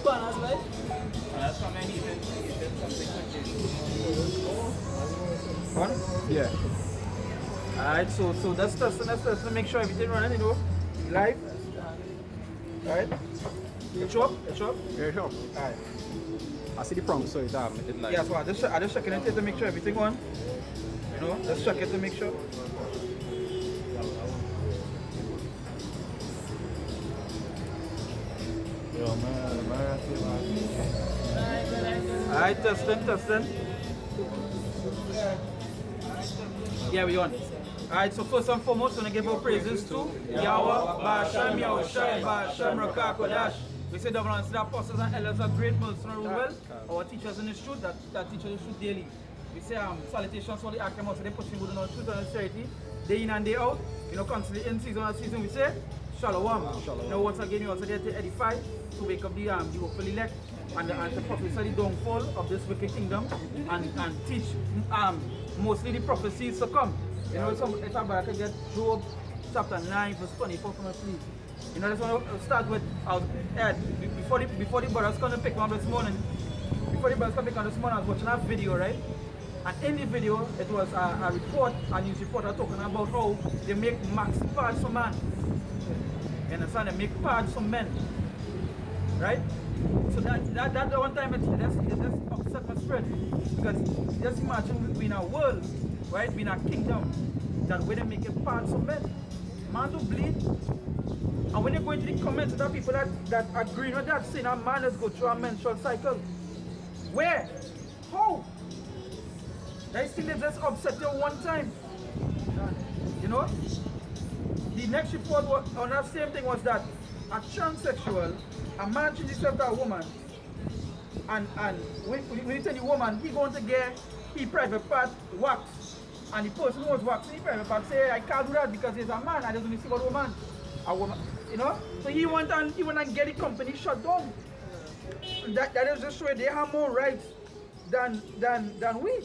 banners, right? That's something he did something with On? Yeah. Alright, so that's testing, make sure everything running, you know, live. Alright? It's up? Yeah, sure. Alright. I see the prompt, so it like. Yeah, so I just checking it to make sure everything on. You know, just check it to make sure. Yo, man. Alright, testing. Yeah, we on. Alright, so first and foremost, we're gonna give our praises to Yahweh, Ba'Shem, Yahushai, Ba'Shem, Rakah, Kodash. We say double honors to the apostles and elders of great milestone well, our teachers in the truth that teach us the truth daily. We say salutations for the Akim, so they pushing good on our truth and sincerity, day in and day out. You know, constantly in season and season, we say Shalom. You know, once again, you also there to edify, to wake up the hopeful elect and to prophesy the downfall of this wicked kingdom and teach mostly the prophecies to come. You know, if I could get Job chapter 9 verse 24 from a sleep. You know, I just want to start with before the brothers come to pick one this morning. Before the brothers come to pick one this morning, I was watching a video, right? And in the video, it was a report, a news reporter talking about how they make maxi pads for man. You understand? They make pads for men, right? So that one time it just upset my spirit, because just imagine we in a world, right? We in a kingdom that where they make a pads for men. Man do bleed. And when you go into the comments, there are people that agree with that, saying a man has go through a menstrual cycle. Where? How? That thing they just upset you one time. You know? The next report on that same thing was that a transsexual, a man changed himself to a woman, and when you tell the woman he going to get his private part waxed, and the person who was waxing his private part say, I can't do that because he's a man, I just want to see about a woman, you know? So he went and get the company shut down. That is just showing they have more rights than we.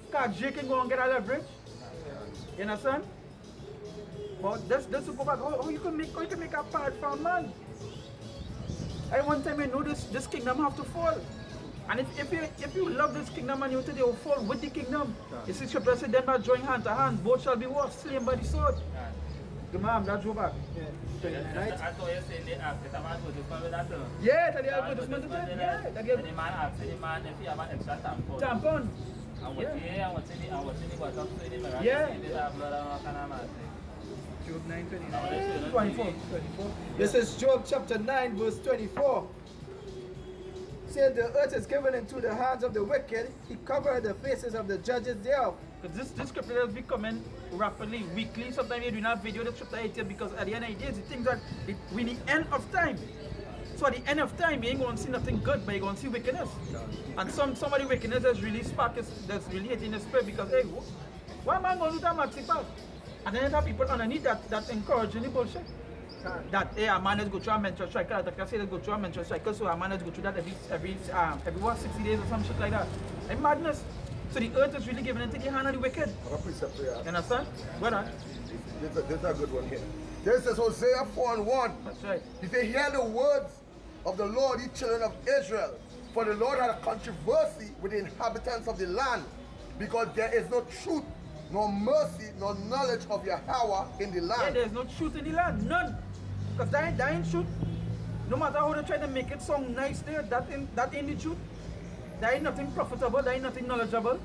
Because Jake can go and get a leverage. You understand? But let's go back. How you can make a part for a man? At one time I know this kingdom have to fall. And if you love this kingdom and you think they will fall with the kingdom, you see Scripture said them that join hand to hand, both shall be what? Slain by the sword. Come on, let's go back. I thought you saying they asked if a man would come with that term. Yeah, that the advertisement. Yeah, and the man asked the man if he have an extra tampon. Tampon. And what's in the bottom so the mirror? Yeah. Job 9:29. 24. This is Job chapter 9 verse 24. Saying the earth is given into the hands of the wicked, he covered the faces of the judges thereof. Because this scripture is becoming rapidly, weekly. Sometimes you're doing a video that scripture 8 because at the end of the day, the things that we in the end of time. So at the end of time, you ain't going to see nothing good, but you're going to see wickedness. And some of the wickedness that's really that's really hitting the spirit because, hey, why am I going to do that maxi pad? And then there are people underneath that encouraging the bullshit. That hey, a man is go through a menstrual cycle. Like I say, they go through a menstrual cycle, so a man is go through that every 60 days or some shit like that. It's madness. So the earth is really given into the hand of the wicked. You understand? Well on. This is a good one here. This is Hosea 4:1. That's right. He said, hear the words of the Lord, ye children of Israel. For the Lord had a controversy with the inhabitants of the land, because there is no truth, nor mercy, nor knowledge of Yahweh in the land. Yeah, there's no truth in the land. None. Because that ain't truth. No matter how they try to make it sound nice there, that ain't the truth. There ain't nothing profitable, there ain't nothing knowledgeable.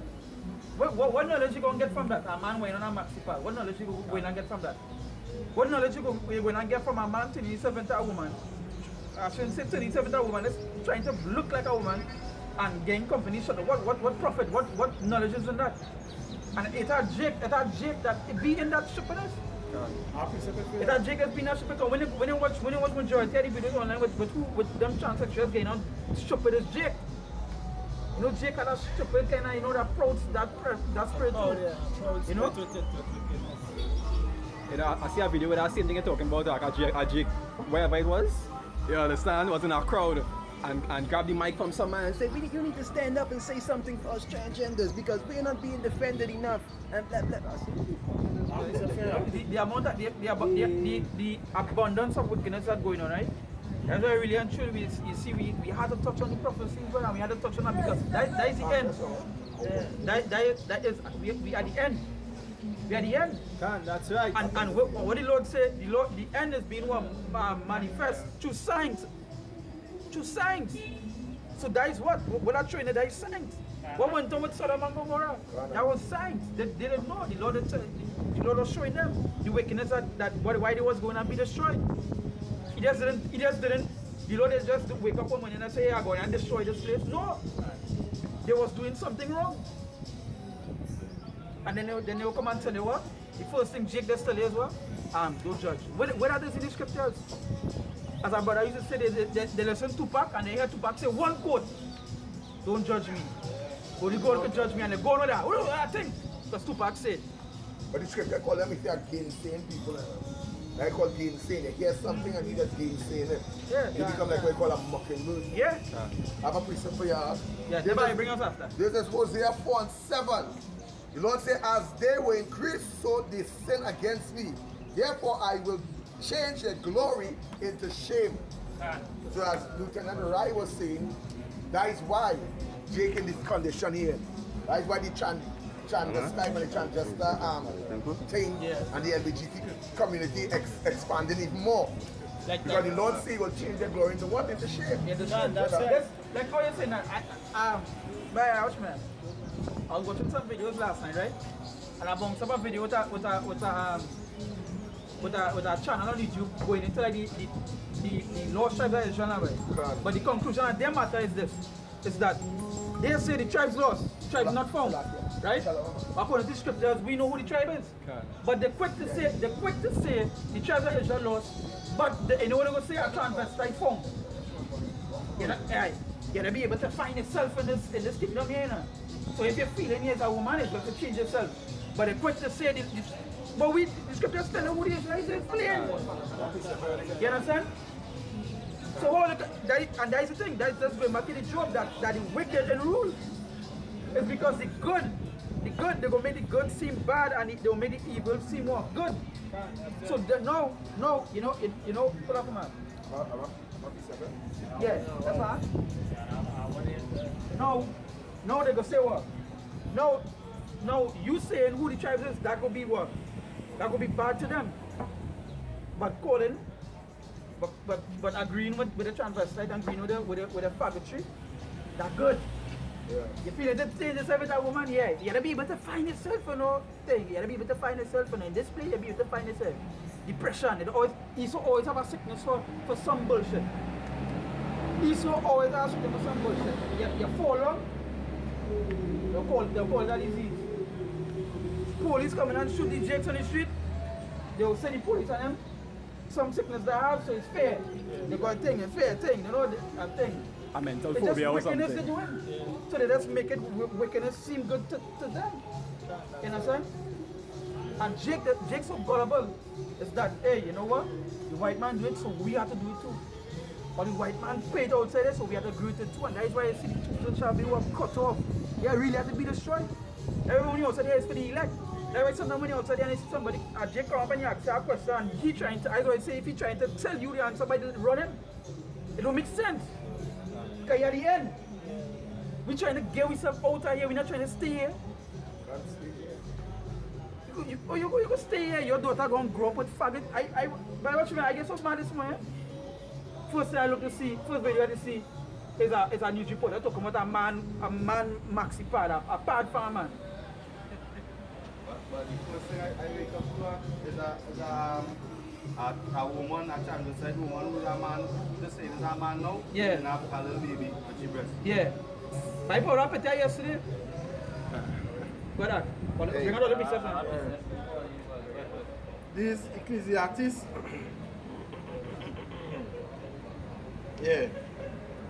What knowledge you gonna get from that? A man weighing on a maxi pad. What knowledge you gonna get from that? What knowledge you gonna get from a man turning himself into a woman? I shouldn't say turning himself into a woman, it's trying to look like a woman and gain company. So what profit? What knowledge is in that? And it's a Jake that be in that stupidness. It's a Jake has been that stupid. When you watch majority of the videos online with them transsexuals getting on stupid as Jake. You know, Jake had that stupid kind of, you know, that spirit too. Oh yeah, you know? You know, I see a video with that same thing you're talking about, like a Jake, wherever it was. You understand? Was in a crowd and grab the mic from some man and say, you need to stand up and say something for us transgenders because we're not being defended enough and blah blah blah. The amount of the abundance of wickedness that's going on, right? That's why really and truly, you see, we had to touch on the prophecies, brother. We had to touch on that because that is the end. That is, we are the end. We are the end. That's right. And what the Lord said, the end is being manifest through signs. Through signs. So that is what I'm showing you, that is signs. What went on with Sodom and Gomorrah? That was signs. They didn't know. The Lord was showing them the wickedness that why they was going to be destroyed. He just didn't. The Lord just wake up one morning and say, I'm going to destroy this place. No. They was doing something wrong. And then they will come and tell you what? The first thing Jake does tell you is what? Don't judge. Where are those in the scriptures? As our brother used to say, they listen to Tupac and they hear Tupac say one quote. Don't judge me. Holy God can judge me and they go with that. What do I think? Because Tupac said. But the scripture call them if they are gainsaying people. They call gainsaying. They hear something and you just gainsaying it. Yeah. You become like what we call a mockingbird. Yeah. I have a precept for you. Yeah, everybody bring us after. This is Hosea 4 and 7. The Lord said, as they were increased, so they sin against me. Therefore I will change their glory into shame. So as Lieutenant Rai was saying, that is why Jake in this condition here. That is why the transvestite and the transgender thing and the LGBT community expanding even more. Because the Lord said he will change their glory into what? Into shame. Yeah, that's it. Like how you saying that, by Ouchman, I was watching some videos last night, right? And I bounced up a video with a channel on YouTube going into like the lost tribes of Israel, right? But the conclusion of their matter is this: is that they say the tribes lost, tribes not found, right? According to the scriptures, we know who the tribe is. But they're quick to say the tribes of Israel lost, but you know what they're going to say? A transvestite found. You gotta be able to find yourself in this kingdom here, you know? So if you're feeling you as a woman, it's got to change yourself. But they're quick to say this. But the scriptures tell you who the Israelites is plain. You understand? So and that is the thing, that's just going back to the job that the wicked and rule. It's because the good, they're going to make the good seem bad and they'll make the evil seem more good. So no, you know, pull up a man. Yeah, that's right. No, they're going to say what? No, you saying who the tribes is, that could be what? That could be bad to them. But calling, but agreeing with the transvestite, agreeing with the faggotry, that's good. Yeah. You feel it, say this every time, woman, yeah. You gotta be able to find yourself for no thing. You gotta be able to find yourself in this place, you gotta be able to find yourself. Depression, you always have a sickness for some bullshit. You always have a sickness for some bullshit. You fall wrong, they'll call that disease. Police come in and shoot the jakes on the street, they'll send the police on them. Some sickness they have, so it's fair. They got a thing, a fair thing, you know, a thing. A mental phobia or something. They're doing. So they just make it wickedness seem good to them. You understand? And Jake's so gullible is that, hey, you know what? The white man do it, so we have to do it too. Or the white man paid outside it, so we have to agree with it too. And that is why you see the children shall be cut off. They really have to be destroyed. Everyone outside there is for the elect. That's why sometimes when you're outside there and you see somebody, Jake come up and you ask a question, and he trying to, I always say, if he trying to tell you the answer by run him, it don't make sense. Because you're at the end. We're trying to get ourselves out of here, we're not trying to stay here. You go stay here, your daughter gonna grow up with faggot. By what you mean, I get so mad this morning. First thing I look to see, first video I to see is a news report. They talk about a man maxi pad, a pad for a man. But the first thing I wake up to is a woman, a transvestite woman who's a man, the same as a man now, yeah. And have a little baby with your breast. Yeah. I put up there yesterday. What that? You're gonna let me say This Ecclesiastes. Yeah.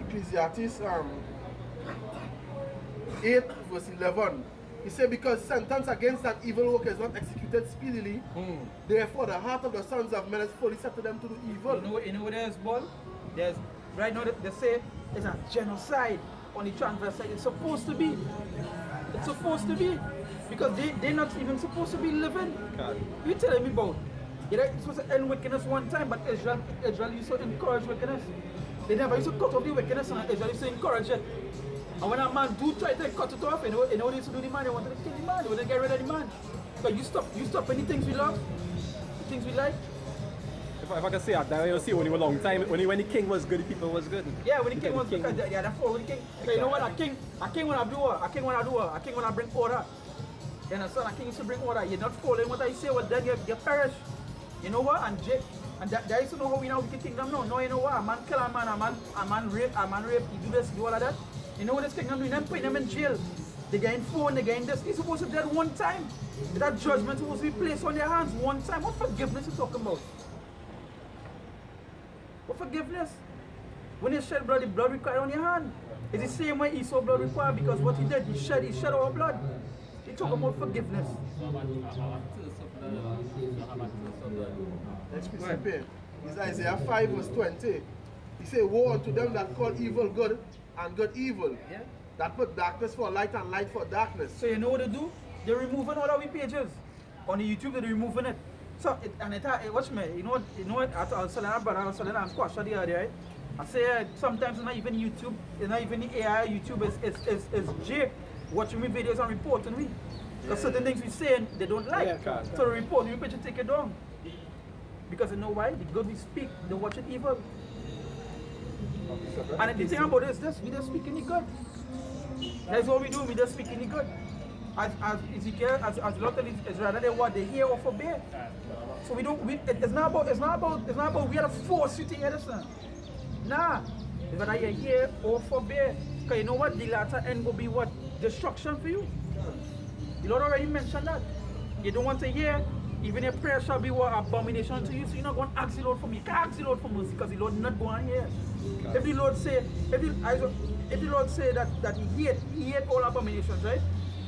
Ecclesiastes 8 verse 11. He said, because sentence against that evil work is not executed speedily, therefore the heart of the sons of men is fully set to them to do evil. You know what there's, Paul? There's, right now they say it's a genocide on the transvestite. It's supposed to be. It's supposed to be. Because they're not even supposed to be living. God. You telling me about, it's supposed to end wickedness one time, but Israel used to encourage wickedness. They never used to cut off the wickedness and Israel used to encourage it. And when a man do try to cut it off, you know what they used to do the man? They wanted to kill the man, they wanted to get rid of the man. But you stop any things we love, the things we like. If I can say that, you see only a long time. Only when the king was good, the people was good. Yeah, when the king was good, yeah, that's for when the king. So you know what? A king when I do a king when I bring order. You understand? A king used to bring order. You're not following what I say, well then you perish. You know what? And that used to know how we now wicked kingdom now. No, you know what? A man kill a man rape, he do this, he do all of that. You know what this kingdom doing? Them putting them in jail. They getting phone, they getting this. He's supposed to do that one time. That judgment supposed to be placed on their hands one time. What forgiveness you talking about? What forgiveness? When you shed blood, the blood required on your hand. It's the same way Esau blood required because what he did, he shed our blood. He talk about forgiveness. Next piece of paper is Isaiah 5 verse 20. He say, woe unto them that call evil good and good evil. Yeah. That put darkness for light and light for darkness. So you know what they do? They're removing all our pages. On the YouTube, they're removing it. So, watch me, you know what, I was telling my brother, I was telling him, squash the other day, right? I say sometimes it's not even YouTube, it's not even the AI YouTube, it's Jake watching me videos and reporting me. Because certain things we say they don't like. So the report, we put you take it down. Because you know why? The good we speak, they watch it evil. And the thing about it is this, we just speak in the good. That's what we do, we just speak in the good. As Ezekiel, as a lot of it's rather than what they hear or forbid. So it's not about we have to force you to hear this. Nah. It's whether you hear or forbid. Because you know what? The latter end will be what? Destruction for you. The Lord already mentioned that. You don't want to hear, even your prayer shall be what? Abomination to you. So you're not going to ask the Lord for me. You can't ask the Lord for mercy because the Lord not going to hear. If the Lord say, that he hate all abominations, right?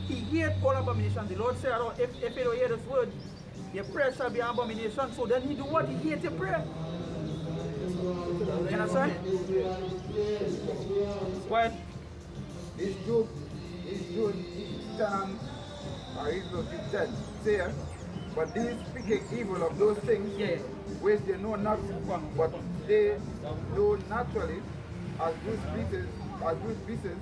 He hate all abominations. The Lord said, if you don't hear this word, your prayer shall be an abomination. So then he do what? He hates your prayer. You understand? What? It's Job 10 and 10. Say, but these speaking evil of those things, which they know not, but they know naturally, as good pieces,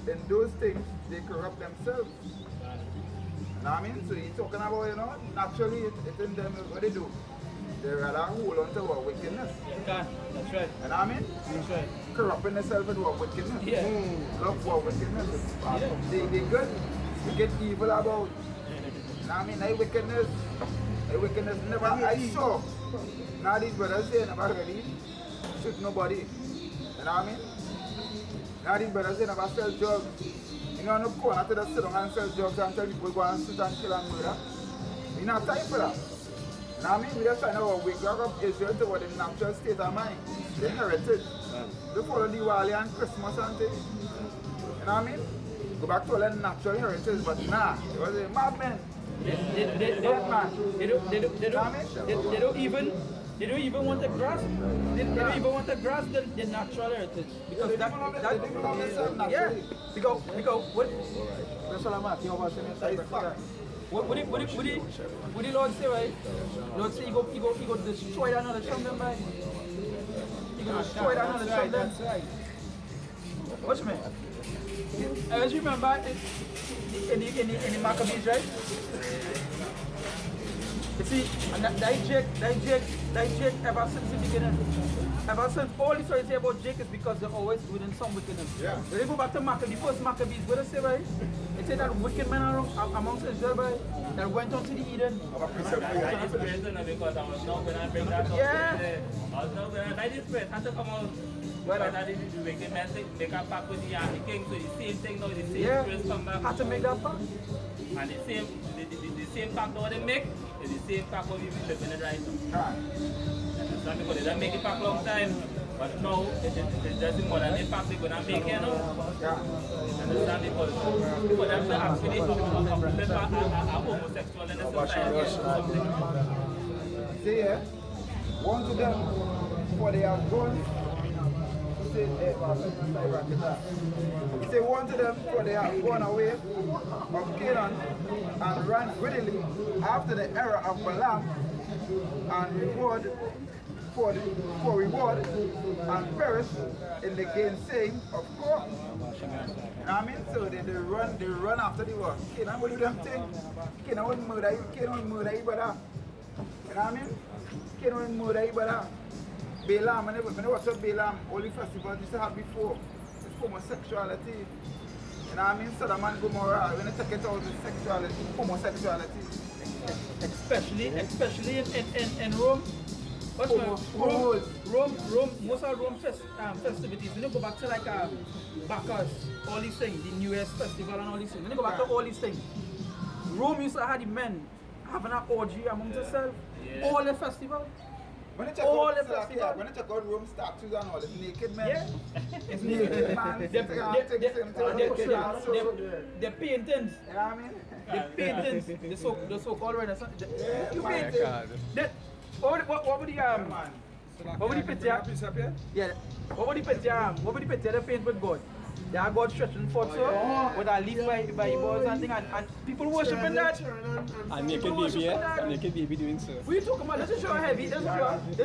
in those things they corrupt themselves. You know what I mean? So he's talking about, naturally it's in them, what they do. They rather hold on to our wickedness. That's right. You know what I mean? That's right. Corrupting themselves into our wickedness. Yeah. Love for wickedness. They good. We get evil about. You know what I mean? That wickedness never I saw. Now these brothers say never really shoot nobody. You know what I mean? Now these brothers say never sell drugs. You know, no corner to just sit down and sell drugs and tell people go and sit and kill and murder. We not time for that. You know what I mean? We just trying to wake up Israel to what the natural state of mind, the heritage. They follow Diwali and Christmas and things. You know what I mean? Go back to all the natural heritage, but nah, it was a madman. They don't even want to grasp. They don't even want to grasp the natural heritage because yeah. Because what? What the Lord say, right? Lord say he go destroy that another from them, right? He go destroy that another from them. Watch me. I just remember in the Maccabees, right? You see, and that Jake ever since the beginning. Ever since all the stories say about Jake is because they're always doing some wickedness. Yeah. When they go back to Maccabees, the first Maccabees, what they say, right? They say that wicked men amongst Israel, right? That went on to the Eden. Because I was not going to bring that up. Yeah. I was not going to write this prayer. Had to come out. Well, that is the wicked men make a pact with the king, so the same thing now, the same spirits come back. Had to make that pact. And the same pact that they make is the same pact what we be living it right now. That's because they don't make it pact long time, but now it's just more than the pact they're going to make here now. Understand? Because that's the actually a homosexual in the society or something. See here, one to them, for they have gone. He said, one to them, for they have gone away of Canaan and ran greedily after the error of Balaam and reward for reward and perish in the gainsaying of God. You know what I mean? So they run after the war. You can't do them things. You can't murder you, brother. You know what I mean? You can't murder you, brother. Balaam, when I watch Balaam, all the festivals used to have before. It's homosexuality. You know what I mean? So the man Gomorrah, when they take it out, it's sexuality, homosexuality. Especially in Rome. What's Rome, most of Rome festivities, when you go back to like Bacchus, all these things, the New Year's festival and all these things, when you go back to all these things, Rome used to have the men having an orgy among themselves, all the festival. When you check out Rome statues and all, it's naked men. Yeah. It's naked man. The paintings. You know what I mean? The paintings, the so-called Renaissance. You paint it. What would the picture? Yeah. What would the picture they paint with God? They are God stretching forth so with a leaf by balls and thing and people worshiping that. And naked baby, yeah? Naked baby doing so. What are you talking about? This is show how heavy. This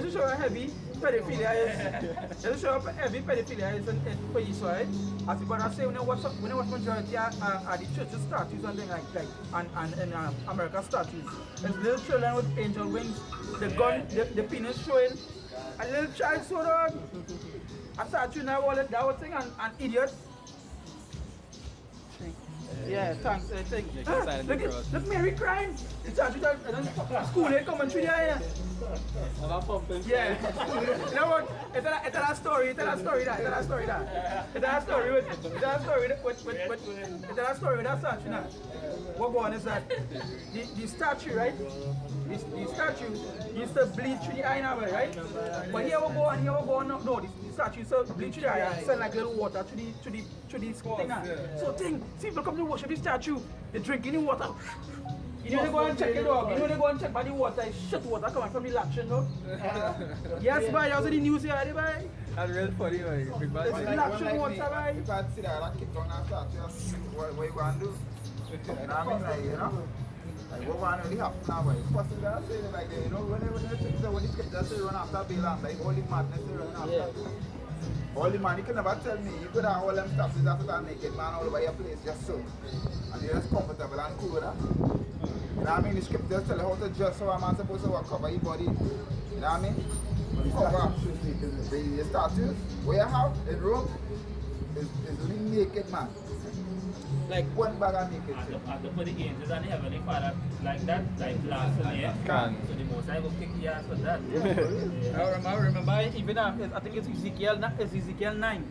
is show how heavy pedophilia is. This is show how heavy pedophilia is for Israel. As you gonna say, when you watch majority are the churches statues and things like and in America statues. There's little children with angel wings, the gun, the penis showing, a little child so dog. A statue now all that whole thing and idiot. Yeah, thanks. Look, Mary crying. It's school they coming through there. Yeah. You know what? It's a story with that statue now. What going on is that the statue, right? The statue used to bleed through the eye now, right? But here we go on. No, the statue used to bleed through the eye and send like little water to the thing. So see people come to worship the statue, they drinking the water. You know they go and check it out. You know they go and check by the water, it's shit water coming from the latrine, no? Yes, boy, that was the news here, boy. That's real funny, boy. It's latrine water, boy. If I see that kick on that statue, what you want to do? You know what I mean? Like, you know? Like, what one really happen now, boy? First thing I say, like, you know, when the scripture say run after Balaam, like, all the madness they run after. All the man, you can never tell me, you could have all them stuff, you have to naked man all over your place, just so. And you're just comfortable and cool with that. You know what I mean? The scriptures tell you how to dress, how a man's supposed to cover your body. You know what I mean? Cover the statues, what you have in Rome is only naked man. Like one bag of naked. And to put the angels and the Heavenly Father like that, like last year. So the Most High will kick your ass for that. I remember even I think it's Ezekiel 9.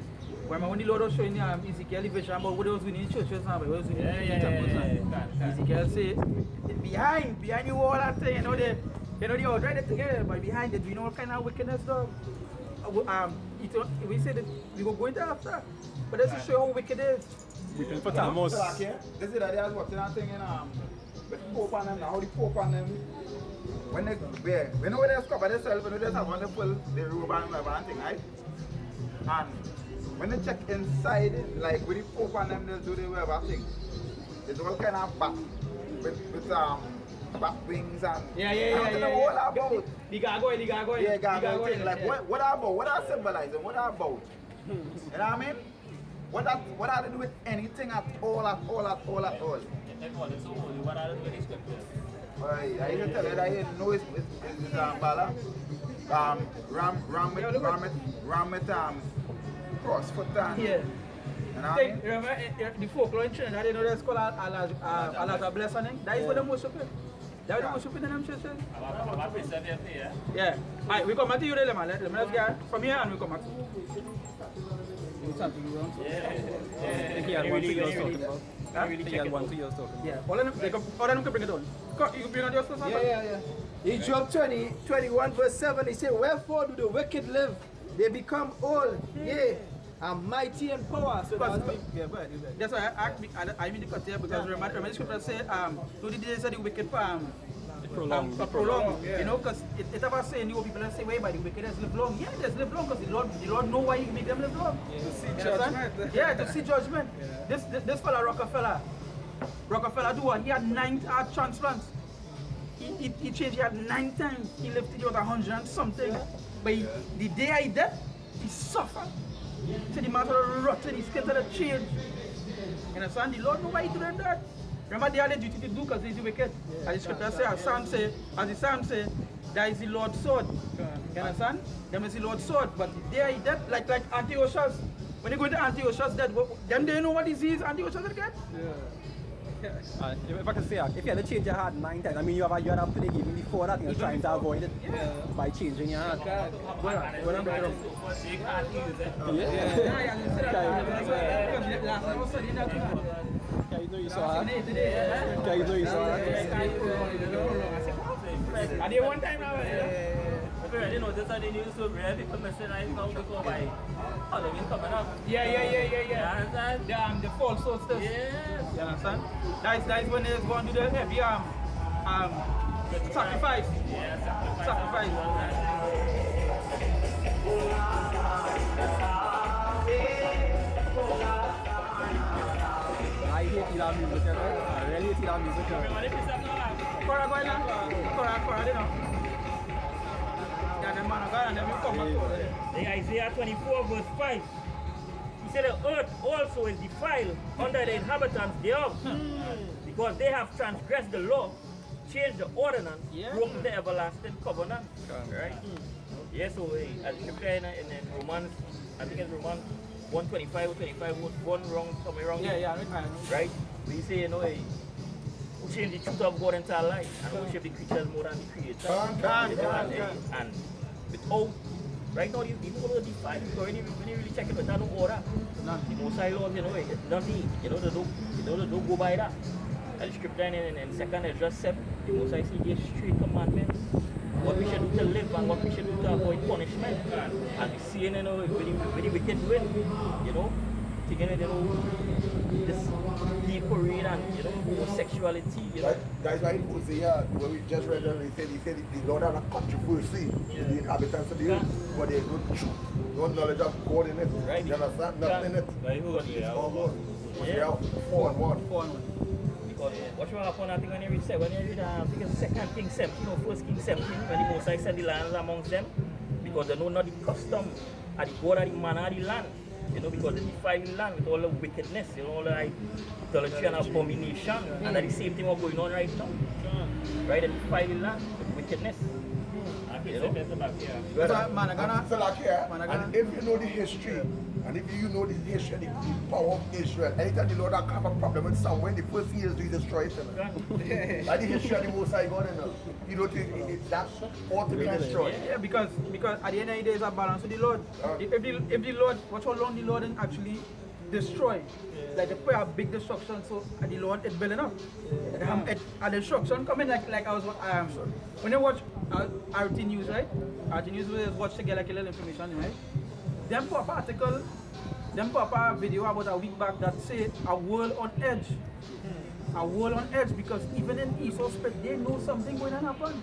Remember when the Lord was showing Ezekiel the vision about what he was doing in churches now, what he was doing in temples. Ezekiel said, behind you all that thing, you know they all tried it together, but behind it, you know what kind of wickedness though? We said that we will go into after, but that's to show how wicked it is. We can put Amos. This is that they are watching that thing in with Pope on them, how the Pope on them. When they discover themselves, when they just have wonderful the robe and thing, right? And when they check inside, like with the Pope on them, they'll do the whatever thing. It's all kind of bat with bat wings and I don't know what about. The gargoyle. Yeah, gargoyle thing. Like what about? What are symbolizing? What are about? You know what I mean? What are they doing with anything at all? If all is so holy, what are they doing with the scriptures? I can tell you that you know it's Bala. Ram with cross foot and yeah. You know what I mean? Remember the folklore in Trinidad, you know that's called a blessing? That is what they worship in. That is what they worship in them churches. Yeah. Alright, we come back to you there, man. Let's get from here and we come back to you. Something wrong? Yeah. He had 1 2 years talking about. He had 1 2 years talking about. Yeah. All of them can bring it on. You can bring on your stuff? Yeah. In Job 21 verse 7, he said, wherefore do the wicked live? They become old, yea, and mighty in power. So that's why I mean the cut here because remember the scripture say, do the days of the wicked prolong. You know, because it ever say new people that say, wait, by the wicked has lived long. Yeah, it has lived long because the Lord know why he make them live long. To see judgment. Yeah, to see judgment. This fella Rockefeller do what? He had 9 heart transplants. He changed, he had 9 times. He lived till he was 100 and something. the day I did, he suffered. So the man started rotting, his skin started change. You understand? The Lord know why he did that. Remember they had a duty to do because he's wicked. As the scripture says, as the Psalm say, that is the Lord's sword. You understand? Them is the Lord's sword. But the day he did, like Antiochus. When you go into Antiochus, them they know what disease Antiochus get? If I can say, if you had to change your heart 9 times, I mean, you had a plague even before that, you're trying to avoid it by changing your heart. You know you saw her. You know you saw her. I did one time now. I didn't know this are the news so rare people messing right now before by Halloween coming up. Yeah. The false solstice. Yes. You understand? That's when they're going to do the heavy sacrifice. Yeah, Sacrifice. I hate that music, I really hate that music. Cora going on. Cora, you know. Yeah, the man of God and then we come back over there. In Isaiah 24 verse 5, he said the earth also is defiled under the inhabitants thereof, because they have transgressed the law, changed the ordinance, broken the everlasting covenant. Right? Yes, so as scripture in Romans, I think it's Romans 125 or 25, one wrong, somewhere wrong. Yeah, right? We say, you know, who change the truth of God into our life and worship the creatures more than the creator. And without, right now, these people are defied. When you really check it without no order, the Most High laws, you know, it's nothing. You know, they don't go by that. And the scripture in second Ezra 7, the Most High says he straight commandments. What we should do to live and what we should do to avoid punishment. And we see, you know, when the wicked win, you know, taking it, you know, this deep parade and, you know, homosexuality, you know. That's why in Hosea, when we just read it, he said the Lord had a controversy in the inhabitants of the earth, but there's no truth, no knowledge of God in it. Right. You understand? Nothing in it. Right. It's all God. Yeah. 4 and 1. Because what will happen, I think, when you read, I think it's 2 Kings 17 or 1 Kings 17, when the Most High set the lands amongst them, because they know not the custom and the God and the manner of the land. You know, because they defile the land with all the wickedness, you know, all the idolatry and abomination, and that's the same thing what's going on right now. Right? They defile the land with wickedness. You know? So like here, and if you know the history, and if you know the history, the power of Israel, anytime the Lord have a problem with someone, the first thing is to destroy it. Like the history of the Most High God, you know, that's all to be destroyed. Yeah, because at the end of the day, it's a balance with the Lord. If the Lord, watch how long the Lord didn't actually destroy. Like they put a big destruction, so the Lord is building up. And the destruction coming like I was when you watch RT News, right? RT News was watch to get like a little information, right? Them put up an article, them put up a video about a week back that said a world on edge. A world on edge, because even in Esau Spit, they know something going to happen.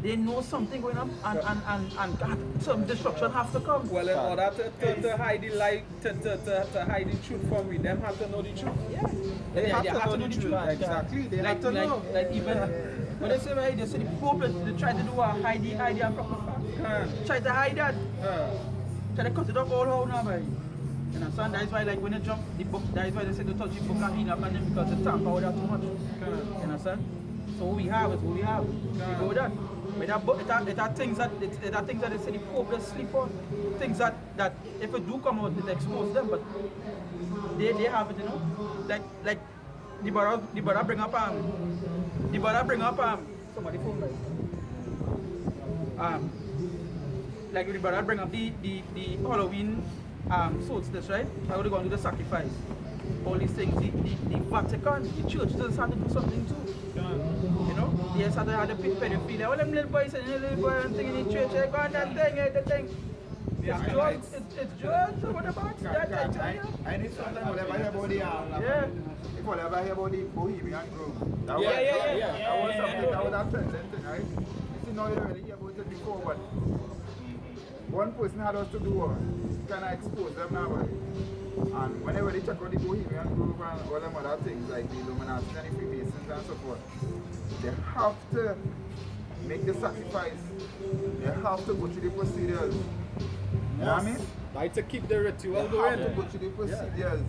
They know something going on, and God, some destruction has to come. Well, in order to hide the light, to hide the truth from me, them have to know the truth. Yeah, they have to know the truth. Exactly, they have to know. Like even when they say, right, they say the Pope, they try to do a hide the idea and proper fact. Try to hide that. Try to cut it off all out now, man. You understand? That is why, like, when they jump the book, that is why they say don't touch the book and read up on them, because they tamper with that too much. You understand? So what we have is what we have. We go with that. But that book, it are things that they say the Pope just sleep on. Things that if it do come out, it expose them, but they have it, you know. Like the brother bring up somebody phone like the brother bring up the Halloween solstice, right? How they going to do the sacrifice? All these things, the Vatican, the church does have to do something too. You know? They had to have the pedophilia. All them little boys and little boys and thing in the church, they go on that thing, It's drugs. It's drugs. What about that? I need something whatever I hear about the if whatever I hear about the Bohemian Grove. That was something that was a trending, right? You see, now you don't really hear about it before, but one person had us to do kind of expose them now, right? And whenever they check out the Bohemian Grove and all them other things like the Illuminati and the Freemasons and so forth, they have to make the sacrifice, they have to go through the procedures. You know what I mean? Like to keep the ritual They have going. to go through the procedures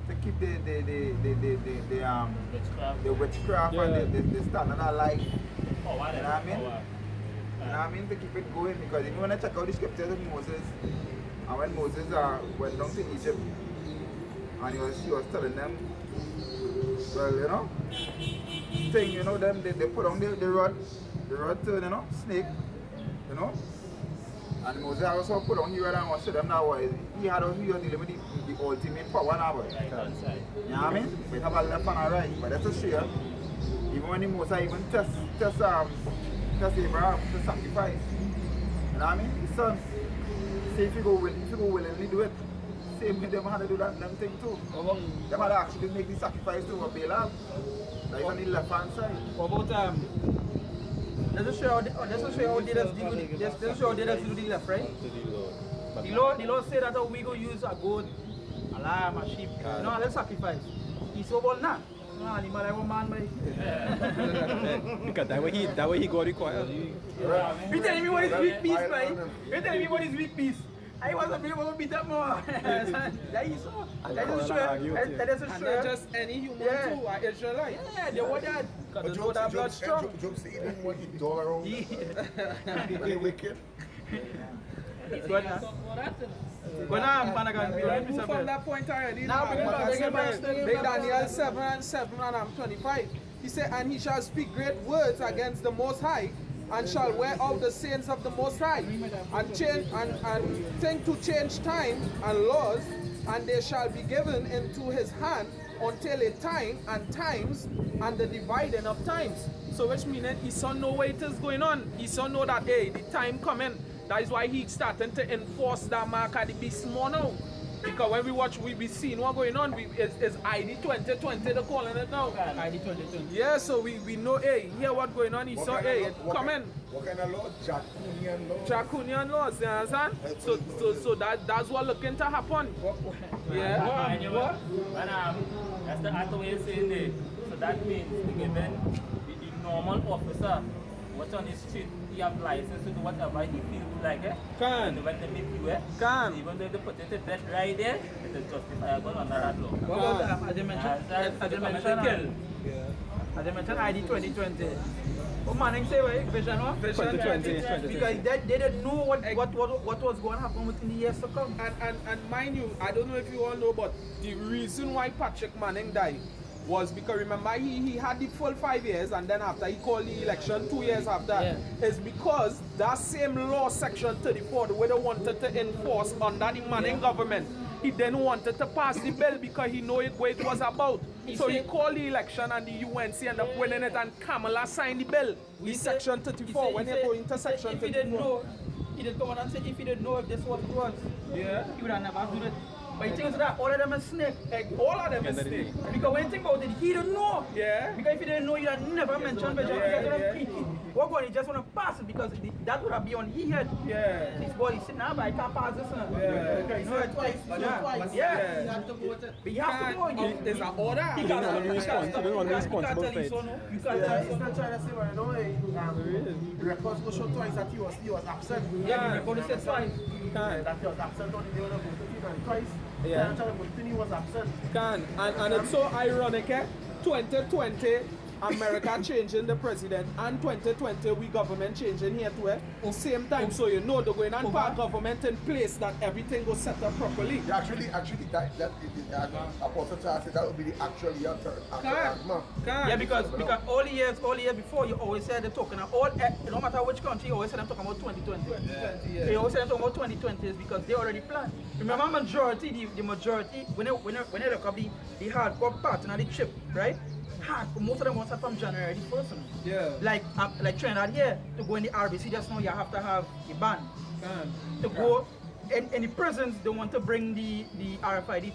to keep the witchcraft Yeah. and the standard of life. Oh, You know what I mean? You know what I mean? To keep it going, because if you want to check out the scriptures of Moses, and when Moses went down to Egypt, and he was telling them, well, you know, thing, you know, them they put on the rod turn, you know, snake, you know, and Moses also put on the rod and was show them now he was dealing with the ultimate power now. Right hand side. You know what I mean? We have a left and a right, but that's a share. Even when the Moses even test Abraham to sacrifice. You know what I mean? His son. Say if you go willingly do it. Same with them had to do that them thing too. Them had to actually make the sacrifice to Balaam. Like on the left hand side. What about let's show how they do the left, right? The Lord said that we go use a goat, a lamb, a sheep. No, let's sacrifice. He's so bold now. No animal like one man, Because that way he got required. You telling me what is weak piece, right? You telling me what is weak piece? I wasn't able to beat up more. That is so. That is true. That is And true. not just any human too, an Israelite. Yeah, they want that. Because they know that blood strong. Job say even when he dog around, they wicked. Go on, Go on, Panagan. Move from that point already. Now bring it back, bring it back. Big Daniel 7:7 and 25. He said, and he shall speak great words against the Most High, and shall wear out the saints of the Most High, and change and think to change time and laws, and they shall be given into his hand until a time and times and the dividing of times. So which meaning he saw no way it is going on. He saw know that hey, the time coming. That is why he starting to enforce that mark of the beast more now. Because when we watch, we be seeing what going on. It's ID 2020 they're calling it now. ID 2020. Yeah, so we know, hey, hear what going on. He saw, hey, it coming. What kind of law? Draconian law? Draconian laws, you understand? So that's what looking to happen. Yeah. And you know, that's the other way of saying it. So that means given the normal officer, what's on the street, he have license to do whatever he feels like it. Can. And when they make you Can. even though they put it to bed right there, it is justifiable under that law. What about as I mentioned ID 2020. What man say what? Vision what? Vision 2020. Because they didn't know what was going to happen within the years to come. And mind you, I don't know if you all know, but the reason why Patrick Manning died was because remember he had the full 5 years, and then after he called the election 2 years after, is because that same law section 34 the way they wanted to enforce under the Manning government, he then wanted to pass the bill because he know what it was about. So he called the election and the UNC ended up winning it, and Kamala signed the bill. The section 34 when they go into section 34. If he didn't know, he didn't come on and say if he didn't know if this was was, yeah, he would have never done it. But the thing is that all of them are snake. All of them is snake. Because when you think about it, he didn't know. Yeah. Because if he didn't know, he'd have never mentioned Vision. What going? He just want to pass it because that would have been on his head. Yeah. His body sitting now, but I can't pass this now. Yeah. You know it twice. Yeah. He have to vote it. But you have to vote. It's an order. He can't be responsible for it. You can't tell He's not trying to say, well, you know, the records go show twice that he was absent. Yeah, the record said twice. That he was absent on the day of the vote twice. Yeah. He was absent. And it's so ironic, 2020, America changing the president, and 2020 we government changing here too, same time. So you know they're going and put government in place that everything goes set up properly. Yeah, actually, that Apostle Charles said that would be the actual year after Yeah, because all the years before, you always said they're talking no matter which country, you always said them talking about 2020. They always said them talking about 2020 is because they already planned. Remember, the majority, when they look up the hardcore part and the chip, right? Most of them want to from January the 1st. Yeah. Like Trinidad here, to go in the RBC just now, you have to have a ban. To go in the prisons, they want to bring the RFID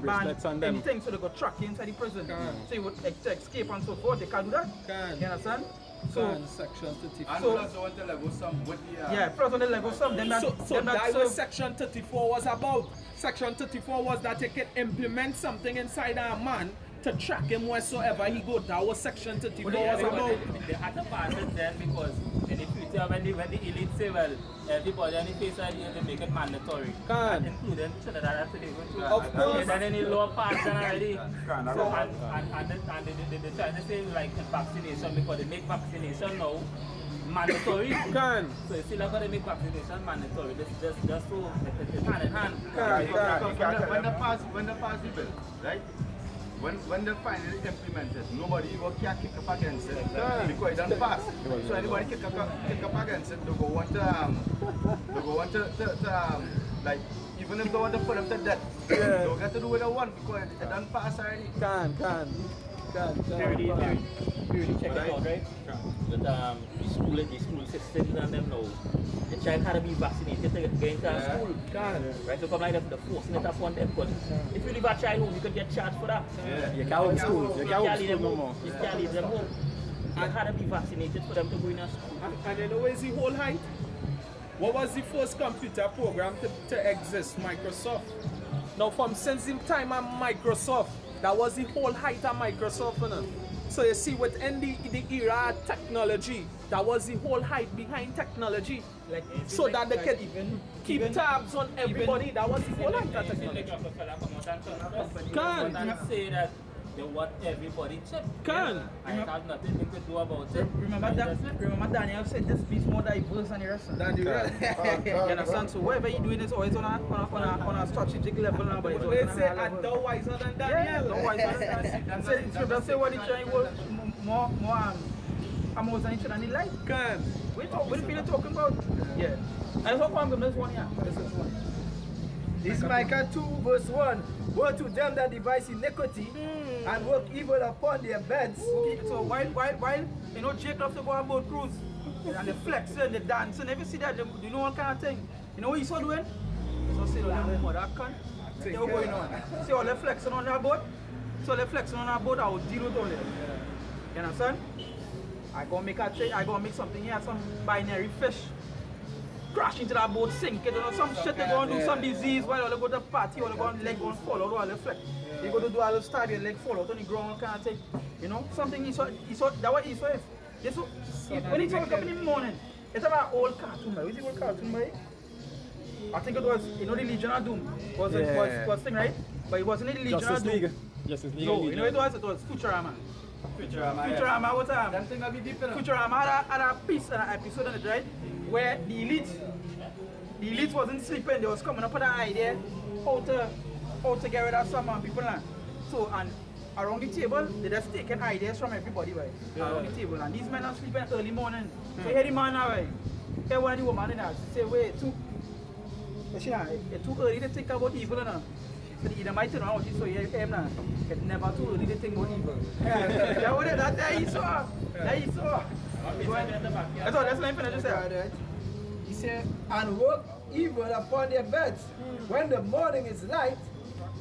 ban, anything, so they go track you inside the prison. So you would escape and so forth. They can't do that. You understand? So section 34. And plus want to level some with the yeah, plus on the level some. Then that was section 34 was about. Section 34 was that they can implement something inside a man to track him wheresoever he go. That was Section 34 was about. They had to pass it then because in the future when the elite say, well, everybody on the face of the they make it mandatory. Can. Including Trinidad and Tobago. Of course. Then any law passed then already. Can. So, and they try to say like vaccination because they make vaccination now mandatory. Can. So you see like how they make vaccination mandatory. This just so it's hand in hand. When they pass the bill, right? When they finally implement it, nobody will kick up against it because it doesn't pass. So anybody kick up against it, they go want to like even if they want to put them to death, they'll get to do what they want because it doesn't pass already. Can. Purely check it out, right? But the school systems and them now, the child had to be vaccinated to get into school. Right? So come like the forcing it upon them. Because if you leave a child home, you could get charged for that. You can't home school. You can't home school no more. You can't leave them home. You had to be vaccinated for them to go in a school. And you know where's the whole height? What was the first computer program to exist? Microsoft. Now from since the time of Microsoft, that was the whole height of Microsoft. You know? So you see within the era of technology, that was the whole height behind technology. Like, so that they can keep tabs on everybody. That was the whole height of technology. Can say that they want everybody checked. Can. I have nothing they could do about it. Remember Daniel said this piece more diverse than the rest. Than the rest. You understand? So whatever you're doing is always on a strategic level now, but it's always They say I'm no wiser than Daniel. no wiser than Daniel. So say what he's trying was more more than each other in the life. Can. What do you talking about? Yeah. And so I'm going to this one here. This is one. This is Micah 2 verse 1. Woe to them that devise iniquity and work evil upon their beds. Okay, so while you know Jake loves to go on boat cruise and the flex and the dance and you see that you know one kind of thing. You know what he's so doing? He's so sitting on that mother cunt. What's going on? See all the flexing on that boat? So the flexing on that boat I will deal with all that. You understand? I gonna make something here, some binary fish. Crash into that boat, sink it, you know, some shit they gonna do, some disease while they go to party or they go leg gonna fall out all the flex. They go to do all the stuff, their leg fall out on the ground kind of thing. You know, something he saw that what he saw is. When he woke up in the morning, it's about old cartoon, right? Is it old cartoon, right? I think it was, you know, the Legion of Doom was thing, right? But it wasn't the Legion of Doom. Justice League. No, you know it was Futurama. Futurama, what time? Futurama had a piece and an episode on it, right? Where the elite wasn't sleeping, they was coming up with an idea how to get rid of some people. So, and around the table, they just taking ideas from everybody, right? Around the table. And these men are sleeping early morning. So here the man now, right? Here one of the woman in there, she say, wait, it's too early to think about evil, you know? So the might turn around, she saw him now. It's never too early to think about evil. That he saw. That's all, that's what I'm finna just say. He said, and work evil upon their beds. When the morning is light,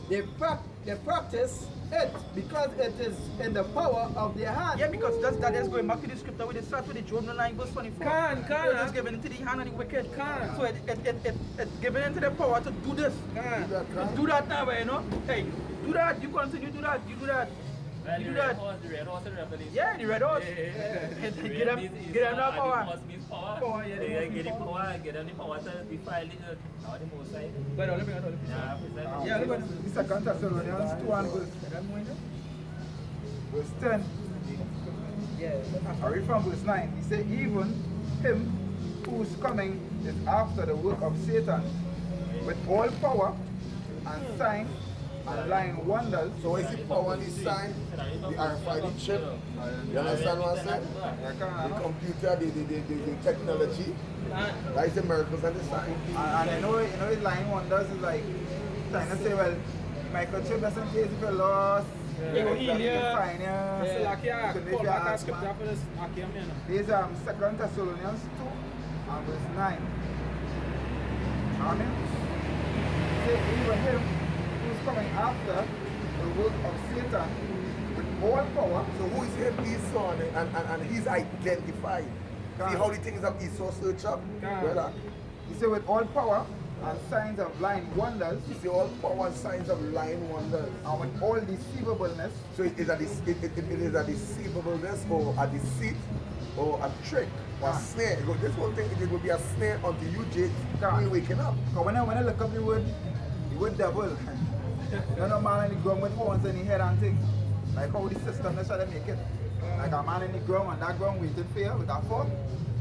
they practice it because it is in the power of their hand. Yeah, because that is going back to the scripture where they start with the Job 9 verse 24. Can. It's given into the hand of the wicked. So it's given into the power to do this. Do that now, you know. Hey, do that, you continue to do that, you do that. Well, You the do that. red horse and revelation. Yeah, the red horse. Get them that power. Horse means power. Power, yeah, They get the power, get them the power to defile it. Now the most side. But let me Yeah, look at The second Thessalonians 2 and verse 10. I read from verse 9. He said, even him whose coming is after the work of Satan, with all power and sign and lying wonders. So is the power and the sign, the RFID chip, you understand what I'm saying? The computer, the technology, that is the miracles and the sign. And I know his lying wonders is like trying to say, well, microchip doesn't case if you're lost. They go heal you. Fine, yeah. So like, yeah, call back and scripture for this. These are 2 Thessalonians 2 and verse 9. Amen. Say, even him who's coming after the work of Satan with all power. So who is him? Esau, and he's identified. See how the things of Esau search up? Brother. He said with all power and signs of lying wonders. You see all power and signs of lying wonders. And with all deceivableness. So it is a deceivableness or a deceit or a trick or a snare. This one thing, it will be a snare unto you, Jake, when waking up. Because when I look up the word devil, you know, man in the ground with horns in the head and things. Like how the system is trying to make it. Like a man in the ground and that ground waiting for you with a fork.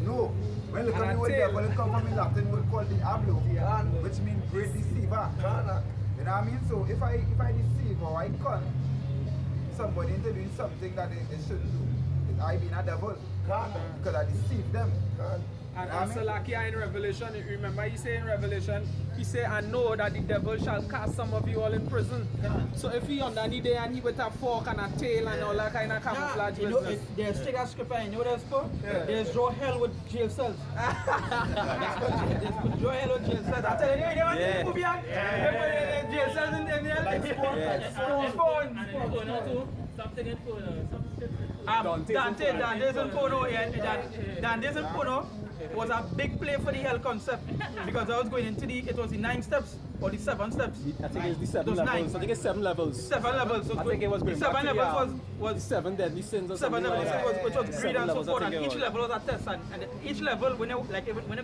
No. When you look at the word devil, it comes from the Latin word called diablo, which means great deceiver. You know what I mean? So if I deceive or I con somebody into doing something that they shouldn't do, I being a devil. Because I deceive them. And Salakia in Revelation, remember he say in Revelation, he say, I know that the devil shall cast some of you all in prison. So if he underneath there and he with a fork and a tail and all that kind of camouflage you know, business. there's still a scripture, you know what that's for? There's draw hell with jail cells. There's draw hell with jail cells. I tell you, they want to move here. Jail cells in there. Like spawn. Something in phone. Dante's Inferno, Dante's Inferno was a big play for the hell concept because I was going into it was the 9 steps or the 7 steps. I think it's the 7 levels. 9. I think it's 7 levels. 7 levels. So I think it was the 7 levels was the 7 deadly sins or 7 levels, like which was greed and so forth. And each was. level was a test. And each level, when you go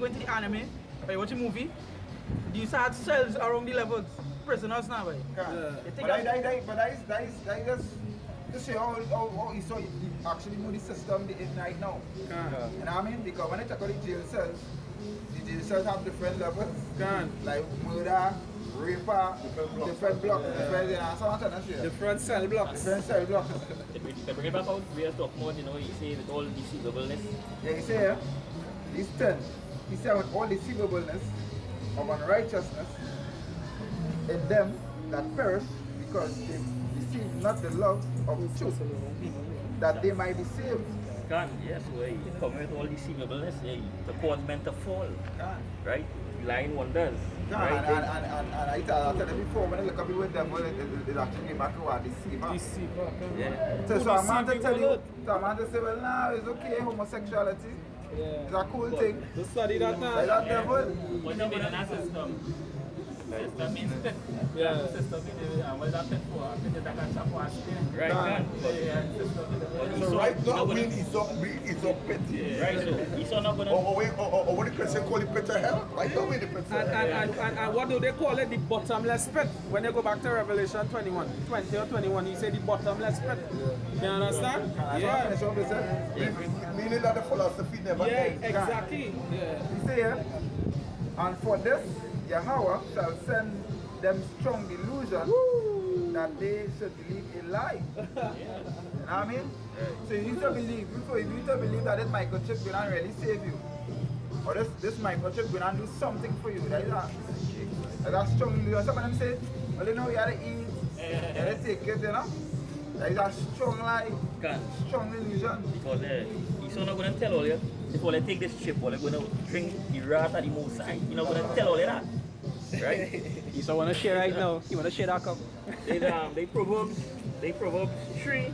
into the anime or you watch a movie, you start cells around the levels. Prisoners now, right? But that is just to show how you saw you actually know the system right now. You know what I mean? Because when I check out the jail cells have different levels. Like murder, raper, different blocks, different cell blocks. They bring it back out, we are talking about, you know, you say with all deceivableness. Yeah, you say, he's 10. He said with all deceivableness of unrighteousness in them that perish because they receive not the love of the truth, that they might be saved. Yes, we come with all deceivableness, the cause meant to fall, right? Lying wonders. Right? And I tell you before, when I look at the word devil, it actually came back to a deceiver. Yeah. So a man to tell you, so a man to say, well, now it's okay, homosexuality. It's a cool thing. To study that now. Like that devil. What do you mean in a system? System means pit. System means, what is that pit for? Pit is like a chap or a spin. Right, So right now, wind is up pit. Right, so he's not going to... Or what the Christian call it pit of hell? Right now, wind the pit of hell. And what do they call it? The bottomless pit. When you go back to Revelation 21, 20 or 21, he said the bottomless pit. You understand? Meaning that the philosophy never ends. Exactly. You see here, and for this, Yahweh shall send them strong delusion that they should believe a lie. You know what I mean? So you need to believe, before you need to believe that this microchip will not really save you. Or this microchip will not do something for you. That's a strong delusion. Some of them say, well, you know, you have to eat, you have to take it, you know? That is a strong lie, strong delusion. Because he's not going to tell all you, if all they take this chip, all they're going to drink the wrath of the Most High. He's not going to tell all you that. Right? You still want to share right now? You want to share that cup? They Proverbs 3,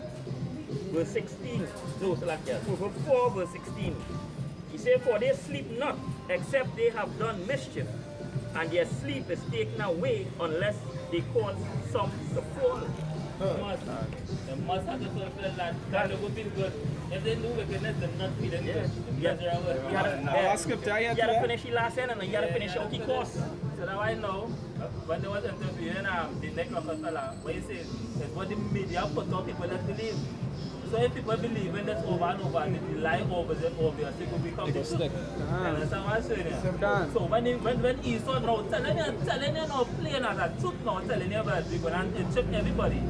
verse 16. No, Proverbs 4, verse 16. He said, for they sleep not, except they have done mischief, and their sleep is taken away unless they cause some to fall. They must have to fulfill that. God will feel good. If they do wickedness, they're not feeling good. You got to finish the last end and you got to finish out the course. So now I know, when they was interviewing the next fella, what he says is what the media put out people that believe. So if people believe in this over and over, and the lie over them obvious, it will become the truth. Understand what I'm saying? So when Esau now telling you now, plain as a truth now, telling you about it, we're going to check everybody.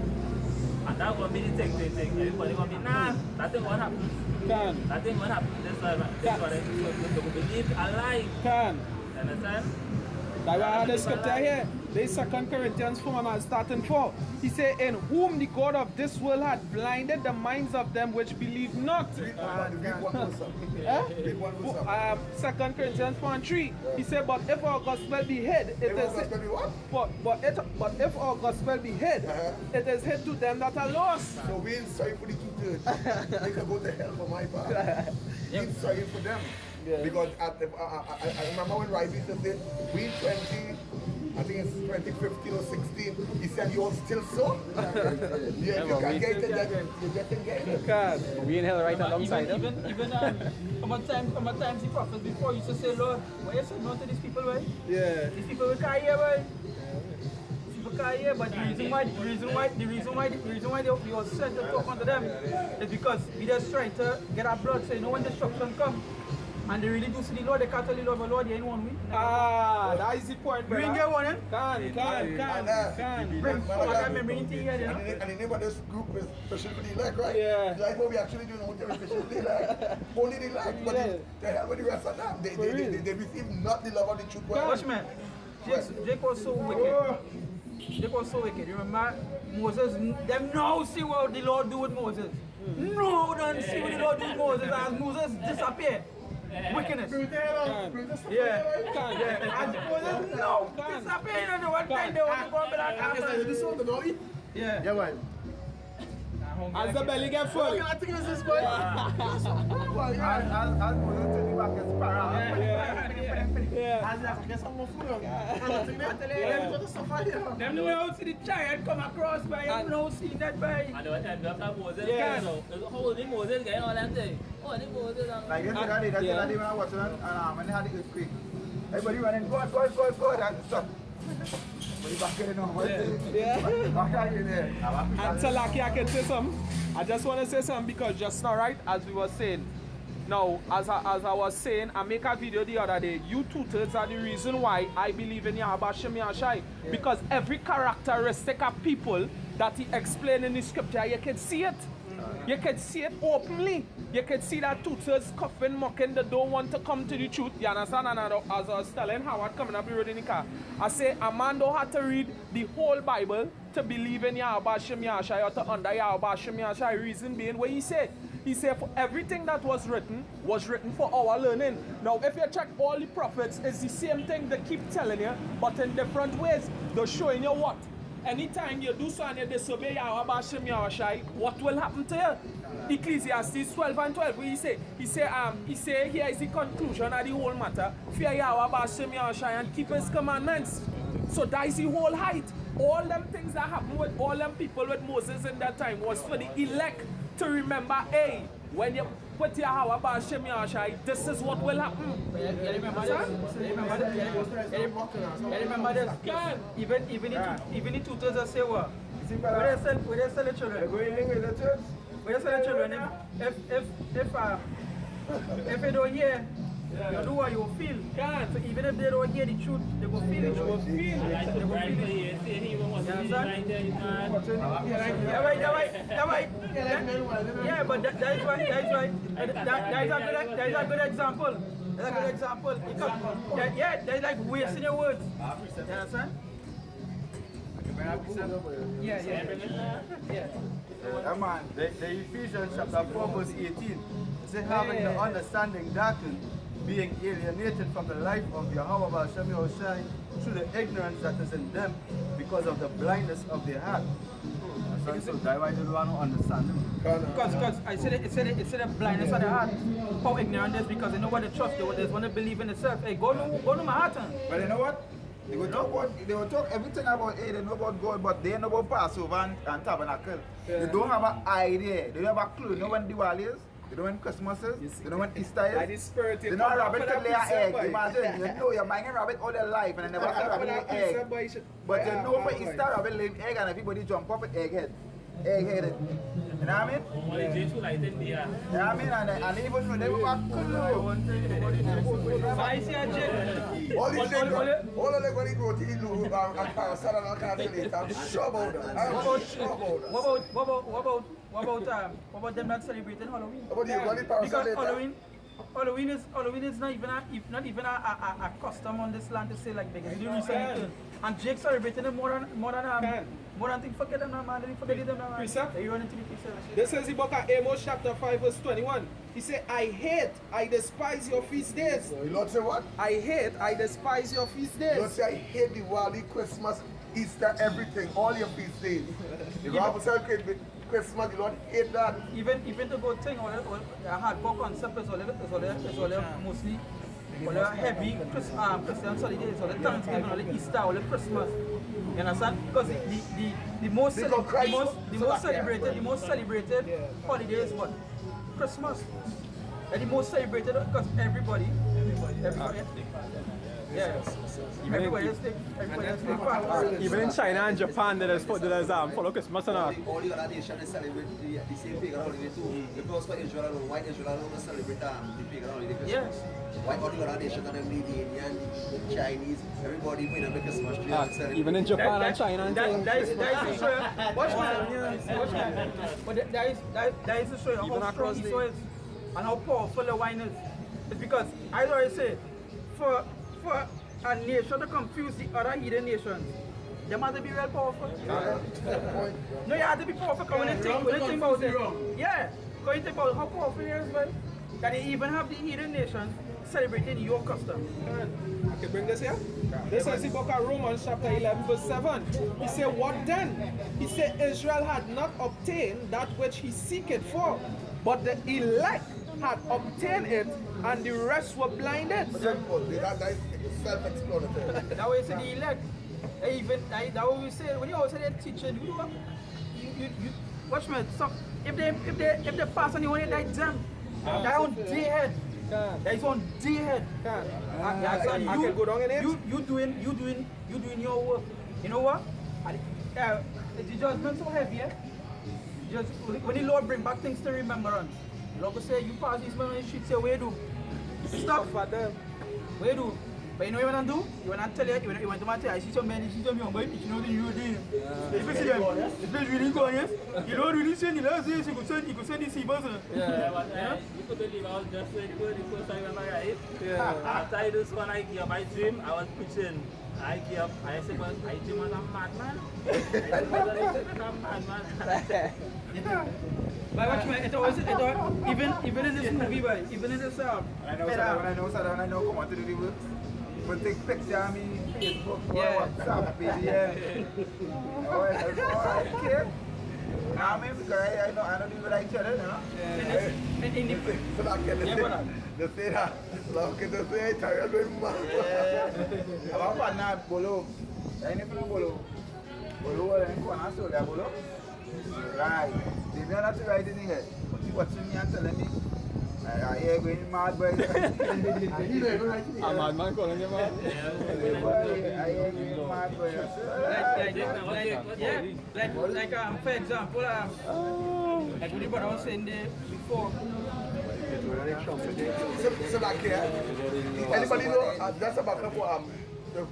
And that will be the thing. Everybody will be, nah, that ain't what happened. That ain't what happened. This one, they believe a lie. Understand? That's why I had the scripture here. There's 2 Corinthians 4 and starting 4. He said, in whom the God of this world had blinded the minds of them which believe not. 2 Corinthians 4 and 3. He said, but if our gospel be hid, it is hid. But if our gospel be hid, it is hid to them that are lost. So we ain't sorry for the 2/3. They can go to hell for my part. We ain't sorry for them. Because I remember when Riley used to say, we 20, I think it's 2015 or 16, he said, you're still so? Yeah, if you can't get it, then you just can't get it. God, we in hell right alongside them. Even how much times the prophets before used to say, Lord, why you saying no to these people, right? Yeah. These people will carry here, right? These people carry here, but the reason why they was sent to talk unto them is because we just trying to get our blood, so you know when destruction comes. And they really do see the Lord, they can't tell the Lord, the Lord, you ain't one week. That is the point, You ain't get one, eh? Can. Bring thing here, you know? And the name of this group is Fishing for the Elect, right? Yeah. Like what we actually do now, they're Fishing for the Elect. Only the elect, but the hell with the rest of them. They receive not the love of the truth. Watch, man. Jake was so wicked. Jake was so wicked. You remember Moses, them now see what the Lord do with Moses. No, don't see what the Lord do with Moses as Moses disappeared. Wickedness. Yeah. And Moses, no, disappear. You don't know what time they want to go back after. This one, the Lord. Yeah. Yeah, man. As the belly get full. I think it's this boy. As Moses took me back as Yeah. As I get some more food. I think they got to suffer here. Them know how to see the giant come across by you know see that by. And after Moses, Yeah. holding Moses, getting all that thing. Holding Moses. like yesterday, that's the day when I watched it, and when they had the earthquake, everybody running, God, and stuff. But he back in back in there. And Talaki, I can say something. I just want to say something because just now, right, as we were saying, now, as I was saying, I make a video the other day. You two-thirds are the reason why I believe in Yahweh Shem Yahshai. Because every characteristic of people that he explained in the scripture, you can see it. You can see it openly. You can see that two-thirds coughing, mocking, they don't want to come to the truth. You understand? And as I was telling Howard coming up the road in the car, I say a man don't have to read the whole Bible to believe in Yahweh Shem Yahshai or to under Yahweh Shem Yahshai. Reason being what he said. He said for everything that was written for our learning. Now if you check all the prophets, it's the same thing they keep telling you, but in different ways. They're showing you what? Anytime you do so and you disobey Yahweh Shem Yahshai, what will happen to you? Ecclesiastes 12 and 12, he say here is the conclusion of the whole matter. Fear Yahweh Shem Yahshai and keep his commandments. So that is the whole height. All them things that happened with all them people with Moses in that time was for the elect to remember, hey, when you put Yahweh Shem Yahshai, this is what will happen. You remember this? Even the tutors that say what? Where they sell the children? Where they sell the children? If they don't hear, you do what you feel. So even if they don't hear the truth, they will feel it. They will feel it. Yeah, but that is right. That is a good example. That's a good example. Because, yeah, that's like wasting your words. You understand? Yeah. Man. The Ephesians chapter 4 verse 18. It says having the understanding darkened, being alienated from the life of Yahweh Shem Yahshai through the ignorance that is in them because of the blindness of their heart. So that's why they don't want to understand them. Because I said the blindness of the heart. How ignorant is because they know what they trust, they want to believe in itself. Hey, go to Manhattan. But you know what? They will talk everything about, hey, they know about God, but they know about Passover and Tabernacle. They don't have an idea. They don't have a clue. They know when Diwali is. They know when Christmas is. They know when Easter is. Like the spirit, they know rabbit can lay an egg. Imagine, you know you're buying a rabbit all their life and they never see rabbit lay an egg. But you know for Easter, rabbit lay an egg and everybody jump up with egghead. Eggheaded. You know what I mean? Yeah. You know what I mean? And even though they were back I see a jet. All these things, all of them when he go to Ilu and Parasat and all kinds of things, I'm sure about that. I'm sure about that. What about them not celebrating Halloween? How about you? What did Parasat Because later? Halloween is not even a custom on this land to say like big. You recently and Jake celebrating it more than thing. Forget them now, man. They forget them now, man. They run into the picture. This is the book of Amos chapter 5 verse 21. He said, I despise your feast days. The Lord say what? I despise your feast The days. Lord say I hate Diwali, Christmas, Easter, everything, all your feast days. If I have to celebrate Christmas, the Lord hate that. Even to go thing, a hardcore concept is all mostly all heavy Christian holidays, all the Thanksgiving, all the Easter, all the Christmas. You understand? Because the most celebrated holiday is what? Christmas. And the most celebrated because everybody. Yes. Everybody else take part. Even in China and Japan, there's follow Christmas and all. All the other nations celebrate the same pagan holiday too. Because for Israel alone, white Israel alone celebrate the pagan holiday Christmas. Yes. White all the other nations, the Indian, the Chinese, everybody put up the Christmas tree and celebrate. Even in Japan and China and things. That is to show you. Watch man. But that is to show you how strong Esau is and how powerful the wine is. It's because, I always say, for a nation to confuse the other hidden nations, they must be real powerful. No, you have to be powerful when you think about it. Yeah, when you think about how powerful it is, man, that they even have the hidden nations celebrating your custom. I can bring this here. This is the book of Romans chapter 11 verse 7. He said, what then? He said, Israel had not obtained that which he seeketh for, but the elect had obtained it, and the rest were blinded. That is self-explanatory. That way, say the elect. That way we say when you also say teaching, you watch me. So if they pass and you want to exam, they're on day head. That is on day head. I can go down in it. You doing your work. You know what? The judgment so heavy. Just when the Lord bring back things to remembrance. The Lord will say, you pass this man on the street, say, where do? Stop for them. Where do? But you know what you want to do? You want to tell you want to tell I see some men, you see some young boy, you know the new day. If you see them, it's really going, yes? You don't really say, you could send the seavers. Yeah, but you could believe I was just ready for the first time when I arrived. Yeah. After I just one I gave up my dream, I was preaching. I gave up, I said, but I dream as a madman. But watch me, even in this movie, boy, even in this I know come on to the work. But take picture of me Facebook or WhatsApp page, okay. I mean, because I don't do like each other, you know? So that can they say that, look at the say, tired with man. I'm a partner Bolo. Anything Bolo. Bolo and Kwana so that Bolo. Right. They don't have to write in here. Watching me and telling me. I hear going mad boy. A madman calling you mad. I hear going mad boy. Like for example, like what I was saying there before. So like here, anybody know, that's about to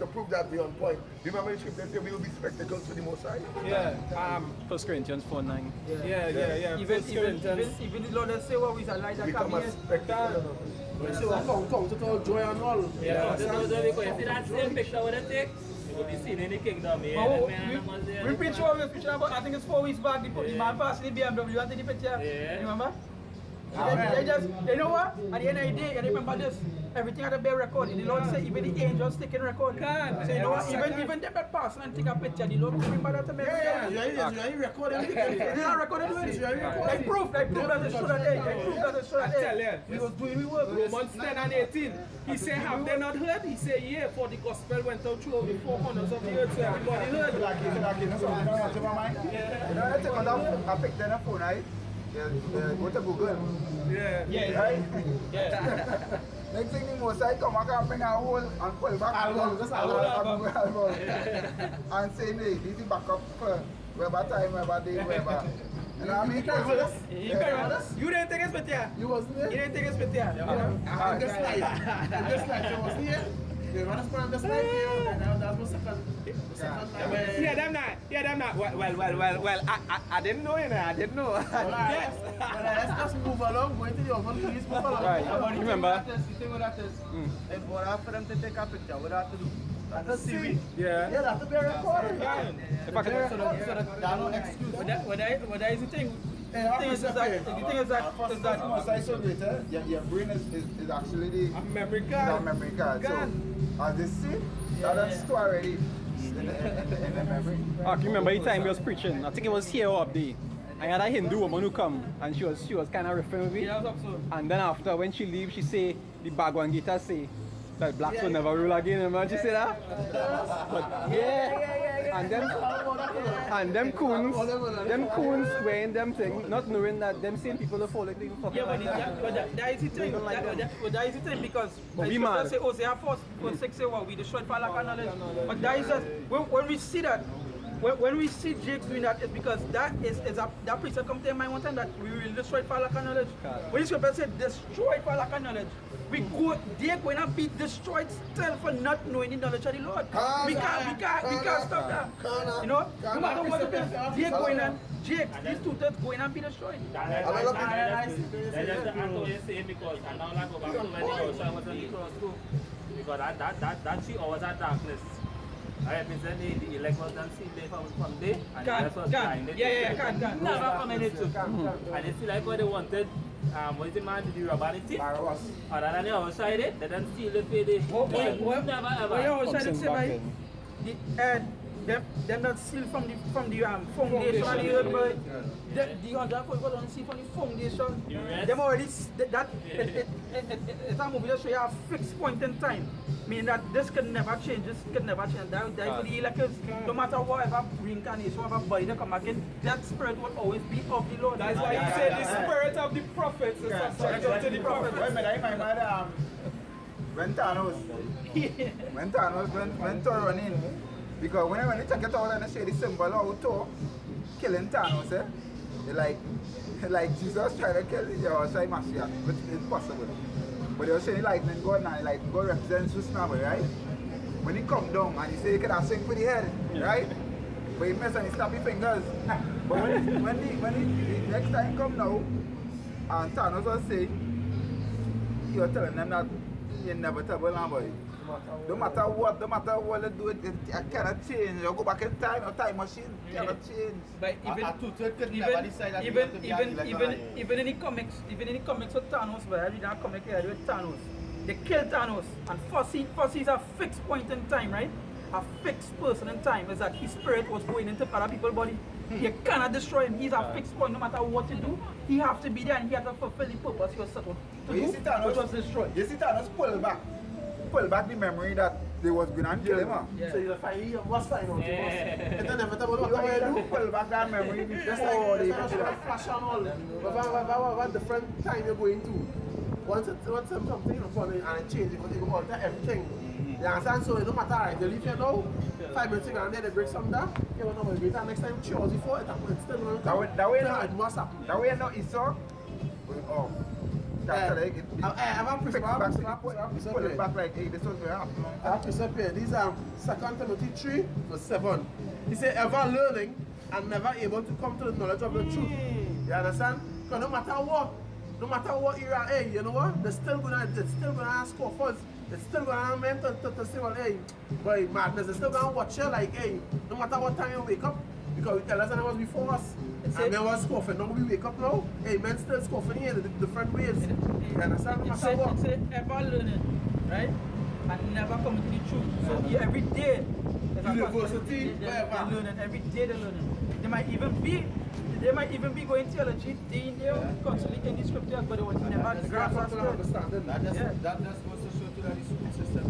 prove that we're on point. Remember the scripture says we will be spectacles to the Most High? Yeah. 1 Corinthians 4:9. Yeah. Even the Lord has say what we are like that Become a spectacle. So I come to tell joy and all. Yeah, because you see that same picture with the take, you will be seen in the kingdom. We preach about, I think it's 4 weeks back, the man passed the BMW and the picture. Remember? They know what? At the end of the day, you remember this. Everything had to be recorded. The Lord said even the angels taking record. So you know what? Even the pass and take a picture, the Lord will remember that to me. You record everything. They not recorded with it. Like proof that it showed that we was doing we work. Romans 10 and 18. He said, have they not heard? He said, yeah, for the gospel went out through the 4 corners of the earth, so everybody heard. You know what you mind? You know, I take a picture on the phone, right? Go to Google. Right? Next thing the most I come, I can bring a hole and pull back album. And say, hey, this is backup for whatever time, whatever day, whatever. You know what I mean? You didn't take us with you. You wasn't there? You didn't take us with you. In this life, you wasn't here. They run us for this life here, and that was second life. Yeah, them not. Well, I didn't know, you know, I didn't know. Yes. Let's just move along, going to the oven, please move along. Right. Remember? The thing with that is, in order for them to take a picture, what they have to do? That's a TV. Yeah. Yeah, that's to be recorded. If I can. So that's no excuse. What is the thing? The thing is that Once I survey it, your brain is actually the memory card. Memory card. So, as they see, that's store already in the memory. I can remember the time we was preaching. I think it was here or up there. I had a Hindu woman who come and she was kind of riffing with me. Yeah, what's up, so? And then after when she leaves, she say the Bhagwan Gita say that blacks will never rule again. Remember she say that? But and them coons wearing them thing, not knowing that them same people are falling the fuck. Yeah, but that is the thing. That is the thing because but we mad. Say, oh, they are forced for 6 say what we destroyed for lack of knowledge. But that is just when we see that. When we see Jake doing that, it's because that precept come to your mind one time that we will destroy for lack of knowledge. When the scripture said destroy for lack of knowledge, they're going to be destroyed still for not knowing the knowledge of the Lord. We can't stop that. You know, no matter what it is, they're going to, Jake, these two things going to be destroyed. That's the angle you say because and now I go back to when the outside was on the cross too. Because that 3 hours of darkness. I represent the elect was done seen there from there and the rest was blinded. Can't. Never come in it too. And they see like what they wanted. What is the man to do about it? Other than the outside it, they don't steal the pay. Never ever. What you outside it say by them not steal from the foundation of the earth, but the other people don't see from the foundation. Them already that it's a movie that show you a fixed point in time. Meaning that this can never change, That is the electors, no matter whatever reincarnation, whatever body they come again, that spirit will always be of the Lord. That's why he said the spirit of the prophets is subject to the prophets. When Thanos when Thor run in, because when they check it out and they say the symbol of Thor killing Thanos, they like Jesus trying to kill the outside Messiah, which is impossible. But they were saying lightning God now, like God represents Susnama, right? When he come down and he say he can swing for the head, right? But he mess and he snap his fingers. But when the next time come now, and Thanos was saying, he was telling them that you're never trouble now, boy. No matter what they do, it cannot change. You go back in time, a time machine cannot change. But even in the comics with Thanos, but I read that comic here with Thanos. They kill Thanos, and first he's a fixed point in time, right? A fixed person in time is that his spirit was going into other people's body. You cannot destroy him. He's a fixed point. No matter what you do, he has to be there and he has to fulfill the purpose he was set to do, which was destroyed. You see Thanos pull back the memory that they was going to kill him. So you're fine, you must find out. It's inevitable what you pull back that memory before they flash on all. What different time you're going to. Once something upon it and it changes, because you go alter everything. You understand? So it don't matter, right? They leave you now, 5 minutes ago and then they break some down. You don't know what next time chores before it happens. It's still going to come. It must happen. That way not it's so going off. I have a precept. Pull it back like, hey, this was going to happen. I have precept here. These are 2 Timothy 3 verse 7. He said, ever learning and never able to come to the knowledge of the truth. You understand? Because no matter what era, hey, you know what? They're still gonna ask for us. They're still gonna meant to say, well, hey, boy, madness. They're still gonna watch you like, hey, no matter what time you wake up, because we tell us that it was before us. And men was scoffing. Now we wake up now, hey, men still scoffing here in different ways. You understand? No matter what. It's ever learning, right? And never coming to the truth. So every day, university, they're learning. Every day they're learning. They might even be going theology, they constantly in the scriptures, but they will never grasp our understanding. That just goes to show to that the school system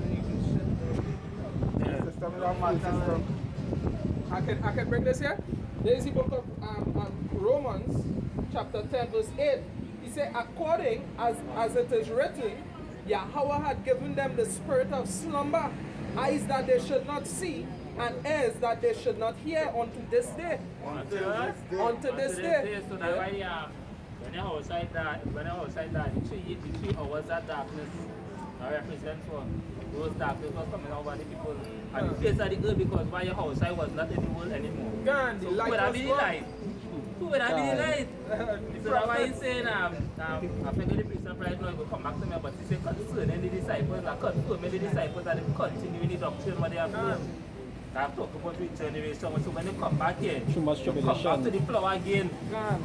I can bring this here. There is the book of Romans, chapter 10, verse 8. He said, according as it is written, Yahweh had given them the spirit of slumber, eyes that they should not see, and ears that they should not hear unto this day. Unto this day. So that's why when you're outside that, the 3 hours of darkness represents what? Those darkness was coming over the people and the face of the earth, because why your outside was not in the world anymore. God, so who would have been the light? Who would have been the light? So that's why he's saying, I think the priest right now will come back to me, but he said, concerning the disciples, confirming the disciples that they continue in the doctrine what they have done. I've talked about regeneration, so when they come back here, they come back to the flower again,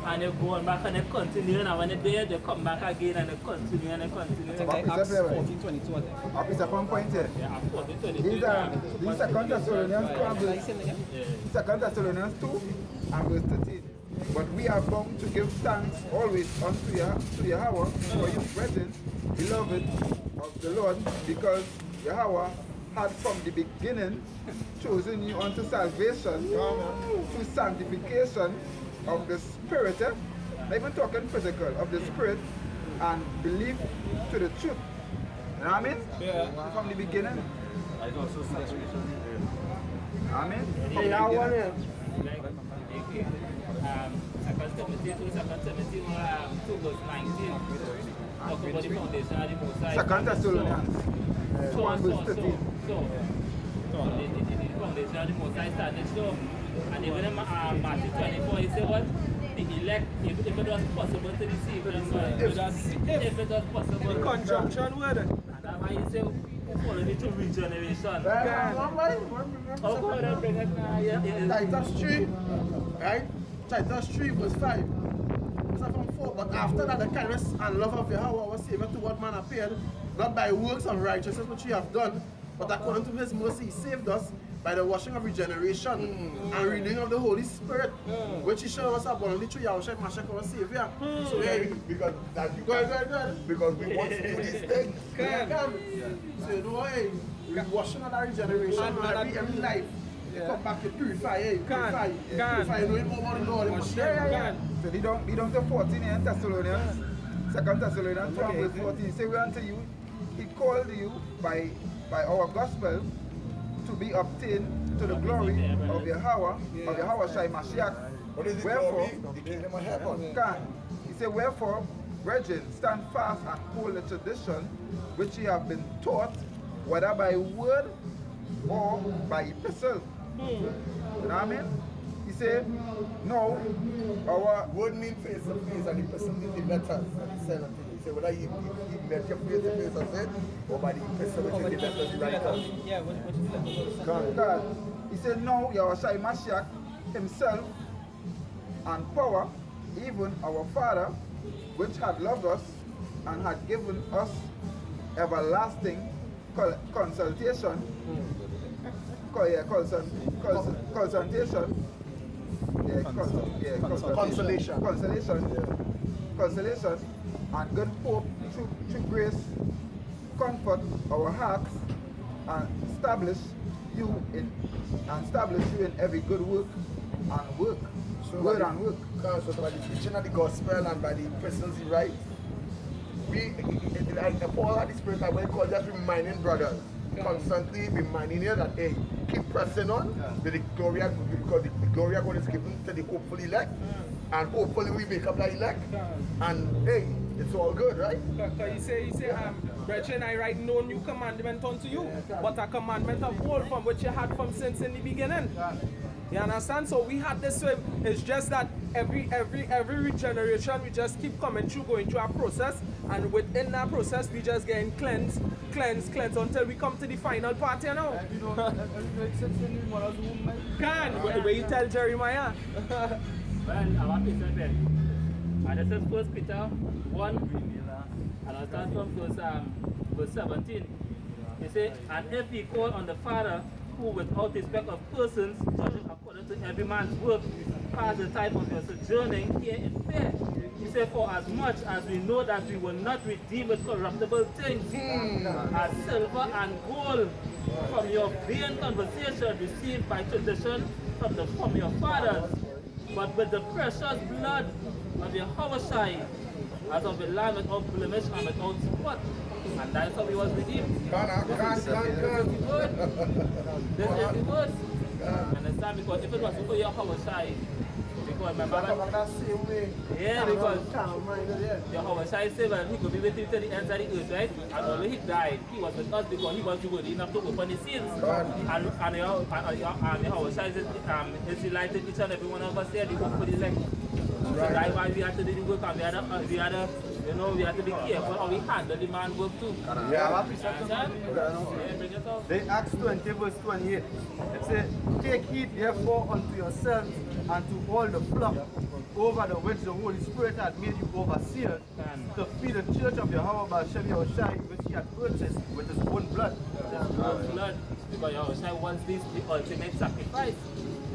and they go on back and they continue, and when they're there, they come back again and they continue and they continue. I think like Acts 14:22, I think. Up is a point here. Yeah, 14:22. These are 2 Thessalonians 2 and verse 2 and verse 13. But we are bound to give thanks always unto Yahweh for you, brethren, beloved of the Lord, because Yahweh had from the beginning chosen you unto salvation through sanctification of the Spirit, not even talking physical, of the Spirit, and belief to the truth. You know what I mean? Yeah. From the beginning. I also salvation. Amen. From Hey, the I want beginning. it. Second Timothy 2 verse 19. Talk about the foundation of the Most High. Second Thessalonians 1 verse 13. So, the foundation of the Most High standing so. And even in Matthew 24, he said what? The elect, if it was possible to deceive them, if it was possible. The conjunction word. And that's why he said, follow me to regeneration. Oh, God, I bring it now. Titus 3, right? Titus 3 verse 5. It's not from 4. But after that, the kindness and love of Yahweh, our Savior, toward man appeared, not by works of righteousness which we have done, but according to his mercy, he saved us by the washing of regeneration and renewing of the Holy Spirit, which he showed us abundantly through Yahweh Mashiach, our Savior. So, hey, Because that you go ahead. because we want to do these things. So, you know, hey, we washing of that regeneration every life. You come back, you purify, hey, purify, you know more about the Lord. So they don't to 14 in Thessalonians, 2 Thessalonians 1 verse 14. Say we unto you, he called you by our gospel to be obtained to the glory of Yahweh, of Yahweh Shai Mashiach. What is the Wherefore, glory? The kingdom of heaven. He said, wherefore, brethren, stand fast and hold the tradition which ye have been taught, whether by word or by epistle. You know what I mean? He said, no, our Word means face to face, and the person means the letters. And he said nothing. He said whether he met your face to face and said, or by the epistle which is the letters he writes. Yeah, what God. He said, no, Yahushua Mashiach himself and power, even our Father, which had loved us and had given us everlasting consultation. Consolation and good hope through grace, comfort our hearts and establish you in every good work and work. So word and work. So by the preaching of the gospel and by the epistles he writes, we like Paul had the spirit that when he called just reminding brothers, constantly reminding you that hey, keep pressing on with the glory because the glory of God is given to the hopeful elect, and hopefully we make up that elect, and hey, it's all good, right? Because he say, brethren, I write no new commandment unto you, but a commandment of old from which you had from since in the beginning. You understand? So we had this way. It's just that every regeneration we just keep coming through, going through a process, and within that process we just getting cleansed until we come to the final part, you know. Where you tell Jeremiah. Well, I want to say and this is 1 Peter 1, and I'll start from verse 17. He said, and if we call on the Father, who without respect of persons, judging according to every man's work, pass the time of your sojourning here in fear. He said, for as much as we know that we will not redeem with corruptible things, as silver and gold, from your vain conversation received by tradition from your fathers, but with the precious blood of Yahushua, as of a lamb without blemish and without spot. And that's how he was redeemed. This is the word. This is the word. Understand? Because if it was for Yahushua, because my brother, yeah, because Yahushua said that he could be with you to the ends of the earth, right? And although he died, he was with us because he was worthy enough to open the seals. And Yahushua is delighted each and every one of us here, the hope for the elect. So that's why we have to do the work, and we had to be careful how we handle the man work too. Then Acts 20 verse 28, it says, take heed therefore unto yourselves and to all the flock over the which the Holy Spirit had made you overseers, to feed the church of Yahweh by Shem Yahushai, which he had purchased with his own blood. Blood, because Yahushua wants this the ultimate sacrifice.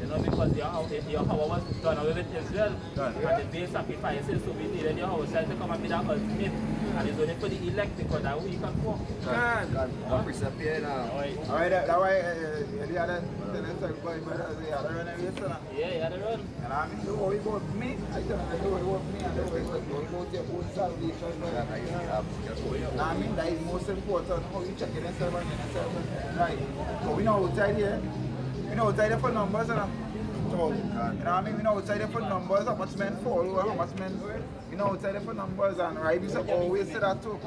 You know, because Yahweh was done away with Israel, and the base sacrifices, so we needed Yahweh to come and be that ultimate. And it's only for the elect because that's who you can for. One precept here now. Alright, that's why the other boy, the other run away, son. Yeah, you had to run. And I mean, don't worry about me. I tell them, don't worry about me. And don't worry about your own salvation. I mean, that is most important. How you check yourself and yourself. Right. But we know outside here. We know outside there for numbers, you know. So, you know what I mean? We know outside there for numbers, how much men follow, how much men, you know, outside there for numbers. And right, we always say that too.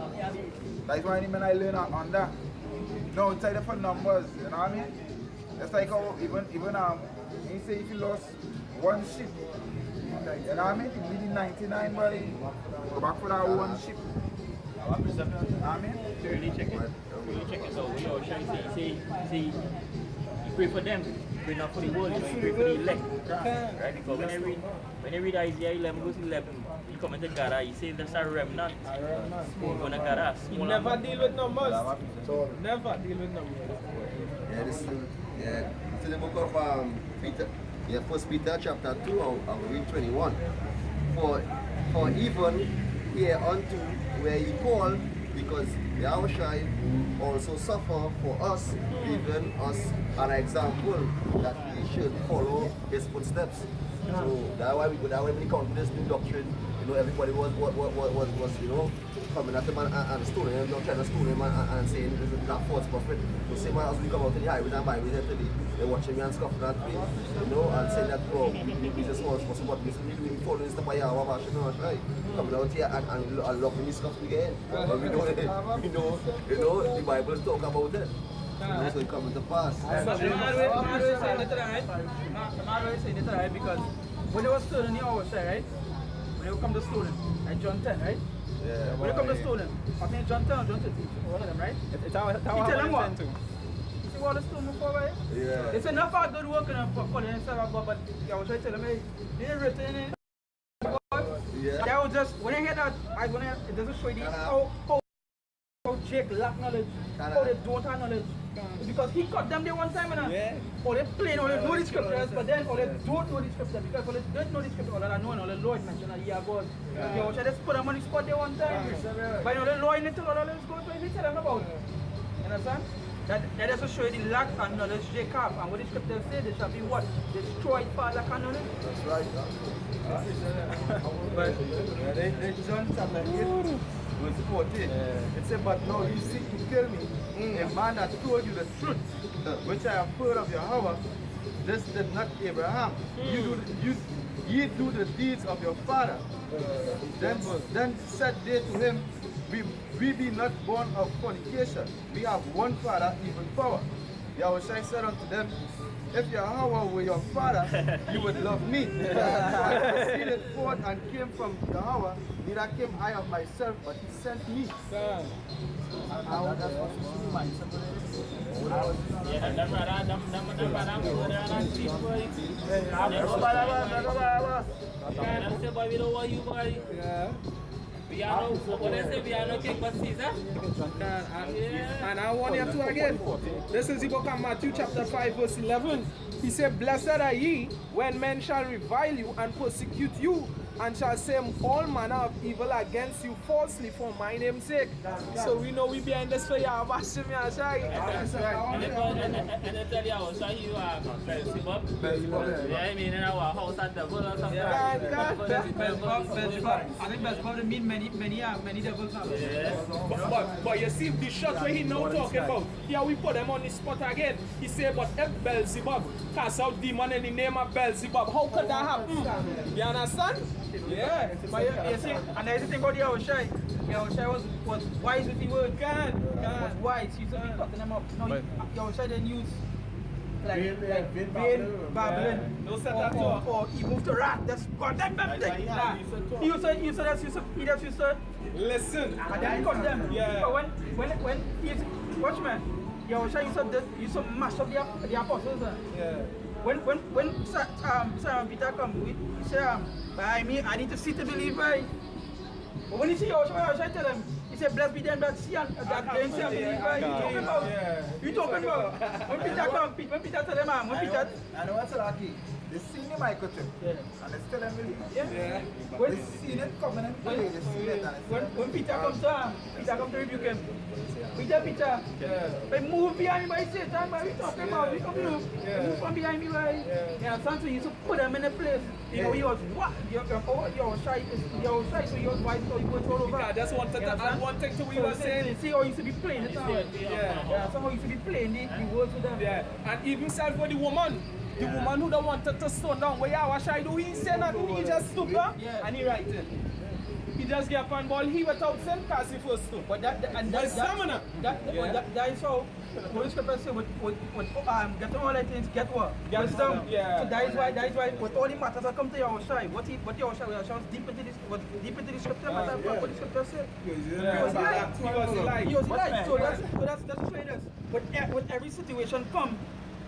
That's why I learn on that. You know, outside there for numbers, you know what I mean? It's like how even you say if you lost one ship, you know what I mean? You need 99, buddy. Go back for that one ship. You know what I mean? Really check it. Really check it. So we all try to say, you pray for them, pray not for the world, you know, you pray for the elect. Right? Because when you read Isaiah 11 verse 11, you come into God, he says that's a remnant. Small gonna God, You never deal with numbers. Never deal with numbers. Yeah, this is the book of Peter. Yeah, 1 Peter chapter 2, I'll read 21. For even hereunto where he called, because Yahushua also suffer for us, giving us an example that we should follow his footsteps. So that's why we come to this new doctrine. You know, everybody was you know, coming at him and stoning him, trying to stone him and saying this is that false prophet. So same as we come out to the highways and byways today, they're watching me and scoffing at me, you know, and saying that, bro, he's a false prophet, but he's doing following stuff by Yahweh, right? Coming out here and loving me scoff again. But we know, the Bible is talking about it. So it coming to pass. I'm not really saying it right, because when they were stoning the outside, right? When you come to stoning, like John 10, right? Yeah. When you come to stoning, I think John 10 or John 13, one of them, right? It's how You tell them what? to. See what the stone before, right? Yeah. It's enough for good work and for calling himself a God, but I was trying to tell him, hey, they didn't written in. Yeah. That was just, when I hear that, it doesn't show you how Jake lack knowledge, how they don't have knowledge. Because he caught them there one time, or they plain, or they know the scriptures, but then or they don't know the scriptures. Because when they don't know the scriptures, all they know, and all the Lord mentioned that he are God. You know, just put them on the spot there one time. But you know, the Lord little, all let's go to it, tell them about it. You understand? That also show you the lack of knowledge Jacob, and what the scriptures say, they shall be what? Destroyed for lack of knowledge. That's right. But John chapter 8, verse 14, it said, but now you seek to kill me, a man that told you the truth, which I have heard of Yahweh. This did not Abraham. Ye do the deeds of your father. Then said they to him, we be not born of fornication. We have one father, even power. Yahushua said unto them, if Yahweh were your father, you would love me. For I proceeded forth and came from Yahweh, neither came I of myself, but he sent me. And I want you to again. This is the book of Matthew chapter 5 verse 11. He said, blessed are ye when men shall revile you and persecute you, and shall say all manner of evil against you falsely for my name's sake. So we know we behind this for Yahweh. And they tell you, I will show you Beelzebub. Yeah, I mean, in our house at the world or something. I think Beelzebub mean many devils now. Yeah. But you see the shot where he now talking about. Here we put them on the spot again. He said, but if Beelzebub cast out demon in the name of Beelzebub, how could that happen? You understand? Yeah. But you see, and there's the thing about Yahushua. Yahushua was wise with the word. Was wise. He used to be cutting them up. No, Yahushua didn't use like vain, babbling. No set that or he moved to wrath. That's God damn everything. He just used to listen. And then cut them. Yeah. But when he's, watch man, Yahushua used to mash up the apostles. Yeah. When Simon Peter come, he said, I need to see to believe, right? But when you see Yahushua tell him, he said, blessed be them that see and that they see and believe. You talking about? When Peter tell them, when Peter... I know what's lucky. They seen the microchip and they still don't believe. They seen it coming and play. They seen it and when Peter comes to rebuke him. Peter. They move behind me by Satan, but we talking about, we come move from behind me by, something you used to put them in a place. You know, he was what? You're shy, so you're white, so you go all over. Yeah, that's one thing to what you were saying. See how he used to be playing it now. Somehow used to be playing the words with them. Yeah, and even self for the woman who don't wanted to stone down, where Yahushua do, he said nothing, he just stood down and he writing. He just get up and ball, he without sin, cast the first stone. But that is how Holy Scripture say getting all that things, get what? Wisdom. Yeah. So that is why with all the matters that come to Yahushua, what Yahushua was deep into the scripture, what the scripture said. He was light. So that's the way it is. With every situation come,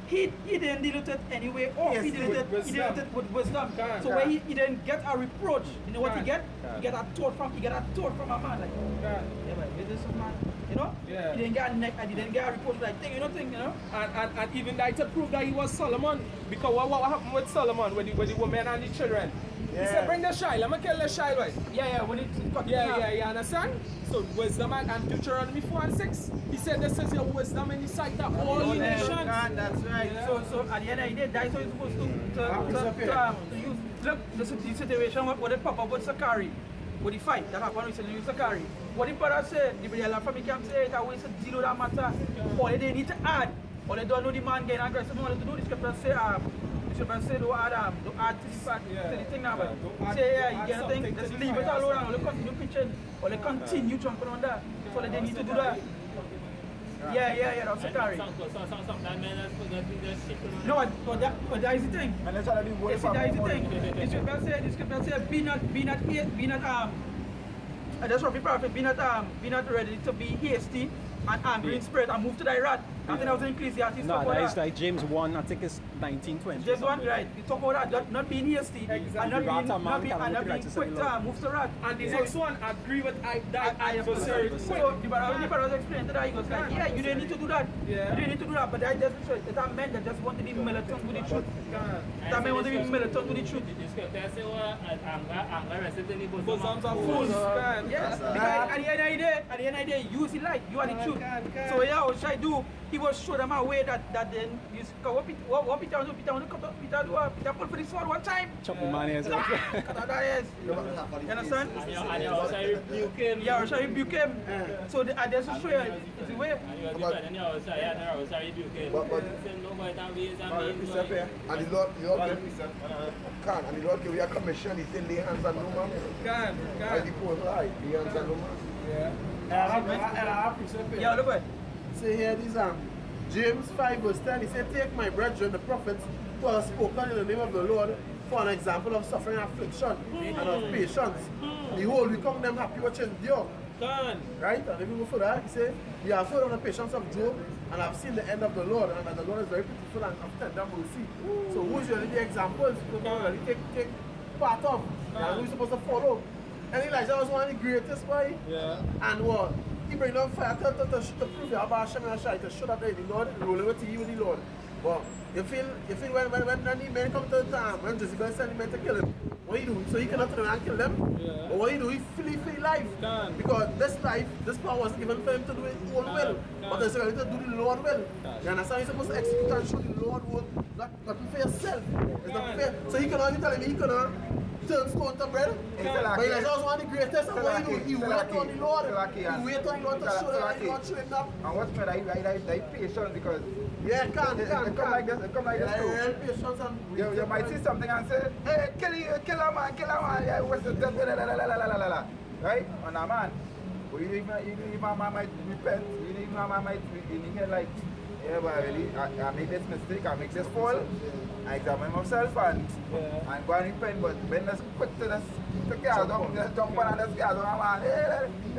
he didn't deal with it anyway, or he dealt with it with wisdom. So where he didn't get a reproach, you know what he get? He get a thought from a man like, but this is man, you know? Yeah. He didn't get a reproach like thing, you know? And even that to prove that he was Solomon, because what happened with Solomon with the women and the children? He said, bring the child, I'm going to kill the child, right? When it cut you understand? So wisdom and Deuteronomy 4 and 6, he said this is your wisdom in the sight of all the nations. That's right. So at the end of the day, that's how you're supposed to use. Look, the situation what they pop up with Sakari, with the fight that happened recently with Sakari. What the brother said, the brother from me can say it, I will say deal with that matter. All they need to add, or they don't know the man getting aggressive, all they do, the scripture say, don't add to the thing now. Say, you get a thing, just leave it alone and they continue preaching, or they continue jumping on that. So they need to do that. Yeah, that's Sakari. No, but that is the thing. and that's what I do. That is the thing. The scripture say, be not that's what the prophet, be not ready to be hasty and angry in spirit and move to thy wrath. I think that was in Ecclesiastes. No, that is like James 1, I think it's 1920. James 1, right. You talk about that, not being hasty and not being quick to move to wrath. And the next one, agree with I adversary. So the brother was explaining to that, he was like, yeah, you didn't need to do that. You didn't need to do that, but that doesn't show it. That man that just want to be militant with the truth. That man want to be militant with the truth. The scripture say anger rested in the bosoms of fools. Yes, because at the end of the day, use the light, you are the truth. So yeah, what should I do? He was show them a way that then you what Peter do? Peter pull for the sword one time. Chop the man heads off. You understand? And you also rebuke him. Yeah, also rebuke him. So I just show you it's the way. And you also rebuke him. And the Lord give you a commission, he said lay hands on no man. As the poor lie, lay hands on no man. Yeah, look at Say here this James 5 verse 10, he said, take my brethren, the prophets, who have spoken in the name of the Lord, for an example of suffering and affliction and of patience. Behold, we come them happy which endure. Right? And if we go for that, he said, we have heard of the patience of Job, and have seen the end of the Lord, and that the Lord is very pitiful and of tender mercy. So who's really the examples we can really take part of, and who's supposed to follow? And Elijah was one of the greatest, boy. And what? He bring down fire to prove you about Hashem and Shai, to show that the Lord rolling with you with the Lord. But you feel when the men come to the time, when Jezebel send the men to kill him, what you do? So he cannot turn around and kill them. But what you do? He flee life. Because this power wasn't given for him to do his own will. But it's ready to do the Lord's will. You understand? He's supposed to execute and show the Lord's will, not for yourself. It's not fair. So he cannot tell him he cannot turn stone to bread. But Elijah was one of the greatest, and what he do? He wait on the Lord. He wait on the Lord to show that God show him up. And what's better, I patient because it come like this too. Patience and You might see something and say, hey, kill a man, yeah, what's the right? And a man, even if a man might repent, even if a man might hear like, yeah, but really, I make this mistake, I make this fall, I examine myself and go and repent, but when that's quick to this, just jump on this guy, man, you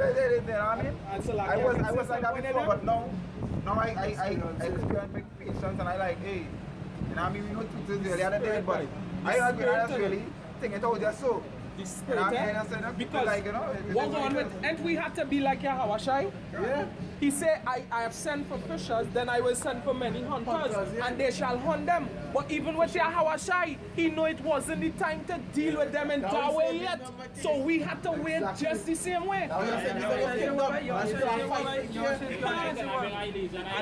know what I mean? I was like that before, but now I experience big patience and I like, hey, you know what I mean, we know two things really are dead, but I just really think it out just so. the spirit, And I said that because like, you know, what on with, and we had to be like Yahawashai. Yeah. He said, I have sent for fishers, then I will send for many hunters, and they shall hunt them. But even with Yahawashai, he knew it wasn't the time to deal with them in that way yet. So we had to wait just the same way. A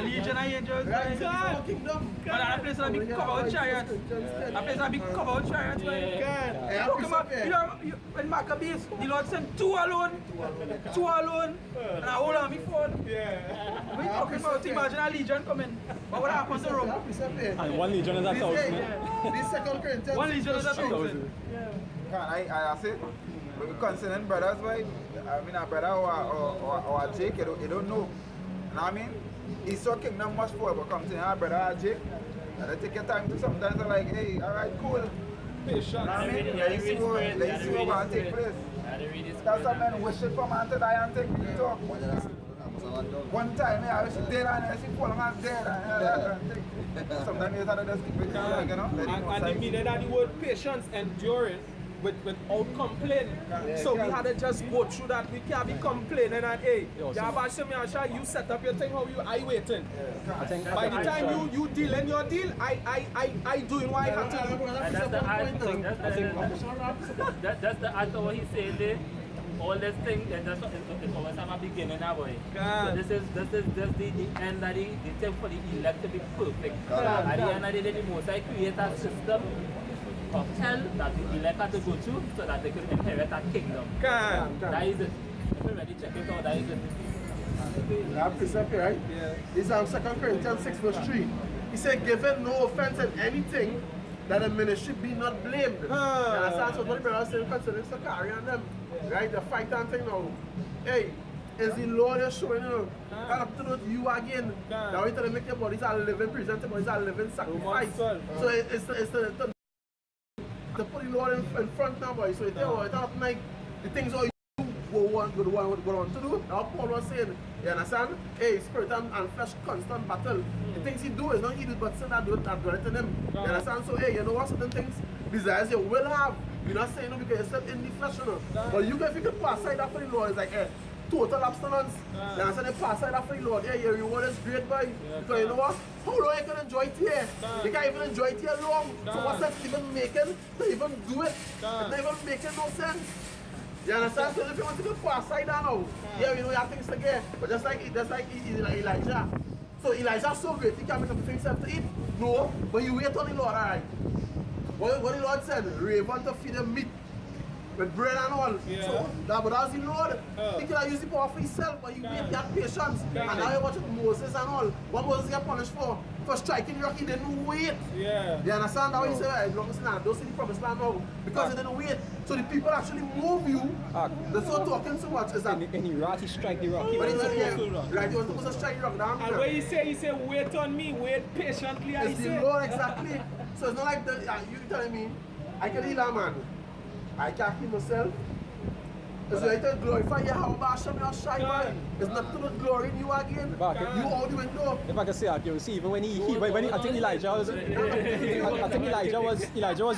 legion of angels. But that place will be covered with chariots. That place will be covered with chariots. When Maccabees, the Lord sent two alone, and I hold on before. We talking about, imagine a legion coming. But what happened to Rome? And one legion is a thousand. This 2 Corinthians. One legion is a 1,000. I said, we concerning brothers, right? I mean, a brother or a Jake, you don't know. You know what I mean? He's so kingdom much forward, but come to our brother or Jake, and they take your time to sometimes they're like, hey, alright, cool. Patience. You know what I mean? Let's see what will take place. That's some men wishing for man to die and take me to talk. One time, I was dead and I see Paul and dead and sometimes you have to just keep it like, you know. And the meaning that the word patience, enduring, without complaining. So we had to just go through that. We can't be complaining and hey, you set up your thing, how you I waiting. By the time you deal in your deal, I doing what I have to do. That's the that's the act of what he's saying there. All this thing, that's what it's always have a beginning now, boy. So this is the end that the thing for the elect to be perfect. At the end of the day, the Most High create a system of hell that the elect have to go through so that they could inherit that kingdom. That is it. If you already check it out, that is it. That precept here, right? Yeah. This is 2 Corinthians 6 verse 3. He said, giving no offense in anything, that the ministry be not blamed. And that's what the brother said concerning Sakari and them. Right? The fight and thing now. Hey, is the Lord is showing you, kind of to you again. Now we tell them make your bodies are living, present your bodies are living sacrifice. So it's the to put the Lord in front now, boy. So it's not like the things all you want to do. Now Paul was saying, you understand? Hey, spirit and flesh constant battle. The things he do is not he do, but sin that do it to him. You understand? So hey, you know what certain things, desires you will have. You're not saying no because you're still in the flesh, you know. But you can, if you can pass side after the Lord, it's like hey, total abstinence. You understand? You pass side after the Lord, hey, your reward is great, boy. Because you know what? How long you can enjoy it here? You can't even enjoy it here long. So what's that even making to even do it? It's not even making no sense. You understand? So if you want to go pass side now, yeah, you know you have things to get. But just like Elijah. So Elijah's so great, he can't make up for himself to eat. No, but you wait on the Lord, alright. What the Lord said, raven to feed them meat with bread and all. So but that's the Lord. He could have used the power for himself, but you wait, you have patience. And now you watch Moses and all. What Moses get punished for? For striking rock, he didn't wait. You understand how he said, as long as I don't see the promised land now, because he didn't wait. So the people actually move you. They're so talking so much. Is that and he rat, he strike the rock. He was right, he was supposed to strike the rock. And when he said, wait on me, wait patiently. It's the Lord, exactly. So it's not like you telling me, I can heal a man. I can't heal myself. It's like to glorify Yahweh Hashem Yahshai. It's not to glory in you again. You all the window. If I can say that, you see, even when I think Elijah was the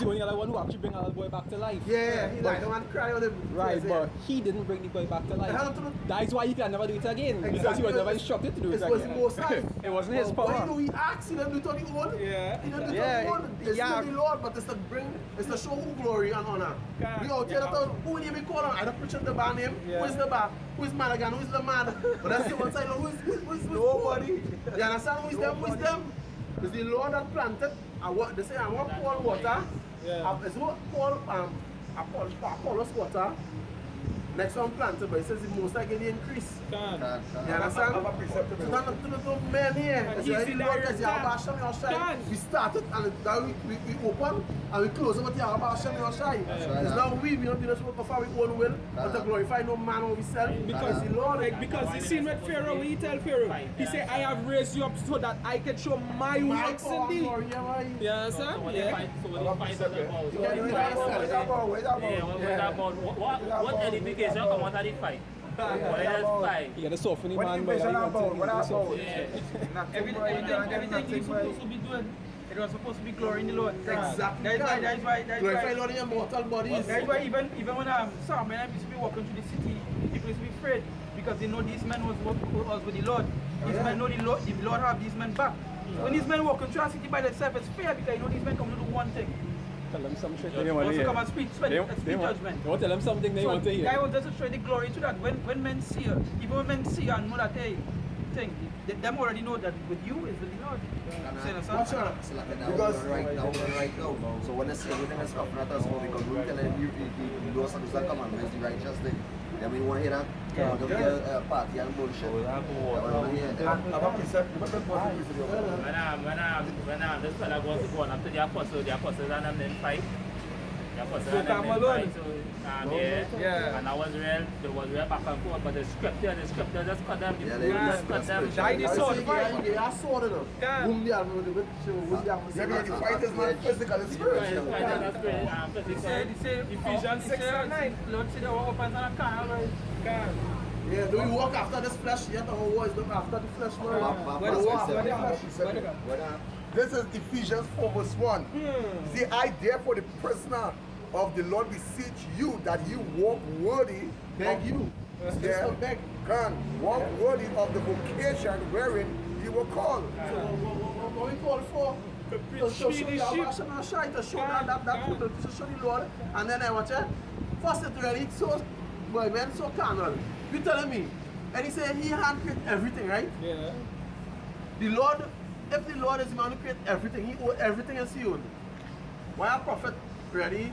only other one who actually bring our boy back to life. Yeah, he like the one cry on him. Right, but he didn't bring the boy back to life. That is why he can never do it again. Because he was never instructed to do it again. It wasn't his power. But you know, he asked, he didn't do it on his own. He didn't do it on his own. It's still the Lord, but it's to show who glory and honor. We out here, who will you be calling? I don't preach the bar name. Who is the bar? Who is mad again? Who is the mad? But that's the one side. Who's nobody? You understand? Who is them? Who is them? It's the Lord that planted. They say I want Paul water. It's what Apollos water. Next one planted, but it says the most I get the increase. You understand? So not to men here. We started and we open and we close with Yahweh Hashem Yahshai. It's not we don't do this work of our own will, but to glorify no man or ourselves. Because the Lord, because he seen with Pharaoh, when he tell Pharaoh, he say, I have raised you up so that I can show my works in thee. You understand? What edification come out of the fight? You gotta soften him, man. What about? Everything he's supposed to be doing. It was supposed to be glory in the Lord. Exactly. That's why. Glorify Lord in your mortal bodies. That's why even when Sam and I used to be walking through the city, people used to be afraid because they know these men was with the Lord. These men know the Lord have these men back. When these men walking through a city by themselves, it's fair because you know these men come to do one thing. Tell them some shit They they want to also hear. come and speak judgment. Don't tell them something they want to hear. I want just to show the glory to that. When men see you, even when men see you and know that they think, them already know that with you is with the Lord. Watch out. Because right now. So when I say everything is coming at us, because we're telling you the laws and the commandments is the righteous thing. Then we want to hear that. Party and bullshit. When this fella goes to go on up to the apostles and them then fight. The apostles and them then fight. So, and I was real back and forth, but the scripture just cut them. Just cut them. They are sword enough. The fight is not physical, it's spiritual. Ephesians 6:9. Lord, see the war opens on a canal. Yeah, do we walk after this flesh yet? Our war is not after the flesh, This is Ephesians 4 verse 1. See, I therefore the prisoner of the Lord beseech you that you walk worthy. Beg you. Yeah, beg. Walk worthy of the vocation wherein you were called. So what we call for? To show the Lord. And then I watch it. First it really so boy man so carnal. You telling me? And he said he had created everything, right? Yeah. The Lord, if the Lord is the man who created everything, he owed everything as he owned. Why a prophet really?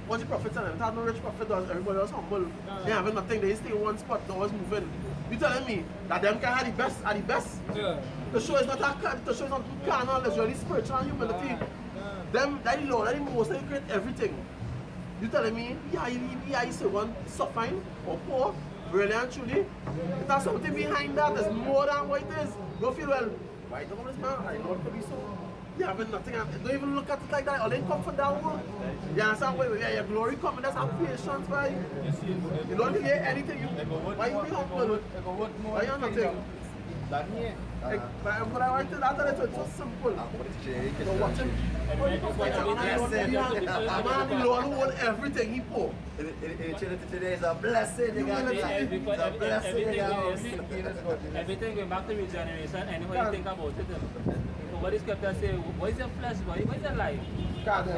What the prophet telling him? That no rich prophet does, everybody else humble. They having nothing, they stay in one spot, no one's moving. You telling me that them can have the best at the best? Yeah. The show is not carnal, it's really spiritual humility. Them that the Lord, that the most they create everything. You telling me, yeah, you say one suffering or poor, really and truly? If there's something behind that, there's more than what it is. Don't feel well. Why don't this man? I Lord could be so. You having nothing, don't even look at it like that, or they come for that one. You understand? Wait, your glory coming, that's how patience, right? You don't hear anything, why you be humble? Why you nothing? But I'm going to write it out, it's so simple. So watch it. The Lord who owns everything, he poor. Today is a blessing. Everything going back to regeneration, and when you think about it, what is scripture say? What is your flesh body? What is your life? But a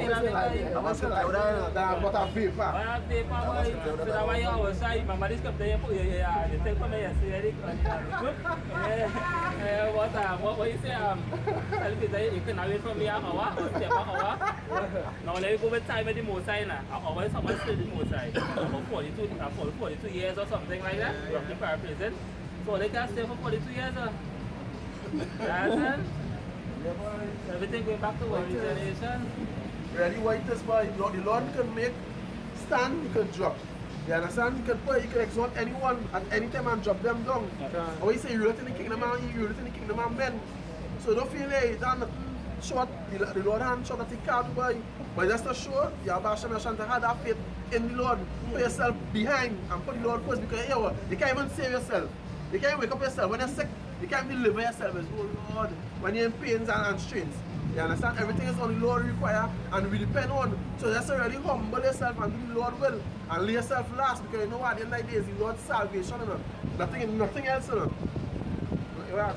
vapor. So that's why you always say, remember this scripture you put you tell me yesterday. What you say? Tell me that you can away from me an hour or step an hour. Now let me go with time with the most high now. Always someone still the most high. For 42 years or something like that. Roughly paraphrasing. So they can stay for 42 years. That's everything going back to one regeneration. Really white this boy, the Lord can make stand, he can drop. You understand? He can exalt anyone at any time and drop them down. Or he say you ruled in the kingdom of men. So don't feel like that nothing short, the Lord hand short that he can't do boy. But just to show you have to have that faith in the Lord. Put yourself behind and put the Lord first, because you can't even save yourself. You can't wake up yourself when you're sick. You can't deliver yourself as oh Lord when you're in pains and strains. You understand? Everything is on the Lord require and we depend on. So just really humble yourself and do the Lord will and lay yourself last, because you know what, at the end of the day is the Lord's salvation, nothing else.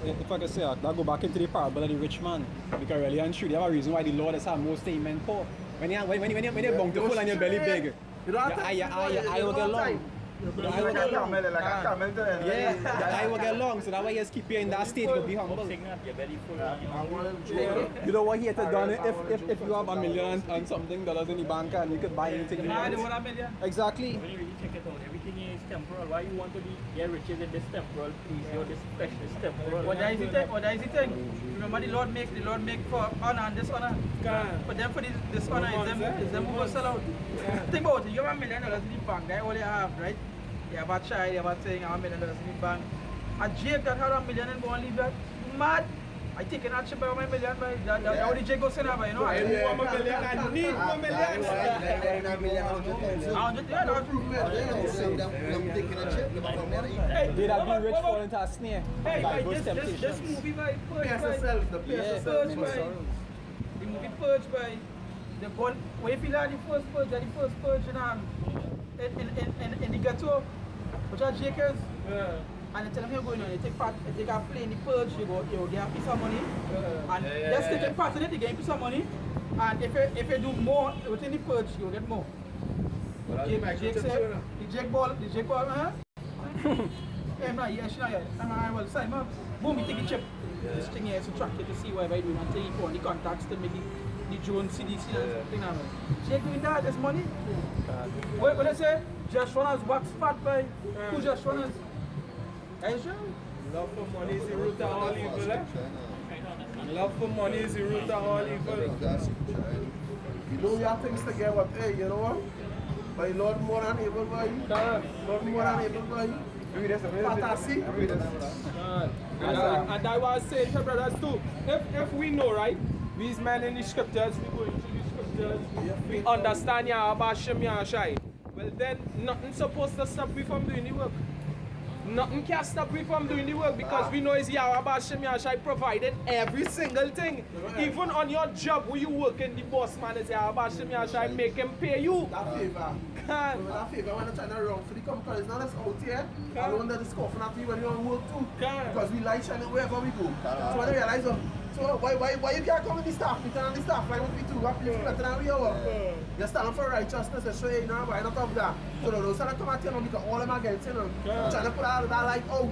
If I can say that go back into the parable of the rich man, because really and truly, you have a reason why the Lord has had most men poor. When you're bountiful and your belly big, I will get along. I will get along, so that way you just keep you in that state, you'll be humble. You know what he had done if you have $1 million and something dollars in the bank and you could buy anything you want. Exactly. When you really check it out, everything is temporal. Why you want to get riches in this temporal piece, or this flesh, this temporal? What is the thing? Remember the Lord make for honor and dishonor. For them for this honor is them who go sell out. Think about it, you have $1 million in the bank, that's all you have, right? You have a child, you have a thing, $1 million in the bank. A Jake that had $1 million and go and leave that, mad. I take an action by $1 million, that's how the Jake goes in, you know? I want $1 million, I need $1 million. Did I be rich fall into a snare? Hey, this movie, Pierce yourself, the pierce yourself. the movie Purge by the gun. What if you like the first Purge in the ghetto, which are Jakers? And they tell them you're going on, they take part, they can play in the Purge, you get a piece of money. And let's take a part in it, they get a piece of money. And if you do more within the Purge, you'll get more. Jake said, the Jake ball, huh? I'm not here, she's not here. I will sign up. Boom, we take a chip. This thing here is to track it to see whatever I do and take it on the contacts to make the drone CDC and something like that. Jake doing that, there's money. What they say? Just runners wax fat by who just runners? Are you sure? Love for money is the root of all evil, eh? Love for money is the root of all evil. You know you have things together, but hey, you know what? By Lord more than able by you. Lord more than able by you. Patasi. And I was saying to brothers too, if we know, right, these men in the scriptures, we go into the scriptures, we understand Yahweh Shem Yahshai, well then nothing's supposed to stop me from doing the work. Nothing can stop me from doing the work because we know it's Yahweh Shem Yahshai provided every single thing. Even on your job where you work in, the boss man is Yahweh Shem Yahshai make him pay you. That favor. That favor when you're trying to run for the company, it's not just out here. Alone that is coughing at you when you're on work too. Because we like shining wherever we go. So when I realize so why you can't come in the staff meeting and the staff like what we do? What people better than we are. You're standing for righteousness and show you now why not of that. So those that come at you because all of them are against you. Trying to put out that light out.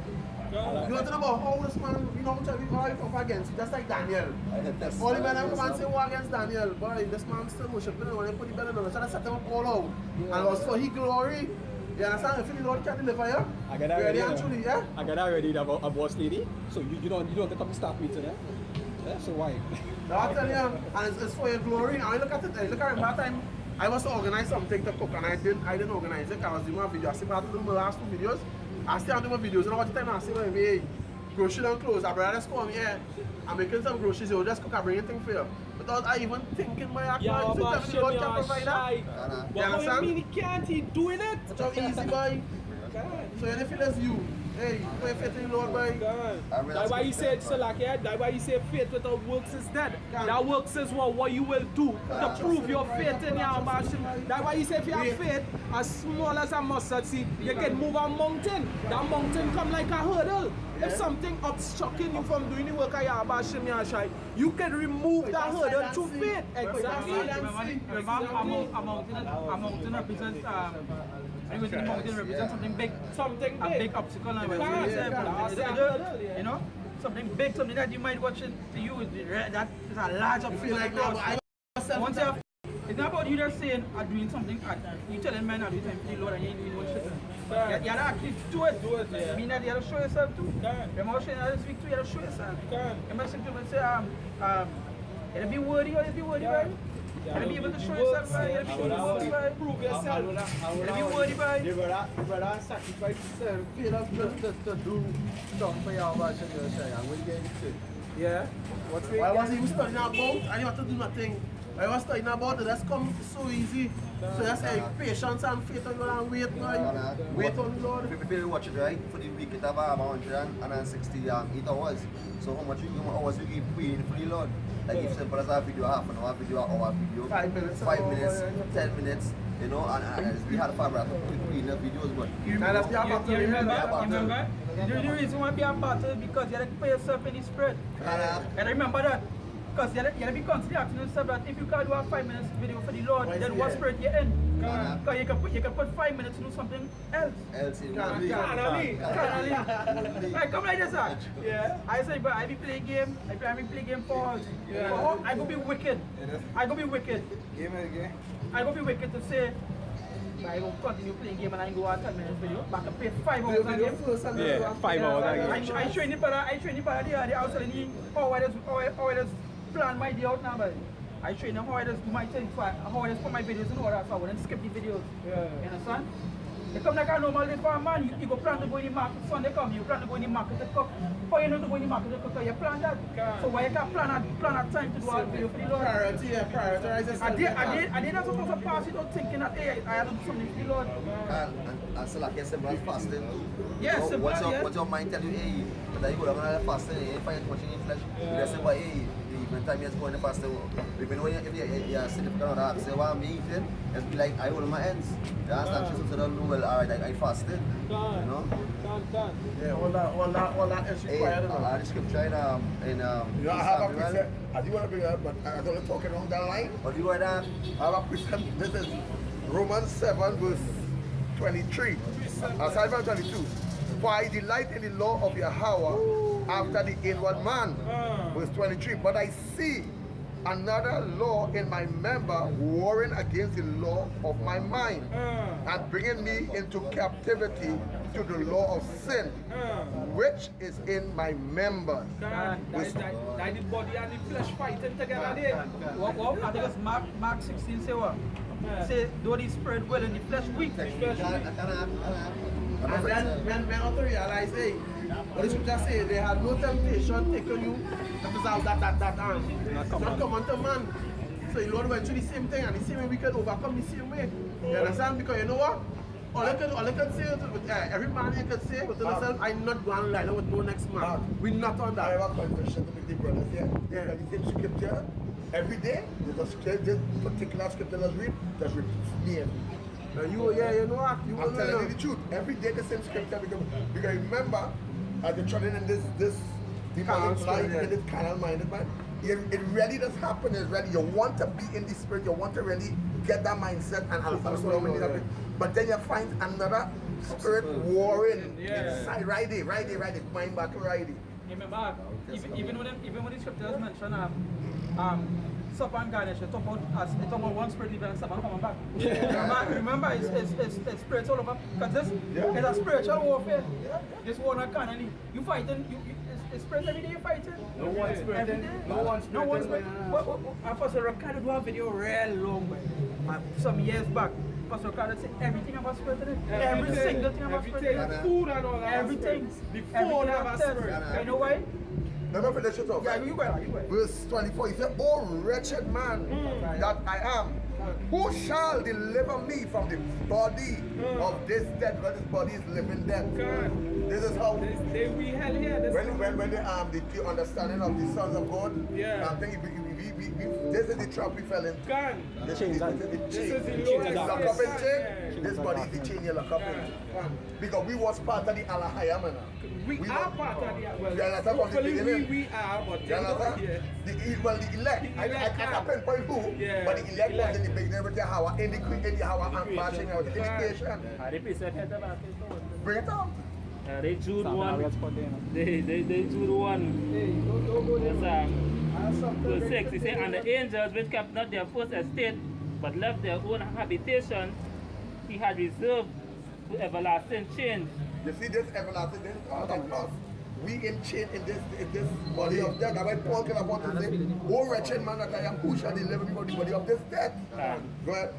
You don't know about how this man, you know, how you come against, just like Daniel. All the men come and say war against Daniel. Boy, this man still worshiping him when they put the belly down. So they set him up all out. And it was for his glory. You understand? If the Lord can deliver you, I got that ready. Truly, yeah? I got that ready about a boss lady. So you don't have to come to staff meeting, eh? Yeah, so why? No, I tell you, and it's for your glory. Now look at it. Look at it. That time I was to organize something to cook, and I didn't organize it. I was doing my video. I still had to do my last 2 videos. I still do my videos. And all the time I say, hey, grocery don't close. I brother just come here. I'm making some groceries. You just cook. I bring anything for you. Without I even thinking my act. Yeah, but God can provide that. You understand? What do you mean he can't? He doing it? It's how easy, boy. So you feel as you. Hey, pray faith in the Lord, boy. That's why he said, Salakia, that's why he said faith without works is dead. That works is what you will do to prove your faith in Yahweh. That's why he said if you have faith as small as a mustard seed, you can move a mountain. That mountain come like a hurdle. If something obstructing you from doing the work of Yahweh Shem Yahshai, you can remove that hurdle through faith. Exactly. A mountain represents the mountain represents something big. A big obstacle. You know? Something big, something that you might watch it to you. That is a large obstacle. It's not about you just saying or doing something. You telling men to do something for the Lord and you ain't doing much shit. You have to actually do it. I mean that you have to show yourself too. Remember showing how to speak to you have to show yourself. Remember some people say, it'll be worthy or it'll be worthy, right? You'll be able to show yourself, right? You'll be able to prove yourself. You'll be worthy, right? The brother sacrificed himself to do something for Yahweh Shem Yahshai. And when you get it, yeah? Why was he studying about and you have to do nothing? I was studying about it, that's come so easy. So that's like patience and faith on God and wait, man. Wait on the Lord. If you watch it right, for the week it have 168 hours. So how much hours you give paying for the Lord? Like if simple as a video, half an hour video, hour video, 5 minutes, 10 minutes, you know, and we had a fiber to put in the videos, but you remember? The reason why we are battle is because you have to put yourself in the spread. And remember that. Because you have to be constantly asking yourself that if you can't do a 5 minutes video for the Lord, then what spread you in? Because you can put 5 minutes to do something else. Carnally. Right, come like this, yeah. I say, but I be playing game. I be playing game for us. Yeah. I go be wicked. I go be wicked. I go be wicked to say, I go continue playing game and I go out 10 minutes video. But I can pay 5 hours a game. Yeah, 5 hours a game. I train it, but I was telling you how I just plan my day out now, but I train them how I just do my thing, how I just put my videos in order, so I wouldn't skip the videos. Yeah. You understand? It come like a normal day for a man. You go plan to go in the market, Sunday come, you plan to go in the market to cook. How you know to go in the market to cook? You plan that. So why you can't plan a time to do a video for the Lord? Prioritize. I did not supposed to pass it out thinking that hey, I had to do something for the Lord. And so like you said, fasting. Yes, what's your mind tell you, hey, that you go down on fasting, you find too much in your flesh. You just say, but hey, evening time you're going to fast, even when you're sitting for another, say, well, me eating, it's be like, I hold my hands. You understand? She said, well, alright, I fasted. You know? Done. Yeah, all that is required. The scripture in You know, I have a precept. I do want to bring it up, but I don't want to talk along that line. What do you write down? I have a precept. This is Romans 7 verse 23. Aside from 22. For I delight in the law of Yahweh after the inward man. Verse 23. But I see another law in my member warring against the law of my mind and bringing me into captivity to the law of sin which is in my members. That the body and the flesh fighting together there. What? I think it's Mark 16 say what? Say, though the spirit will and the flesh weak. And then when also realize, hey, what the scripture say, they had no temptation taken you that is out that not common to man. So the Lord went through the same thing, and the same way we can overcome the same way. You understand? Because you know what? All I can say with every man you can say within yourself, I'm not going to lie with no next man. We're not on that. I have a confession to make the brothers here. Yeah. The same scripture every day. There's a scripture, this particular scripture that's read, that's read me every day. You know what? I'm telling you the truth. Every day the same scripture because remember, as you're trotting in this demonic life, in this carnal minded man, it really does happen. It's really you want to be in the spirit, you want to really get that mindset and but then you find another spirit warring inside right there, mind battle right there. Remember, even when the scriptures mention Sup and garnish, it talk about one spirit leaving and someone coming back. Remember it's spiritual over because this is a spiritual warfare. This war not carnally. You fighting, it's spirit every day you fighting. No one spirit. No one spirit. Pastor Ricardo do a video real long some years back. Pastor Ricardo said everything about spirit in it. Every single thing about spirit. Food and all that. Everything. The phone have a spirit. You know why? Let me finish it off. Yeah, you go. Verse 24, he said, "O wretched man that I am, who shall deliver me from the body of this death?" Because this body is living death. This is how we hell here. When the understanding of the sons of God, I think this is the trap we fell into. This is the lock up in chain. This body is the chain you lock up in. Because we was part of the Alahayamana. We are part of the we are, but the elect. I can't pinpoint who, but the elect was in the beginning with Yahweh, in the Yahweh and bashing out the Edification. Bring it out. They Jude 1. They Jude 1. Verse 6. He said, "And the angels which kept not their first estate, but left their own habitation, he had reserved to everlasting chains." You see this everlasting, this is out of us. We in chain in this body of death. That's why Paul can about to say, "O wretched man that I am, who shall deliver me from the body of this death?" Go ahead.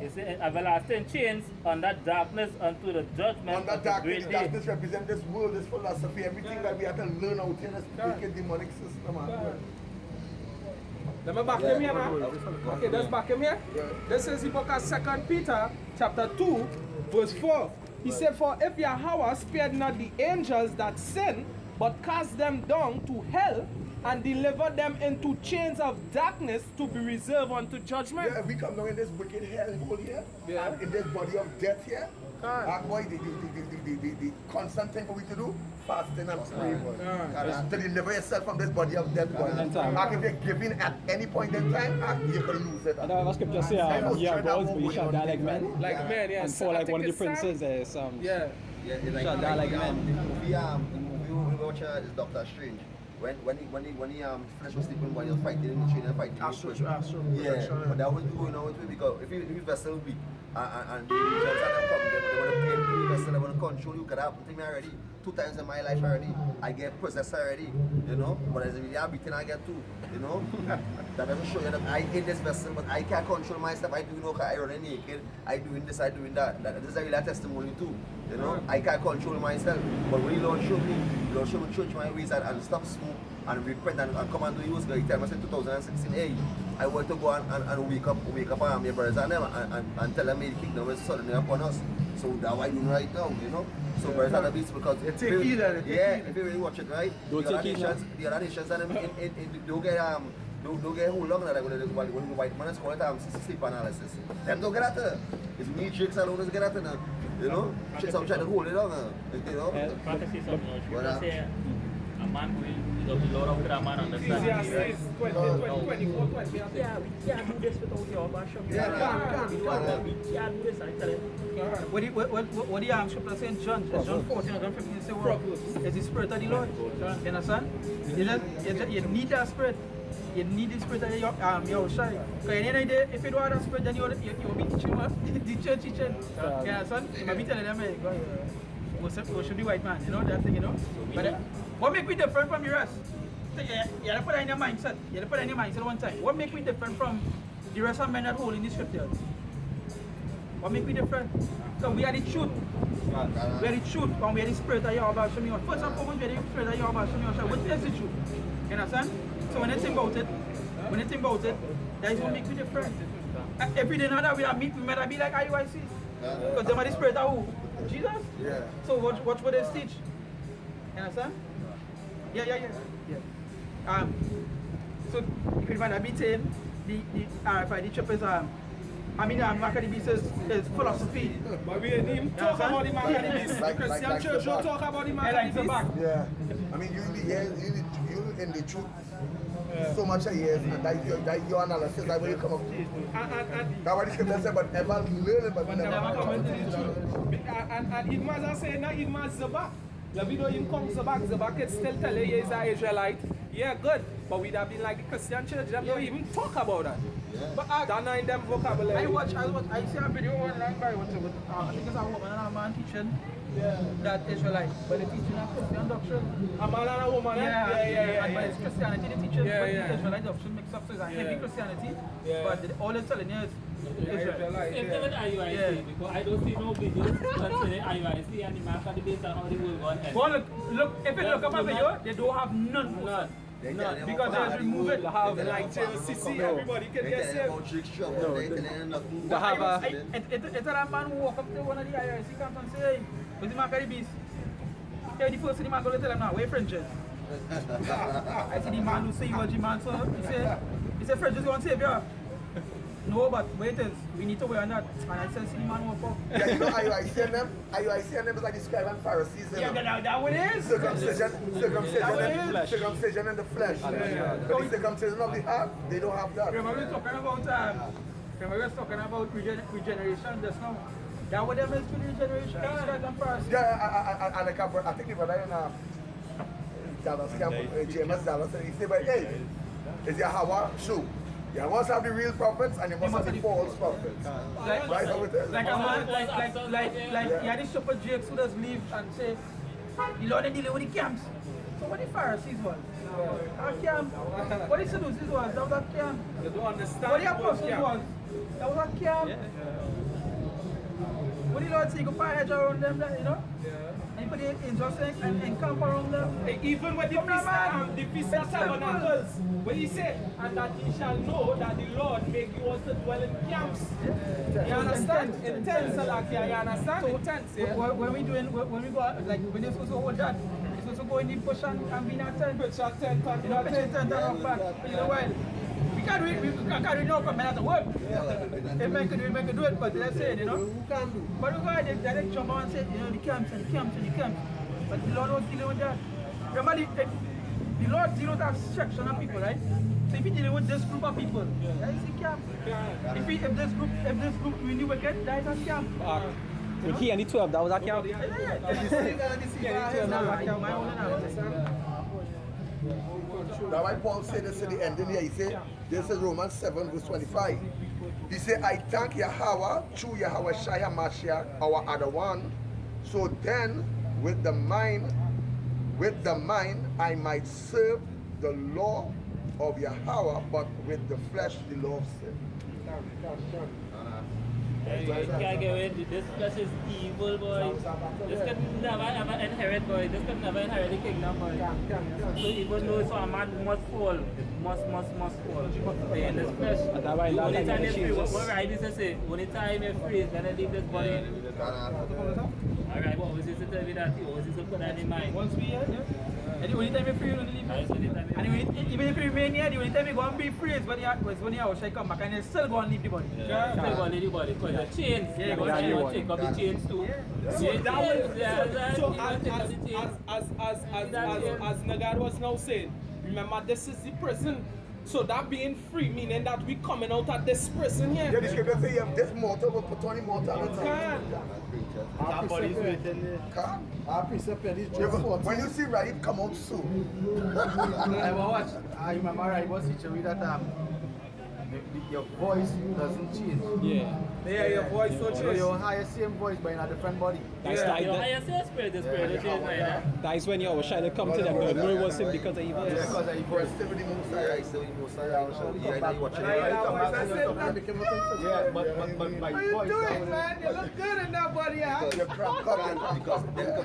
He said, "Everlasting chains on that darkness unto the judgment on that of the great day." Darkness represents this world, this philosophy, everything that we have to learn out here, this wicked demonic system. Let me back him here, man. Okay, let's back him here. This is the book of 2 Peter, chapter 2, verse 4. He said, "For if Yahweh spared not the angels that sin, but cast them down to hell, and delivered them into chains of darkness to be reserved unto judgment." Yeah, we come down in this wicked hell hole here, and in this body of death here. Boy, the constant thing for we to do, fasting and praying. To deliver yourself from this body of death. If you're giving at any point in time, you can lose it. And the scripture say, gods, but you shall die like men. Like men, yes. And for like one of the princes, shall die like men. We watch is Doctor Strange. When he flesh was sleeping, when he was fighting in the chain and fighting. But that was going on with me because if you vessel weak and the angels are coming, they want to pay the vessel, they want to control you. Could happen to me already 2 times in my life already. I get possessed already, you know. But as a really beating, I get too, you know. That doesn't show you that I hate this vessel, but I can't control myself. I do know I run naked. I doing this, I doing that. This is a real testimony too. You know, I can't control myself. But when the Lord showed me change my ways and stop smoke and repent and come and do use God. He tell me in 2016, hey, I want to go and wake up my brothers and them and tell them the kingdom is suddenly upon us. So that's why you right now, you know. So brothers and beats because take heed and take heed. if you really watch it right, Don't take heed. the other nations and don't get who long like when the white man is called sleep analysis. Them don't get at it. It's me chicks alone is get at it. You know, chicks I'm trying to hold it on. You know. Prophecy something. Say a man will the Lord of the man understand. Ecclesiastes 24, 20. Yeah, we can't do this without your Basham. We can't. We can't do this, I tell you. What the scripture saying John 14 or John 15 say what? It's the spirit of the Lord. You understand? You need that spirit. You need the spirit of your Shai. Because if you don't have that spirit, then you'll be teaching the church teaching. You understand? You might be telling them, hey, we should be white man, you know that thing, you know? But what make me different from the rest? You have to put that in your mindset. You have to put that in your mindset one time. What make me different from the rest of men that hold in the scriptures? What make me different? So we are the truth. We are the truth and we are the spirit of Yahweh Shemi. First and foremost, we are the spirit of Yahweh Shemi. Which is the truth? You understand? So when you think about it, that is what makes me different. Every day now that we are meet, we might be like IUIC. Because they are the spirit of who? Jesus? Yeah. So watch what they teach. You understand? Yeah. So if you find a meeting, the RFID chip is Maccabi is philosophy. But we didn't talk about the Maccabi. The Christian church don't talk about the Maccabi. Yeah. I mean, you in the truth so much of years, and that your analysis, that way you come up to. That's what you can say, but ever learn but never come to the truth. And it was saying that it was Zabak. The video him come Zabak can still tell you he's an Israelite. Yeah, good. But we'd have been like the Christian church, they don't even talk about that. Yeah. But that's not in them vocabulary. I see a video online by I think it's a woman and a man teaching that Israelite, but they're teaching a Christian doctrine. A man and a woman, yeah. But it's Christianity they teach, but yeah. the Israelite doctrine mixed up, so it's a heavy Christianity, but all they're telling you is Israelite. Same thing with IUIC, because I don't see no videos concerning IUIC and the Maccabi based on how they will go ahead. Well, look, if you look up a video, they don't have none. None. Because they just remove it. They have like JLCC, everybody can get saved. They have It's a man who walk up to one of the IUIC camps and say, hey, where's the Maccabi beast? Hey, the first thing the man going to tell him now, where Frenches? I see the man who say you are the man, so he said Frenches going to save you. No, but wait, we need to wear on that. And I said, see the man walk up. Yeah, you know IUIC and them? IUIC and them is like the scribe and Pharisees. Yeah, that what it is. Circumcision in the flesh. But the circumcision of the heart, they don't have that. Remember we were talking about regeneration just now. That what them is to the regeneration. Scribe and Pharisees. Yeah, and I think the brother in Dallas camp, James Dallas, and he said, but hey, is Yahweh true? You must have the real prophets and you must have the false prophets. Like a man, like you had the shepherd Jakes who does leave and say, the Lord and dealing with the camps. So what the Pharisees was? A camp. What the Sadducees was? That was a camp. You don't understand. What the apostles was? That was a camp. What the Lord say, you go put a hedge around them, you know? And you put the angels and camp around them. Even with the feast of tabernacles, when he said, and that ye shall know that the Lord make you also dwell in camps. You understand? In tents, like you understand? In tents, yeah. When we go, like when you're supposed to hold that, you're supposed to go in the bush and be in a tent. Pitch a tent, You know, pitch a tent and rock back. You know why? We can't do no from another word. If we can do it, but they're saying, you know. Who can do? But we go ahead, they jump on and say, you know, the camps. But the Lord was dealing with that. Remember, the Lord deals with that section of people, right? So if you're dealing with this group of people, that is a camp. If this group really wicked, that is a camp. The key and the 12, that was a camp. That's why Paul said this in the ending here. He said, this is Romans 7 verse 25. He said, I thank Yahweh through Yahweh Shai HaMashiach, our other one. So then, with the mind, I might serve the law of Yahweh, but with the flesh, the law of sin. You can't get away. This flesh is evil, boy. This can never ever inherit, boy. This can never inherit the kingdom, boy. So even though so a man must fall, must fall. But in this flesh, only time you're free, what right is to say? Only time you're free is when I leave this body. Alright, what was it to tell me that you always used to put that in mind? Once we here, yeah. And the only time you're free, you don't leave. That's the only time you And even if you remain here, the only time you go and be free is when you come back and you still go and leave the body. Yeah, still go and leave the body because the chains. Yeah, you go and take up the chains too. So as Nagar was now saying, remember this is the prison. So that being free, meaning that we coming out at this prison here. Yeah, the scripture say you have this mortal, will put on the mortal. Our precept is Job 14. When you see right, come out soon. I remember I was teaching me that your voice doesn't change. Yeah, your voice don't change. You hire same voice but in a different body. You don't hire the spirit will change like that. That's when you always try to come to them. The Lord was him because of evil. Yeah, because of evil. Still with the Most High, still with the Most High. Yeah, but my voice. You look good in that body, huh? Because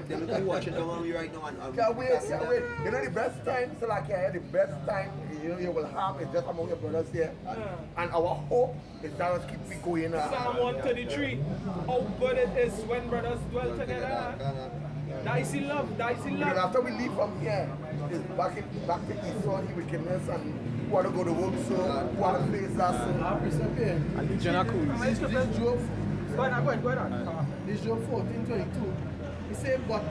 them look watching down on me right now and Can't wait. You know the best time, so like the best time you will have is just among your brothers here. And our hope is that us keep going. Psalm 133. How good it is when brothers dwell together. Dice in love, dice in Because love. after we leave from here, it's back to Esau, the wickedness, and who want to go to work, so who want to face us. Our precept here. And Jenna Cruz. This scripture is Job. Go on. This Job 14:22. He said, but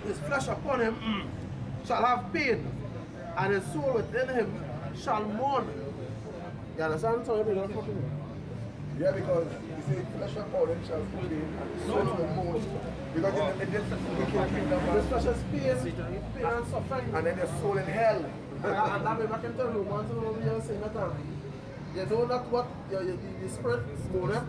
his flesh upon him shall have pain, and his soul within him shall mourn. You understand? So Yeah, because you see, flesh and power shall feel pain, and soul will mourn. Because it just wicked kingdom, this flesh is pain and suffering. and then the soul in hell. And that way I can tell you, once you are saying that you know not what the spirit mourn,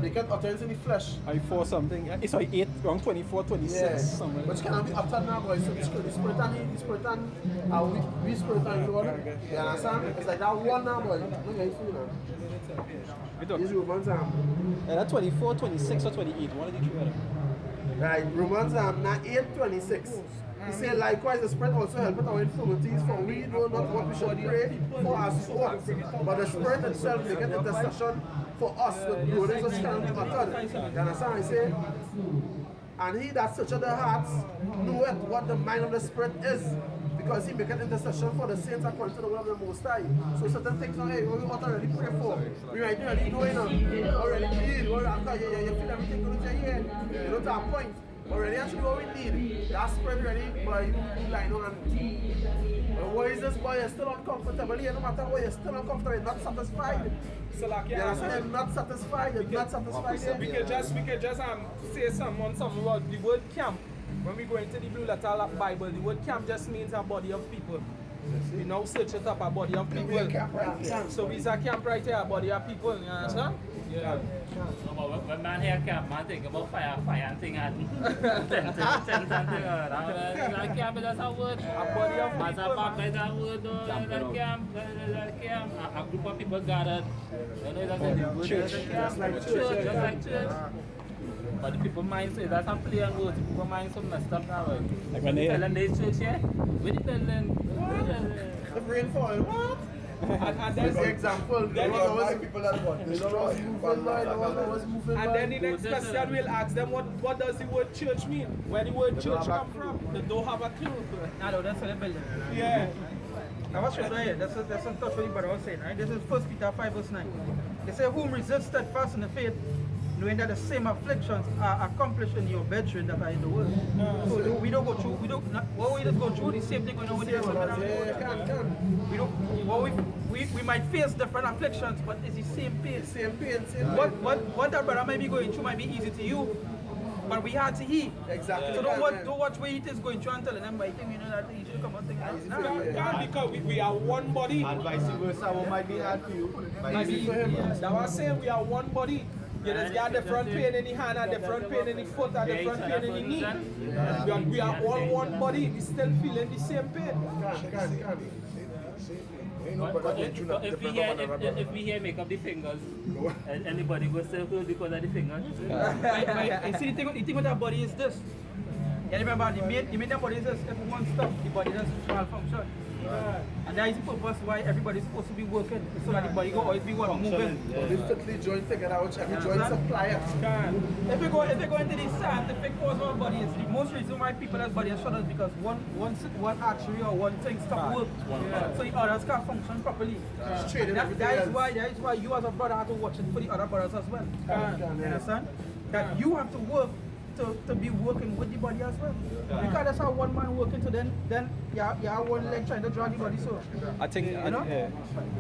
they can utterance in the flesh. I for something. It's like 8, wrong 24, 26. Somewhere. Which cannot be uttered now, boys. So the spirit and we spirit and God. You understand? It's like that one now, boy. Look how you feel now. These Romans That 24, 26 or 28. One of the three. right, Romans 8:26. He said, likewise, the Spirit also helpeth our infirmities, for we know not what we should pray for ourselves, but the Spirit itself maketh intercession for us with groanings which cannot be uttered. You understand? I say, and he that searcheth the hearts knoweth what the mind of the Spirit is, because he maketh intercession for the saints according to the will of the Most High. So certain things now, hey, we want to already pray for. We already doing it, already need, you feel everything going to your head, you know, to a point. Already actually what we need. That Spirit ready, but you line on. Why is this boy? You're still uncomfortable here. No matter what, you're still uncomfortable. You're not satisfied. So like You're not satisfied. You're not satisfied. we could just say something about the word camp. When we go into the Blue Letter Bible, the word camp just means a body of people. We now search it up, a body of people. So we say camp right here, a body of people. You understand? Yeah. When man hear camp, man think about fire and thing and tent and thing. Like camp is just a word. A body of As a people. back is a word. Like camp. A group of people gathered. You know, that's a church. Just like church. But the people mind say that's a play and words. The people mind so messed up now. Like when they tell them they church here. We tell them. The rain falling. What? And There's the example. Then People that want The Lord was moving by. The Lord was moving by. And then the next question we'll ask them what does the word church mean? Where the word church come from? They don't have a clue. No, that's what the building. Yeah. I was right here. That's some touch what the brother was saying, right? This is 1 Peter 5 verse 9. They say, whom resist steadfast in the faith, knowing that the same afflictions are accomplished in your brethren that are in the world. So we don't go through, what we just go through the same thing going on with the rest of the we don't, we might face different afflictions, but it's the same pain. Same pain. What that brother might be going through might be easy to you, but we had to hear. Exactly. So don't watch where it is going through and telling them, but I think you know that you should come and think that. Because we are one body. And vice versa, what might be hard for you Might be for him. That was saying we are one body. You just got different pain in the hand, and different pain in the foot, and different pain in the knee. We are all one body. We still feeling the same pain. If we here make up the fingers, anybody go still feel because of the fingers? I see the thing with that body is this. Yeah, remember, the main body is just, if one stop, the body just malfunction. And that is the purpose why everybody's supposed to be working, so that the body will always be moving. They fitly join together, which every joint supplier. If we go into the scientific cause of our body, it's the most reason why people's body is shut is because one artery or one thing stop work, so the others can't function properly. That is why you as a brother have to watch it for the other brothers as well. You understand? That you have to work to be working with the body as well. Because that's how one man working, so then you have one leg trying to drag the body. So I think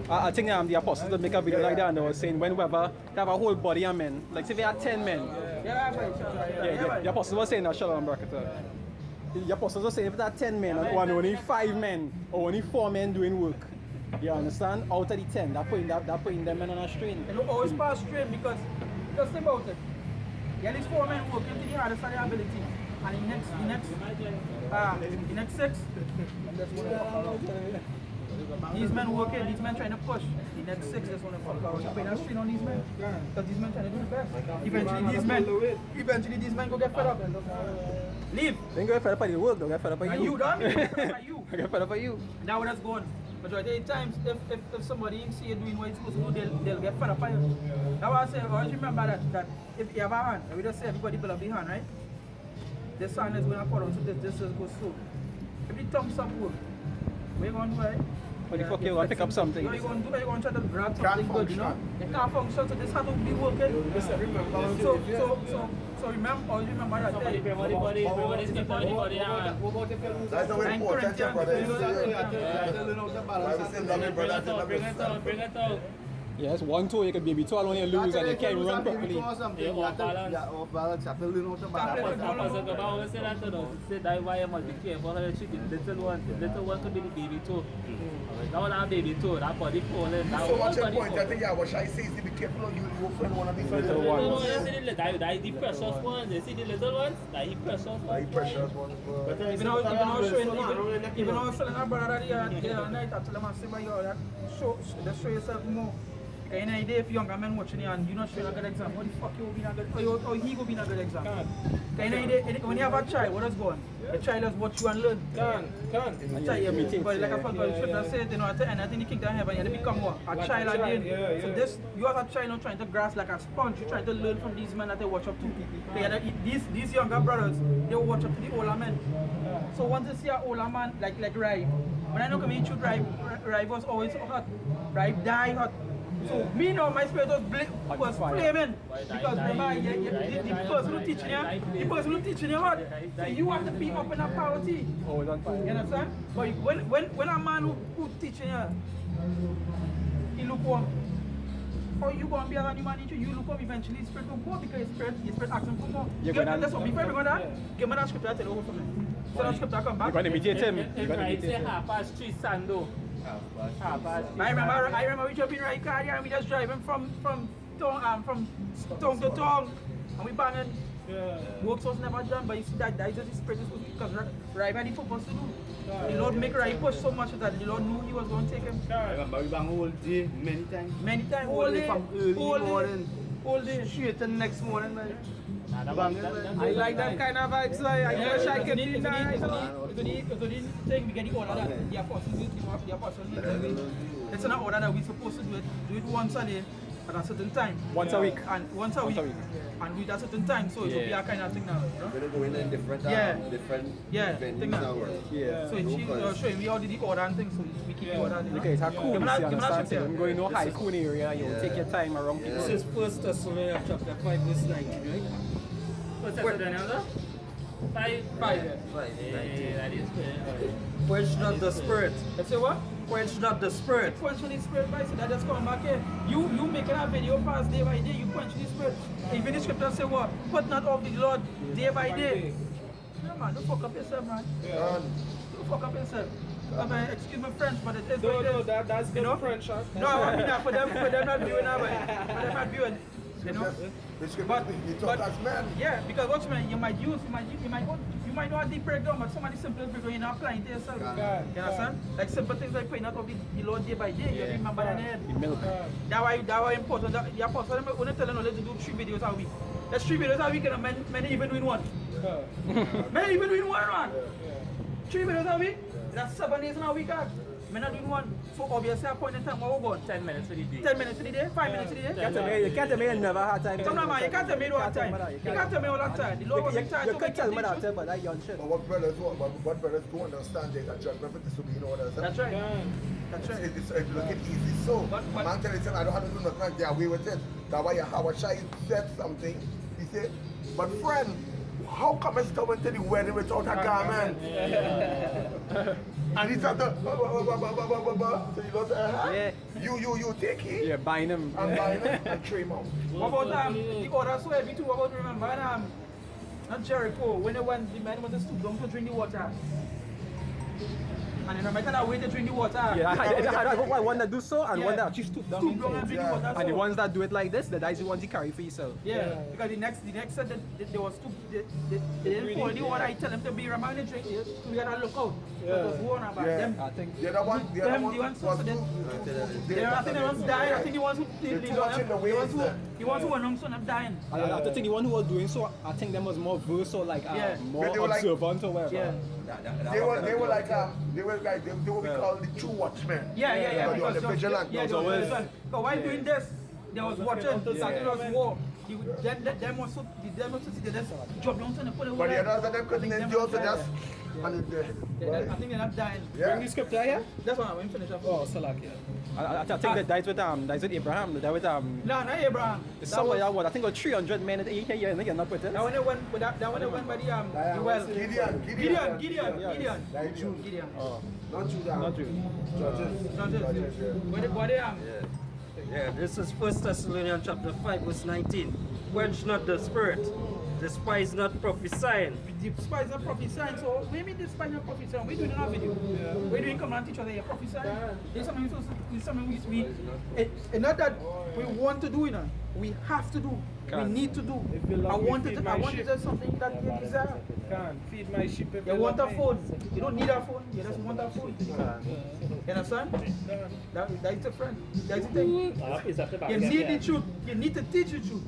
I think the apostles would make a video like that, and they were saying whenever they have a whole body of men, like say they had 10 men. The apostles were saying that, Shalom Barakatah. The apostles were saying if there are 10 men and only 5 men or only 4 men doing work, you understand? Out of the 10, they're putting them men on a strain. They don't always pass strain because think about it. Yeah, these 4 men working to the hardest of their ability. And the next 6, these men working, these men trying to push. The next 6 just want to fuck out. You're putting a strain on these men. Because these men trying to do the best. Eventually these men go get fed up. Leave. They go get fed up by the work, they'll get fed up by you. And you done? Get fed up by you. Get fed up by you. Now where that's going. Majority of the times, if somebody see you doing what you're supposed to do, they'll get fed up by you. That's why I say, always remember that if you have a hand, we just say everybody pull up the hand, right? This hand is going to cut on, so this just goes slow. If the thumbs up work, what you going to do, right? What the fuck you going to pick up something? What you going to do? You're going to try to grab something good, you know? It can't function, so this has to be working. So remember that. Everybody's the body. That's the way important, brother. Bring it out. Yes, 1, 2, you can be 2 alone, you lose and you can't run properly. Off balance. Say that why you must be careful how you treat the little one. The little one could be the baby too. Now that baby too, that body falling. So much important, I think, what I say is to be careful of you friend one of these little ones. That is the precious ones. You see the little ones? That is precious ones. Even though I'm selling our brother the other night, I tell them I say, but yo, show yourself more. Because any idea if younger men watching you and you're not showing a good example, how the fuck you will be in a good, or he will be in a good example? Because any idea, when you have a child, what is going? The child has watch you and learn. But like I forgot, the scripture says, you know, at the end, I think the kingdom of heaven, you have to become what? A child again. So this, you as a child not trying to grasp like a sponge, you're trying to learn from these men that they watch up to. These younger brothers, they will watch up to the older men. So once you see an older man, like Rive, when I know coming to Rive was always hot. Rive die hot. So me now, my spirit was flaming. Because remember, the person who teaching you what? So you have to be up in a poverty. Oh, that's fine. You understand? But when a man who teaching you, he look up. Or you go and be as a new man, you look up eventually, his spirit will go because his spirit asking for more. That's what before we go there, give me that scripture, I tell you over for me. So that scripture come back. You're going to imitate him. If I say 3:30 Sando. I remember we jumping right car here and we just driving from town to town and we banging. Works was never done, but you see that is just the spirit because Rive had the purpose to do. The Lord make Rive push so much that the Lord knew he was going to take him. I remember we bang all day, many times. All day. From early morning. All day. Straight the next morning, man. I like that kind of vibes. So I wish I could do that. If you didn't think we get the order that the apostles did, it's not order that we're supposed to do it once a day at a certain time. Once a week. And once a week. And do it at a certain time, so it will be a kind of thing now. We're going to go in different venues now. So it's showing we already the order and things, so we keep the order. Okay, it's a cool, you understand? So I'm going to high cool area, you take your time around people. This is 1 Thessalonians chapter 5 verse 19, right? What's that? 5? That is good. Quench not the spirit. Let's say what? Quench not the spirit. Quench the spirit, by so that just come back here. You making a video pass day by day, you quench the spirit. Even the scripture say what? Put not off the Lord day by day. No man, don't fuck up yourself, man. Don't fuck up yourself. Excuse my French, but it is what it is. No, that's good French, huh? No, I mean that for them not viewing now, for them not viewing. You know? But yeah, because watch man, you might know a deep breakdown, but some of the simplest breakdown you're not applying to yourself. You understand? Like simple things like putting out of the Lord day by day, you remember that head. That's why important. The apostle when they tell you to do 3 videos a week. That's 3 videos a week and many even doing 1. Man, even doing one run. 3 minutes a week. That's 7 days in a week. I'm not doing one. So obviously at a point in time, what we're going? 10 minutes for the day. 10 minutes for the day? 5 minutes for the day? You can't tell me you never had time. So no, man, you can't tell me you don't have time. You can't tell me all that time. The Lord wasn't tired You to could make tell you me teach that, but that's young shit. But what brothers don't understand is that judgment for disobeying orders. That's right. That's right. It's looking easy. So, But- man tell you, I don't have to do nothing and get away with it. That's why Howard Shai said something. He said, but friend, how come I still went to the wedding without a garment? And he said, so you go say, you take it. Yeah, buying them. And buying it and trim them. What about the orders so heavy too? What about remember not Jericho, when the men went to stoop down to drink the water? And then remember that way to drink the water? Yeah, I had one that do so and one that actually stoop down. Stoop down and drink the water. And the ones that do it like this, that's the ones you carry for yourself. Yeah, because the next said that they was too, they didn't follow the order. I tell them to be reminded drink it, so we gotta look out. Because warn about them. I think. The other one The ones was so I think the ones died. I think the ones who did the ones who were numb so not dying. I think the one who was doing so, I think them was more versed or like more observant or whatever. Yeah. They were like they will be called the true watchmen. Yeah. They were the vigilant. Yeah, because while doing this, they was watching. Starting was war. Them also see this job down to the point. But the others of them couldn't endure to just. I think they're not dying. Bring the scripture here. That's what I'm going to finish up. Oh, Salak, yeah. I think that dies with Abraham. That with No, not Abraham. somewhere that was, I think it was 300 men. You can not put it. That one they went by the well. Gideon. Oh, Not Judah. not true. What they Yeah, this is 1 Thessalonians chapter 5 verse 19. Quench not the spirit, despise not prophesying. Despise not prophesying. So what do you mean despise not prophesying? We're doing another video. We're doing come and teach us that you're prophesying. It's something we it's not that we want to do it. We have to do. We need to do. I want it is something that you desire. Feed my sheep. You want a phone. You don't need a phone. You just want a phone. You understand? That's a friend. That's the thing. You need the truth. You need to teach the truth.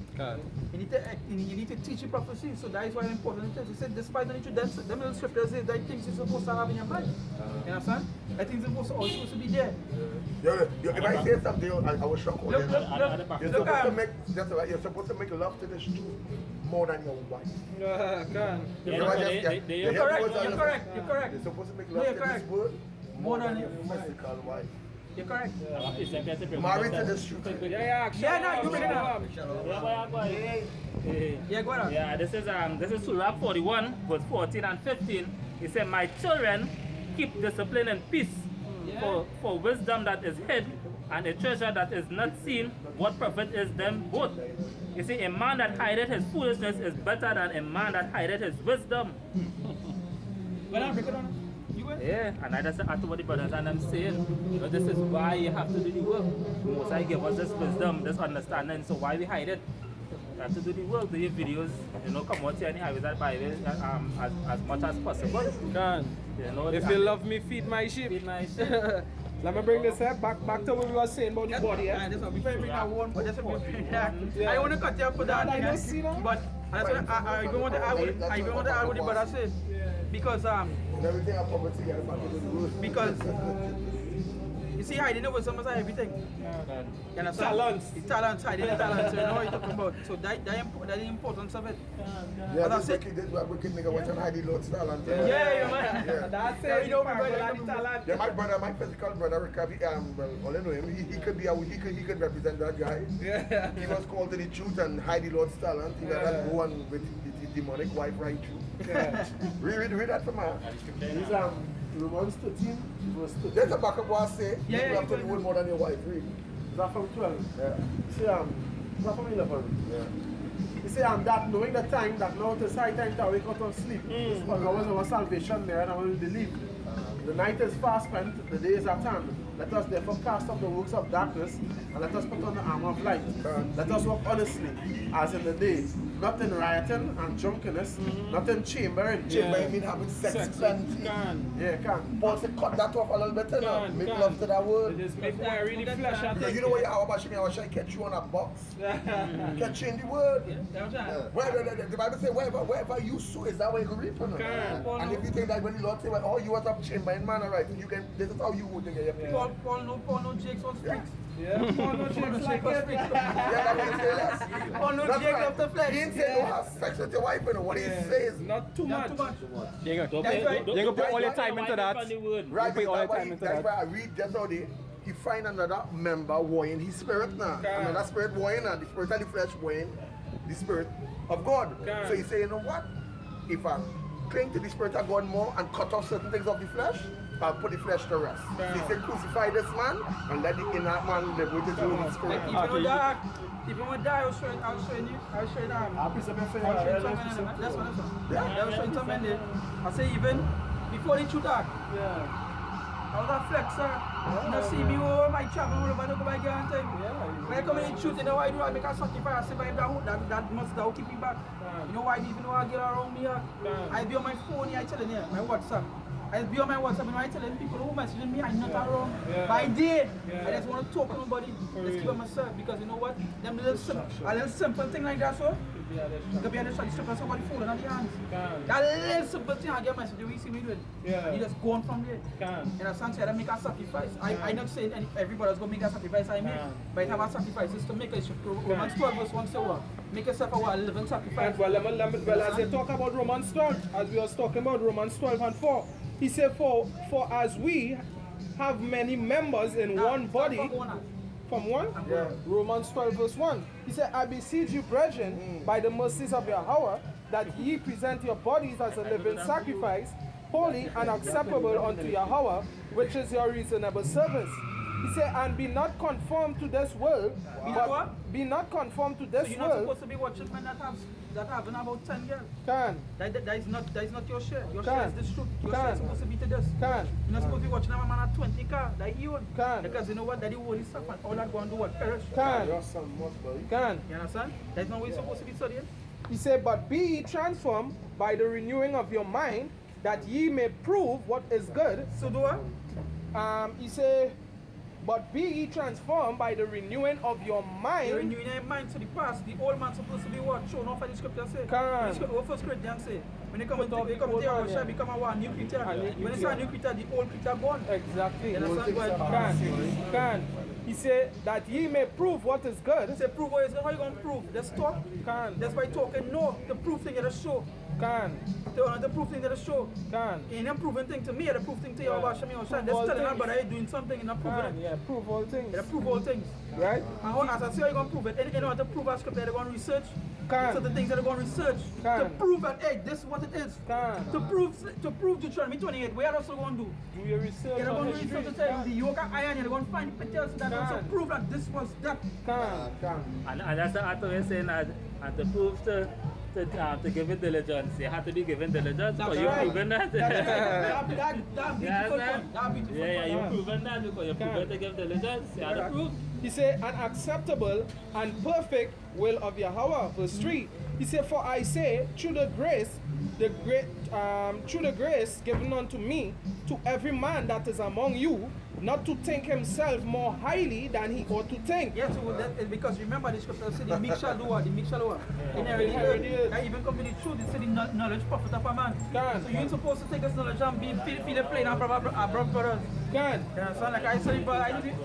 You need to teach the prophecy. So that is why it's important. He said, despite the truth, them little scriptures say that things you're supposed to have in your mind. You understand? I think it's supposed to be there. If I say something, I will shock you. You're supposed to make love to this truth more than your wife. You're correct. You're supposed to make love to this word more than your physical wife. You're correct. Married to this truth. You bring it up. Yeah, go on. Yeah, this is Surah 41, verse 14 and 15. He said, my children, keep discipline and peace, for wisdom that is hid, and a treasure that is not seen, what profit is them both? You see, a man that hideth his foolishness is better than a man that hideth his wisdom. Well, I'm breaking on. Yeah, and I just after what the brothers and I'm saying, but this is why you have to do the work. Most I give us this wisdom, this understanding, so why we hide it? You have to do the work, do your videos, come out here and have that Bible as much as possible. If you love me, feed my sheep. Feed my sheep. Let me bring this back to what we were saying about the body. Before I bring that one, but just bring that. I want to cut you up for that. But I even want to add what the brother said. Because Everything I put together back to the road. Because you see, hiding the wisdom is everything. You understand? Talents, hiding the talents. You know what you're talking about. So that's the importance of it. Yeah, this wicked nigga went and hide the Lord's talent. Yeah, man. That's it. You know, talent. Yeah, my brother, my physical brother, all I know him, he could represent that guy. Yeah. He was called to the truth and hide the Lord's talent. He got that one with the demonic wife right through. Yeah. read that for me. It's Romans 13, verse 13. There's a backup what I say. Yeah, you have to do more than your wife. Read. Is that from 12? Yeah. See, is that from 11? Yeah. You see, that knowing the time, that now it is high time to wake up and sleep. Because there was our salvation there and I will believe. The night is fast spent, the day is at hand. Let us therefore cast off the works of darkness, and let us put on the armor of light. Let us walk honestly, as in the day, not in rioting and drunkenness, not in chambering. Chambering mean having sex plenty. Yeah, can. Paul said cut that off a little bit, you know. Make love to that word. Just make one really flesh and Yeah, you know what? How about me? I wish I catch you on a box. Catch you in the word. The Bible says wherever you sow is that way you reap. And if you think that when the Lord say, well, oh, you was up chambering man, right? You can. This is how you would get your pay. Paul no Jakes on streaks. Yeah. Paul no Jakes like it. Yeah, that's what he says. Paul no Jakes of the flesh. He didn't say no have sex with your wife, you know. What he says. Not too much. You go put all your time into that. Right, put all your time into that's that. why I read just how he find another member warring his spirit now. Another spirit warring now. The spirit of the flesh warring the spirit of God. So he say, you know what? If I cling to the spirit of God more and cut off certain things of the flesh, I'll put the flesh to rest. So he said, crucify this man and let the inner man live with his own spirit. Even when die, I'll show you I'll show you something. That's what I'm saying. I'll show you something there. I say even before the shoot dark. I was a flexer. You know, see me over my travel all over, I don't go by again time. When I come in and shoot, you know why I do? I make a sacrifice. I survive that must keep me back. You know why I even know I get around me here? I be on my phone here, I tell you, my WhatsApp. I be on my WhatsApp and I telling people who messaging me, I'm not around. By day, I just want to talk to nobody. Just keep on myself because you know what? Them little simple thing like that, so you can be on the street and somebody falling on the hands. That little simple thing I get a message, you see me doing. And you just go on from there. And as Sam said, I make a sacrifice. I'm not saying everybody's going to make a sacrifice I make, but I have a sacrifice is to make a Romans 12 verse 1 say what? Make yourself a living sacrifice. Well, as they talk about Romans 12, as we was talking about Romans 12 and 4, he said, for as we have many members in one body, from one? Yeah. Romans 12 verse 1. He said, I beseech you, brethren, by the mercies of Yahweh, that ye present your bodies as a living sacrifice, holy and acceptable unto Yahweh, which is your reasonable service. He said, and be not conformed to this world, but be not conformed to this so you're world. not supposed to be watching men that have about 10 girls. That is not your share. Your share is the truth. Your share is supposed to be to this. You're not supposed to be watching a man at 20 cars that he own. Because you know what? That he own his stuff and all that going to do what? Perish. You understand? That's not what you're supposed to be studying. He said, but be ye transformed by the renewing of your mind, that ye may prove what is good. So do what? He said, but be ye transformed by the renewing of your mind. The renewing your mind to the past. The old man supposed to be what? Shown off what the scripture say. What first Corinthians say? When they come into there, shall become a new creature. When it's a new creature, the old creature gone. Exactly. You understand what? He said that ye may prove what is good. He said prove what is good. How you going to prove? Just talk. That's why talking. No, the proof thing you just show. The proof thing that show. Ain't them proving thing to me, the proof thing to you about Shami or Shine. That's telling her, but I doing something and not proving it. Yeah, prove all things. Yeah, prove all things. Right? And as I say, how you going to prove it? In order to prove a scripture, they're going to research. So the things that they're going to research. To prove that, hey, this is what it is. To prove Deuteronomy 28, what are also going to do? Do your research. They're going to research to tell you the yoke of iron, they're going to find the pictures that also prove that this was that. And that's the author is saying that, and to prove to give it diligence, you have to be given diligence because you're proving that. That beautiful point. Yeah, you're proving that because you're proving to give diligence. You have to prove. He said, an acceptable and perfect will of Yahweh, verse 3. He said, for I say, through the grace given unto me, to every man that is among you, not to think himself more highly than he ought to think. Yes, so that is because remember the scripture said the meek shall do what? The meek shall do what? I even come to the truth, it said the knowledge profit of a man. So you ain't supposed to take this knowledge and feel the plain above brothers. You understand? Like I said, but I didn't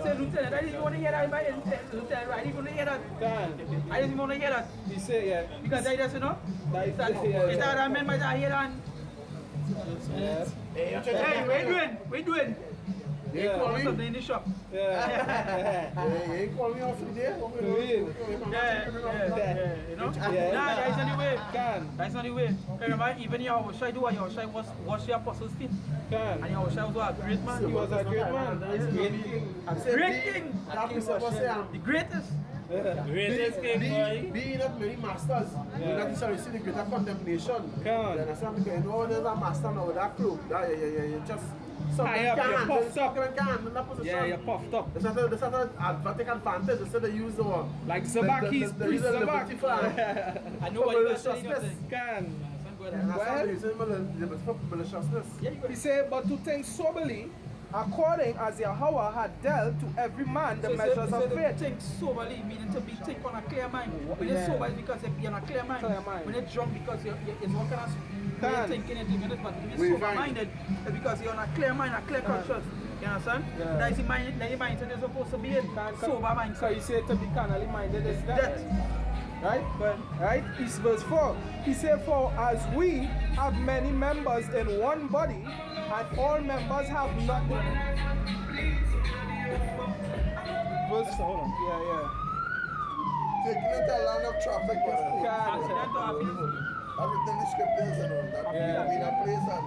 say lieutenant, I didn't want to hear that. Lieutenant, I didn't want to hear that. I didn't want to hear that. He said, yeah. Because I just, you know, it's that I meant by that here and. Hey, what you doing? Yeah, call something in the shop. Yeah, you call me off the day? Yeah. You know? Nah, that's not the way. That's not the way. Remember, even Yahushua do what Yahushua was the apostles' feet. And Yahushua was a great man. He was a great man. Great king. The greatest. Greatest king, boy. Being of many masters, we not necessarily see the greater condemnation. You understand? Because you know there's a master now with that cloak. Yeah, just high up, you're puffed up. Yeah, you're puffed up. They start to take advantage. They say they use the one. Like Zabaki's priest Zabak. I know what you're saying. Can. Maliciousness. He said, but to think soberly, according as Yahweh had dealt to every man the measures of faith. Think soberly, meaning to be think on a clear mind. When you're sober, it's because you're on a clear mind. When you're drunk, because it's what kind of you're thinking and doing it. But when you're sober minded, it's because you're on a clear mind, a clear conscience. You understand? Yeah. That is the mind, that your mindset is supposed to be in. Sober mindset. So you say to be carnally minded is that. Right? Right? It's verse 4. He said, for as we have many members in one body, and all members have not the... Verse, hold on. Yeah. Taking it a land of traffic. Everything the scriptures and all that. Being a place and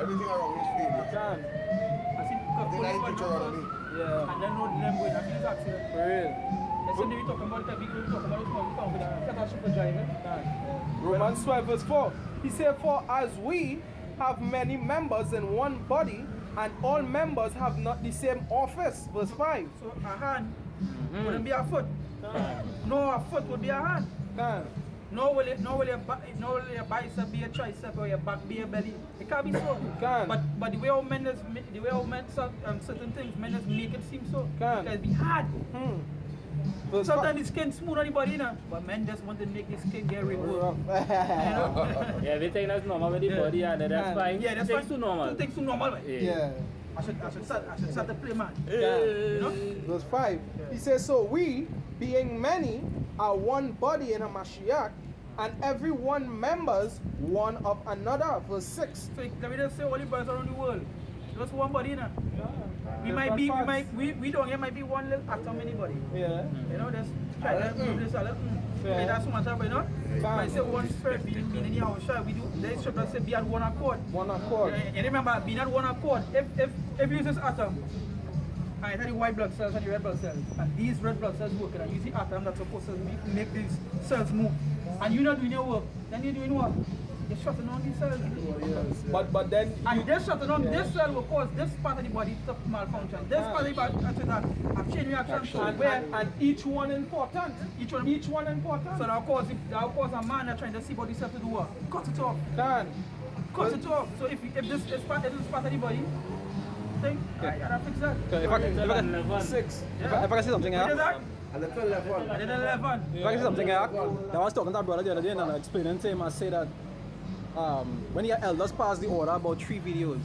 everything around his feet. They like Deuteronomy. Yeah. And then no them going to feel accident. For real. Listen, we talking about the big, we talking about the super driving. Romans 12 verse 4. He said, for as we have many members in one body, and all members have not the same office. Verse 5. So a hand wouldn't be a foot. No, a foot would be a hand. No will your bicep be a tricep or your back be a belly. It can't be so. But the way how men certain things men just make it seem so. It be hard. Sometimes the skin smooth on the body, you know, but men just want to make the skin get removed. Yeah, everything that's normal with the body, and that's fine. Yeah, that's things too normal. Two things too normal, man. Yeah. I should start to play, man. You know? Verse 5. He says, so we, being many, are one body in a Mashiach, and every one members one of another. Verse 6. So can we just say all the brothers around the world? Just one body, you know? We don't might be one little atom anybody. Yeah. You know, just try to move this a little. That's so much, you know? I say one spirit being in the house, we do. They should say be at one accord. One accord. And remember, being at one accord, if you use this atom, I tell the white blood cells and the red blood cells, and these red blood cells working, and use the atom that's supposed to make these cells move. And you're not doing your work, then you're doing what? You're shutting on these cells. But then they're shutting on this cell will cause this part of the body to malfunction. This part of the body to a chain reaction. And each one important. Each one important. So that'll cause a man that's trying to see what himself to do what? Cut it off. Cut it off. So if this is part of the body, think I gotta fix that. If I can say something here. A little 11. If I can say something here, I was talking to a brother the other day and I explained to him, I said that when your elders passed the order about 3 videos,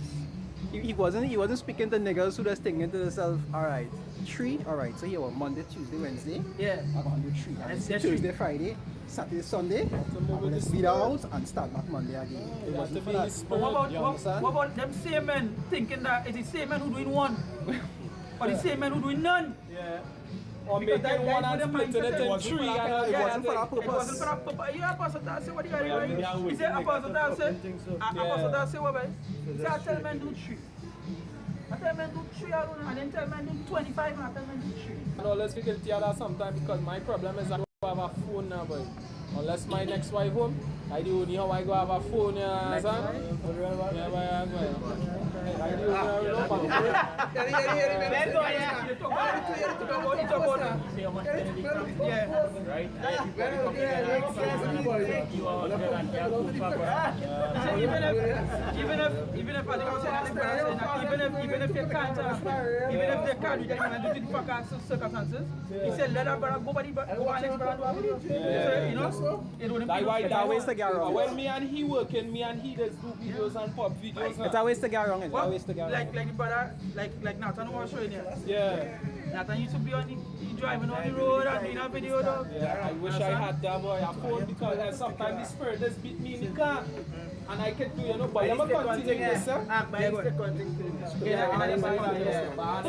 he wasn't speaking to niggas who just thinking to themselves, alright, 3, alright, so here were Monday, Tuesday, Wednesday, I'm gonna do 3. And Thursday, Friday, Saturday, Sunday, I'm gonna speed out and start back Monday again. It wasn't for that. But what about them same men thinking that it's the same men who doing one? Or the same men who doing none? Yeah. Or making one and splitting it in 3 and it wasn't for that purpose. It wasn't for that purpose. Yeah, Apostle Dad say what you got right? He said Apostle Dad say what, babe? He said I tell men do 3. I tell men do 3 alone and then tell men do 25 and I tell men do 3. And always feel guilty of that sometimes because my problem is I don't have a phone now, boy. Unless my next wife home, I do how I go have a phone, you know, son? Yeah, boy. I do even if they can't, even if they can't, you don't do it for circumstances. He said, let our brother go by next brother. You know, it wouldn't be that waste to get wrong. When me and he working, me and he just do videos and pop videos. It's a waste to get wrong. It's a waste to get wrong. Like the brother, like Nathan was showing you. Yeah. Nathan used to be on the driving on the road and doing a video, dog. Yeah, I wish I had that boy a phone because sometimes the spirit just beat me in the car. And I can do, you know, but I'm going to continue this, sir. Yeah, but I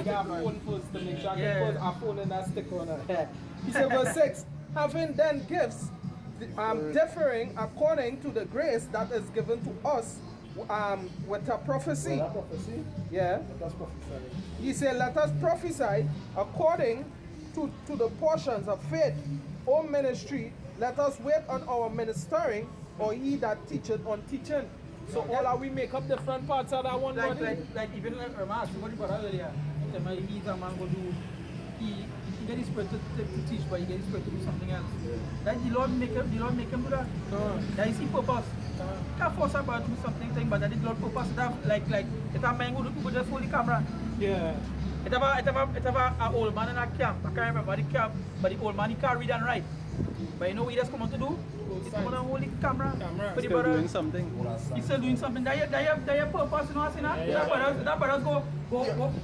got a phone first to make sure I can put a phone in that sticker on it. He said, verse 6, having then gifts differing according to the grace that is given to us with a prophecy. Yeah. He said, let us prophesy according to the portions of faith or ministry. Let us wait on our ministering, or he that teacheth on teaching. So all are we make up different parts of that one body? Like even like Ramas, what you brought earlier, tell me he's a man go do, he get his spirit to teach, but he get his spirit to do something else. Like the Lord make him do that. That is his purpose. You can't force about to do something, but that is the Lord purpose. That like it's a man go just hold the camera. Yeah. It's about an old man in a camp. I can't remember the camp, but the old man he can't read and write. But you know what he just come on to do? He's come on and hold the camera. For the Still brother. doing something. He's still doing something. That your purpose, you know what I'm saying? That brothers go.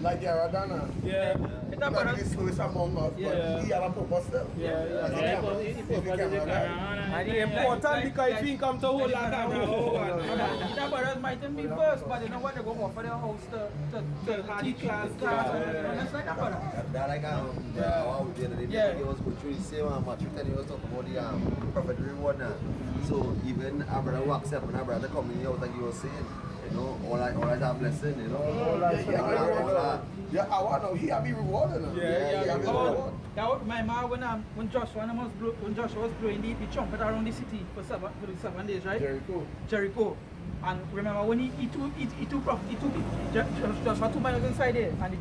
Like Yaradana. Yeah. That brothers. He's slowest among us, but he had a purpose still. And it's important because if he come to hold that camera, That brothers might be first, but you know what? They go offer their house to teach class. That's like that brother. That like how they was going through the same much. You was talking about the prophet reward now. So even our brother walks up and our brother coming out like you were saying, you know, all that are blessing, you know. All that. Yeah, I want to. He have been rewarded. Yeah, my mom when Joshua was blowing the trumpet around the city for the 7 days, right? Jericho. And remember when he took Joshua 2 miles inside there, and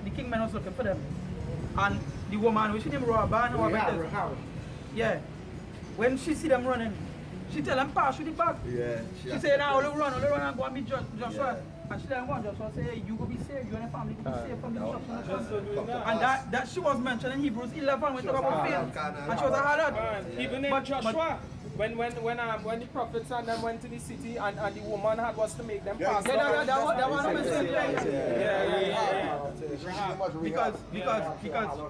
the king man was looking for them. And the woman, we see them rob a yeah. When she see them running, she tell them pass with the back. Yeah. She say now all run and go and meet Joshua. Yeah. And she let him go. Joshua say, hey, you go be saved, you and your family go be saved from the destruction. And that she was mentioned in Hebrews 11 when talk about faith. And she was a harlot. Even in Joshua, when the prophets and them went to the city and the woman had was to make them pass. That one the same place. Because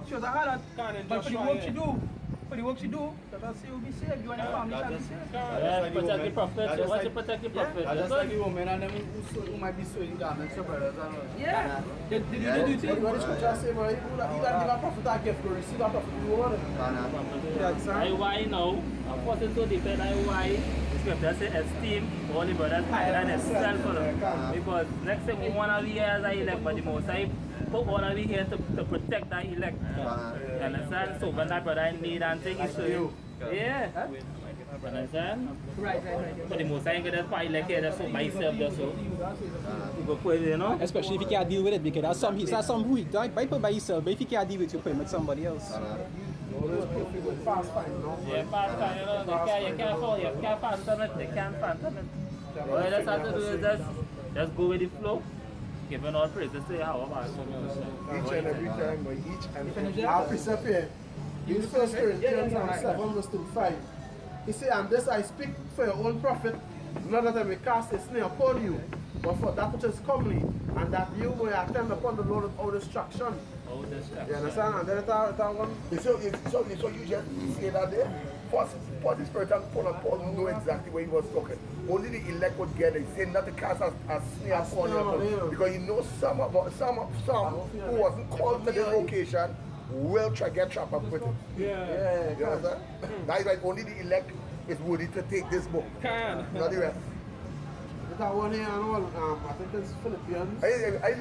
she was a harlot. But for the work she do, that I say you'll be saved, you and your family shall be saved. Protect the prophet. Why you protect the prophet? I just like the woman and them who might be sewing garments for brothers. Yeah. They do things. What the scripture say, bro? He that give a prophet a gift, will receive a prophet reward. Why now? I'm forcing to depend on why the scripture say esteem all the brothers higher than himself. Because next thing we want to be here as I elect, but the most I put all of we here to protect that elect. You understand? So when that brother in need and thing is so you. Yeah. You understand? Right. But the most I get that part elect here, that's so myself just so. You go put it, you know? Especially if you can't deal with it, because that's some weak. Don't put it by yourself, but if you can't deal with it, you put it with somebody else. Fast find, you know? Yeah, fast find, you know? You can't fall, you can't fathom it, they can't fathom it. All you just have to do is just go with the flow. Giving all praises to Yahweh. Each and every time, but each and every our precept here. In 1 Corinthians 7 verse 5. He said, and this I speak for your own profit, not that I may cast a snare upon you, but for that which is comely, and that you may attend upon the Lord without distraction. You understand? And then it's one. So you just say that there? For the Spirit and Paul know exactly where he was talking. Only the elect would get it. Saying not to cast a snare upon you. Because you know some who wasn't called to this vocation will try to get trapped up with it. Yeah. You understand? That is like only the elect is worthy to take this book. Not the rest. That one here, I think it's Philippians. I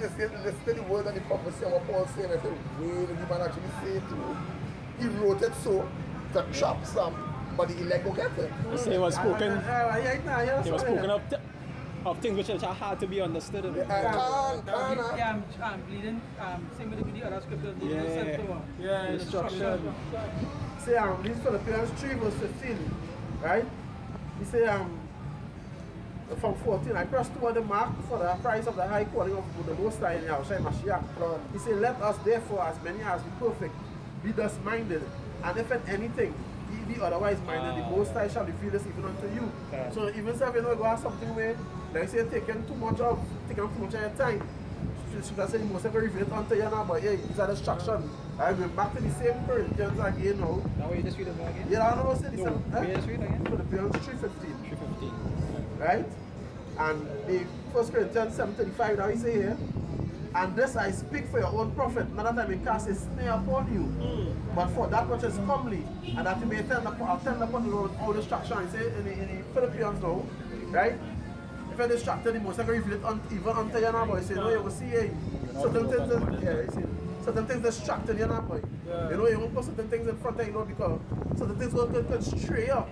listen to the word and the prophecy and what Paul saying. I said, wait, the man actually say it too. He wrote it so to trap some, but the elect will get it. So it was spoken. It was spoken of things which are hard to be understood. I'm bleeding. Same with the other scriptures. Yeah, destruction. See, this is Philippians 3 verse 15, right? He say, from 14, I press toward the mark for the prize of the high calling of the Most High in Yahushua Mashiach. He said, let us therefore, as many as be perfect, be thus minded, and if in anything ye be otherwise minded, the Most High shall reveal this even unto you. So even if you know you have something where, like I say, taking too much of your time, should I say the Most High will reveal it unto you now, but yeah, it's a distraction. I went back to the same Corinthians again now. Now you just read it again? Yeah, I know, say the same. Just read again? Philippians 3:15. Right? And the 1 Corinthians 7:35, now he say here, and this I speak for your own profit, not that I may cast a snare upon you, but for that which is comely, and that you may attend upon the Lord all distraction. He say in the Philippians now, right? If you're distracted, the Most High reveal it even unto you now, boy. Say, no, you will see certain things, certain things distracted you now, boy. You know, you won't put certain things in front of you, because certain things will stray up.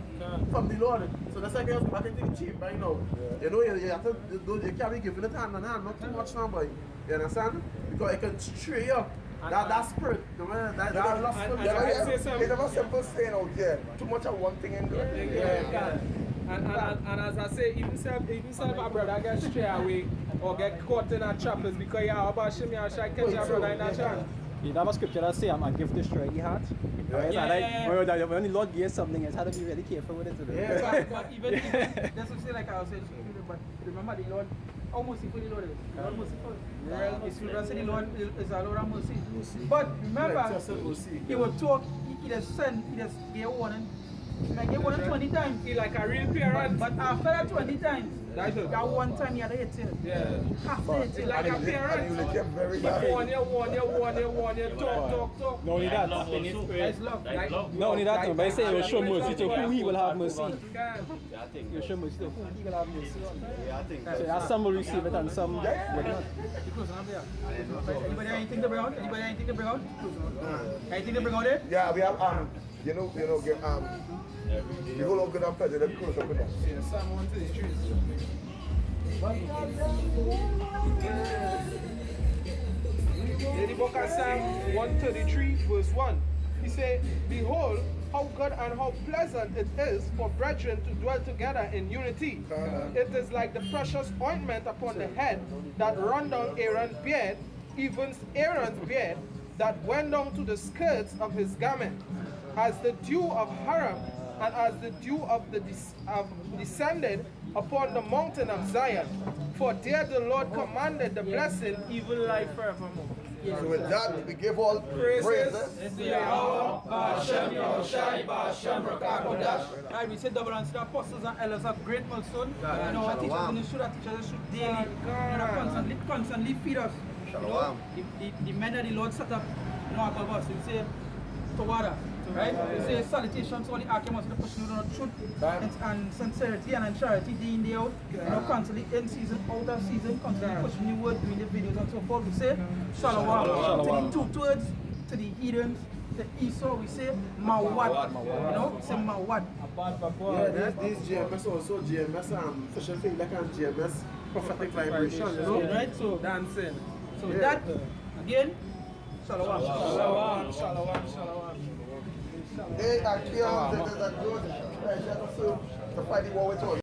from the Lord. So that's why guys go back into the chamber right now. You know, you have to, you can't be giving it hand and hand, not too much now, boy. You understand? Because it can stray you. That spirit, the man, that lust spirit. It's never simple saying out there. Too much of one thing in there. And as I say, even self my brother get stray away or get caught in a trap is because you have about Shimmy and Shai catch your brother in that trap. You have a scripture that say, "I give destroy the heart." When the Lord gives something, it's how to be really careful with it. But even that's what say like I was saying, but remember the Lord, how merciful the Lord is. The Lord merciful. It's true that the Lord is a Lord of mercy. But remember, he will talk, he just send, he just gave warning. Like he warning 20 times. He like a real parent. But after that 20 times, that one time he had to hit you. Yeah. After it, He like a parent. And he very bad. Warn you, talk. No, only that. That's love. No, only that. But I say he'll show mercy to who he will have mercy. He'll show mercy to who he will have mercy. So that's some will receive it and some will not. Anybody anything to bring out? Anything to bring out? Anything to bring out there? Yeah, we have you know, the whole of good and president close up with that. In the book of Psalm 133 verse 1, he said, "Behold, how good and how pleasant it is for brethren to dwell together in unity. It is like the precious ointment upon the head that run down Aaron's beard, even Aaron's beard that went down to the skirts of his garment, as the dew of Haram, and as the dew of the descended upon the mountain of Zion. For there the Lord commanded the blessing, even life forevermore." So with that, we give all praises. Right, we say double answer the apostles and elders of great milestone. You know, our teachers in the should teach us should daily, constantly feed us. You know, the men that the Lord set up, you know, above us. We say to water. Right? We say salutations to all the archimedes, the person who know truth and sincerity and charity day in, day out. You know, constantly in season, out of season, constantly pushing the word, doing the videos and so forth. We say Shalom. To the two-thirds, to the heathens, to Esau, we say Mawad. You know, we say Mawad. Yeah, these GMS also, GMS Fisher Field like and GMS prophetic vibration. You know? Right? So dancing. So that, again, Shalom. Hey, I can't, it is a good pleasure to fight the war with you.